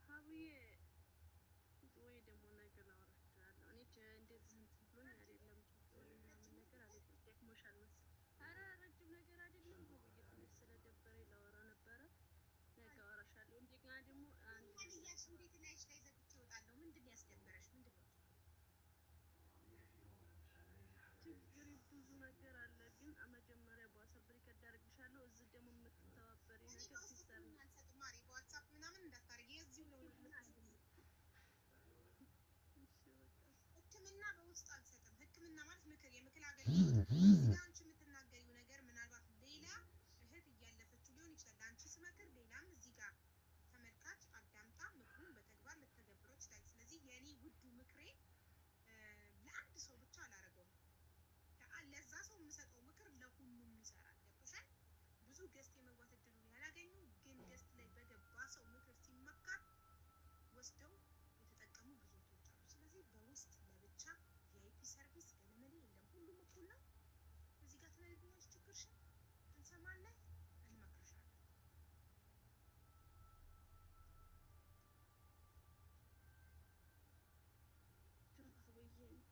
ሀቡዬ? ወይ ደግሞ ነገ ላወራሽ እችላለሁ። እኔ እንደዚህ እንትን ብሎኝ አይደለም ቸግሮኝ ምናምን ነገር አይደለም። ደክሞሻል መሰለኝ። ኧረ ረጅም ነገር አይደለም ሀቡዬ፣ ትንሽ ስለደበረኝ ላወራ ነበረ። ነገ አወራሻለሁ። እንደገና ደግሞ አንድ ብያሽ እንዴት ላይሽ ላይ ዘግቼ እወጣለሁ? ምንድን ነው ያስደበረሽ? ምንድን ነው ችግር ብዙ ነገር አለ፣ ግን መጀመሪያ በዋትስአፕ ሪከርድ አደርግልሻለሁ። እዚህ ደግሞ የምትተባበሪ እኔ ነገር በዋትሳፕ ሲስተር ምንም አልሰጥም ማሪ። በዋትሳፕ ምናምን እንዳታረጊ። የዚሁ ነው የምትይው። እሺ በቃ ሕክምና በውስጥ አልሰጥም። ሕክምና ማለት ምክር፣ የምክር አገልግሎት። እዚህ ጋር አንቺ የምትናገሪው ነገር ምናልባት ሌላ እህት እያለፈችው ሊሆን ይችላል። አንቺ ስመክር ሌላም እዚህ ጋር ተመልካች አዳምጣ ምክሩን በተግባር ልትተገብረው ይችላል። ስለዚህ የእኔ ውዱ ምክሬ ለአንድ ሰው ብቻ አላረገውም። ለዛ ሰው የምሰጠው ምክር ለሁሉም ይሰራል። ገብቶሻል? ብዙ ገስት የመግባት እድሉን ያላገኙ ግን ገስት ላይ በገባ ሰው ምክር ሲመካር ወስደው የተጠቀሙ ብዙ እህቶች አሉ። ስለዚህ በውስጥ ለብቻ ቪአይፒ ሰርቪስ ገለመሌ የለም። ሁሉም እኩል ነው። እዚህ ጋር ትነግሪኛለሽ፣ ችግርሽን እንሰማለን፣ እንመክርሻለን። ሀቡዬ በቃ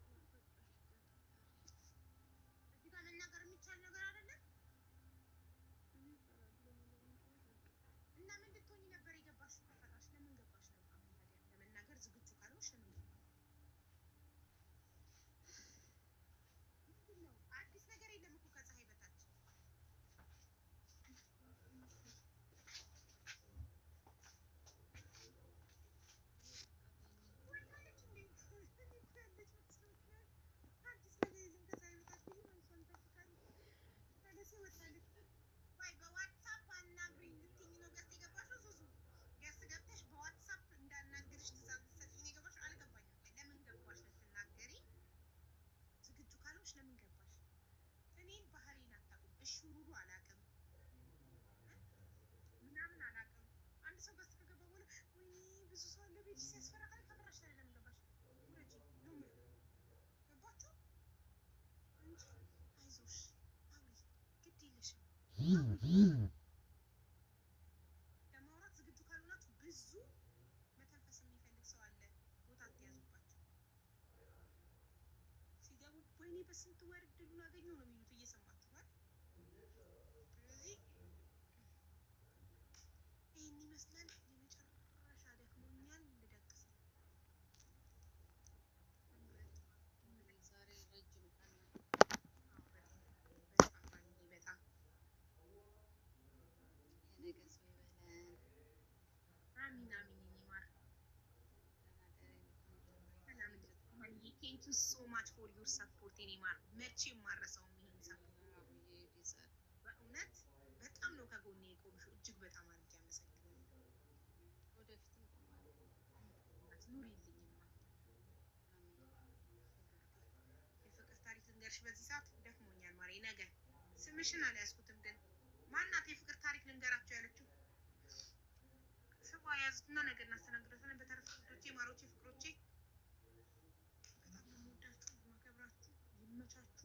እዚህ ጋር መናገር የሚቻል ነገር አይደለም። እኔ እፈራለሁ ለምንድን አላውቅም። እና ምን እንድትሆኚ ነበር የገባሽው? ከፈራሽ ለምን ገባሽ ነበር? አሁን ታዲያ ለመናገር ዝግጁ ካልሆንሽ ለምን ገባሽ? ምንድን ነው አዲስ ነገር የለም እኮ ከፀሐይ በታች። ወይታለች እንዴ? እኔ እኮ ያለች መስሎኛል። አዲስ ነገር የለም ከፀሐይ በታች ብዬ መልሷን እጠብቃለሁ። ታዲያ ወጣለች ወይ? በዋትሳፕ አናግሪኝ ልትይኝ ነው ገስት የገባሽው? ዙዙ ገስት ገብተሽ በዋትሳፕ እንዳናግርሽ ትእዛዝ ልትሰጪኝ ነው የገባሽው? አልገባኝም። ለምን ገባሽ ልትናገሪ? ዝግጁ ካልሆንሽ ለምን ገባሽ? እኔን ባህሪን አታውቁም። እሹሩሩ አላውቅም ምናምን አላውቅም። አንድ ሰው ገስት ከገባ በኋላ ወይኔ ብዙ ሰው አለ ቤት ሲያስፈራ ካለ ከፈራሽ ታዲያ ለምን ገባሽ? ውረጂ ነው የምለው። ገባችሁ እንጂ አይዞሽ አውሪ፣ ግድ የለሽም ለማውራት ዝግጁ ካልሆናችሁ ብዙ መተንፈስ የሚፈልግ ሰው አለ። ቦታ አትያዙባቸው። ሲገቡ ወይኔ በስንት ወር እድሉን አገኘው ነው የሚሉት። እየሰማችሁ ነው። ስለዚህ ይህን ይመስላል። የመጨረሻ ደክሞኛል፣ ልደቅስ ነው። ዛሬ ረጅም ቀን ነው። በጣም ባንዴ በጣም የነገ ሰው ይበለን። አሚን አሚን። የኔ ማር ደህና ደሪ ቆንጆ። ቴንክ ዩ ሶ ማች ፎር ዩር ሰፖርት የኔ ማር። መቼም ማረሰውም ይሄን ሰፖርት አቡዬ ዲዘር በእውነት በጣም ነው ከጎኔ የቆምሽው። እጅግ በጣም አድርጌ አመሰግናለሁ። ወደፊትም ቆማለሁ። ኑሪልኝማ። አሜን። የፍቅር ታሪክ ልንገርሽ በዚህ ሰዓት ደክሞኛል ማሬ። ነገ ስምሽን አልያዝኩትም፣ ግን ማናት የፍቅር ታሪክ ልንገራቸው ያለችው? ስሟ ያዙትና ነገ እናስተናግዳታለን። በተረፈ ውዶቼ፣ ማሮቼ፣ ፍቅሮቼ በጣም ነው የምወዳችሁ የማከብራችሁ። ይመቻችሁ።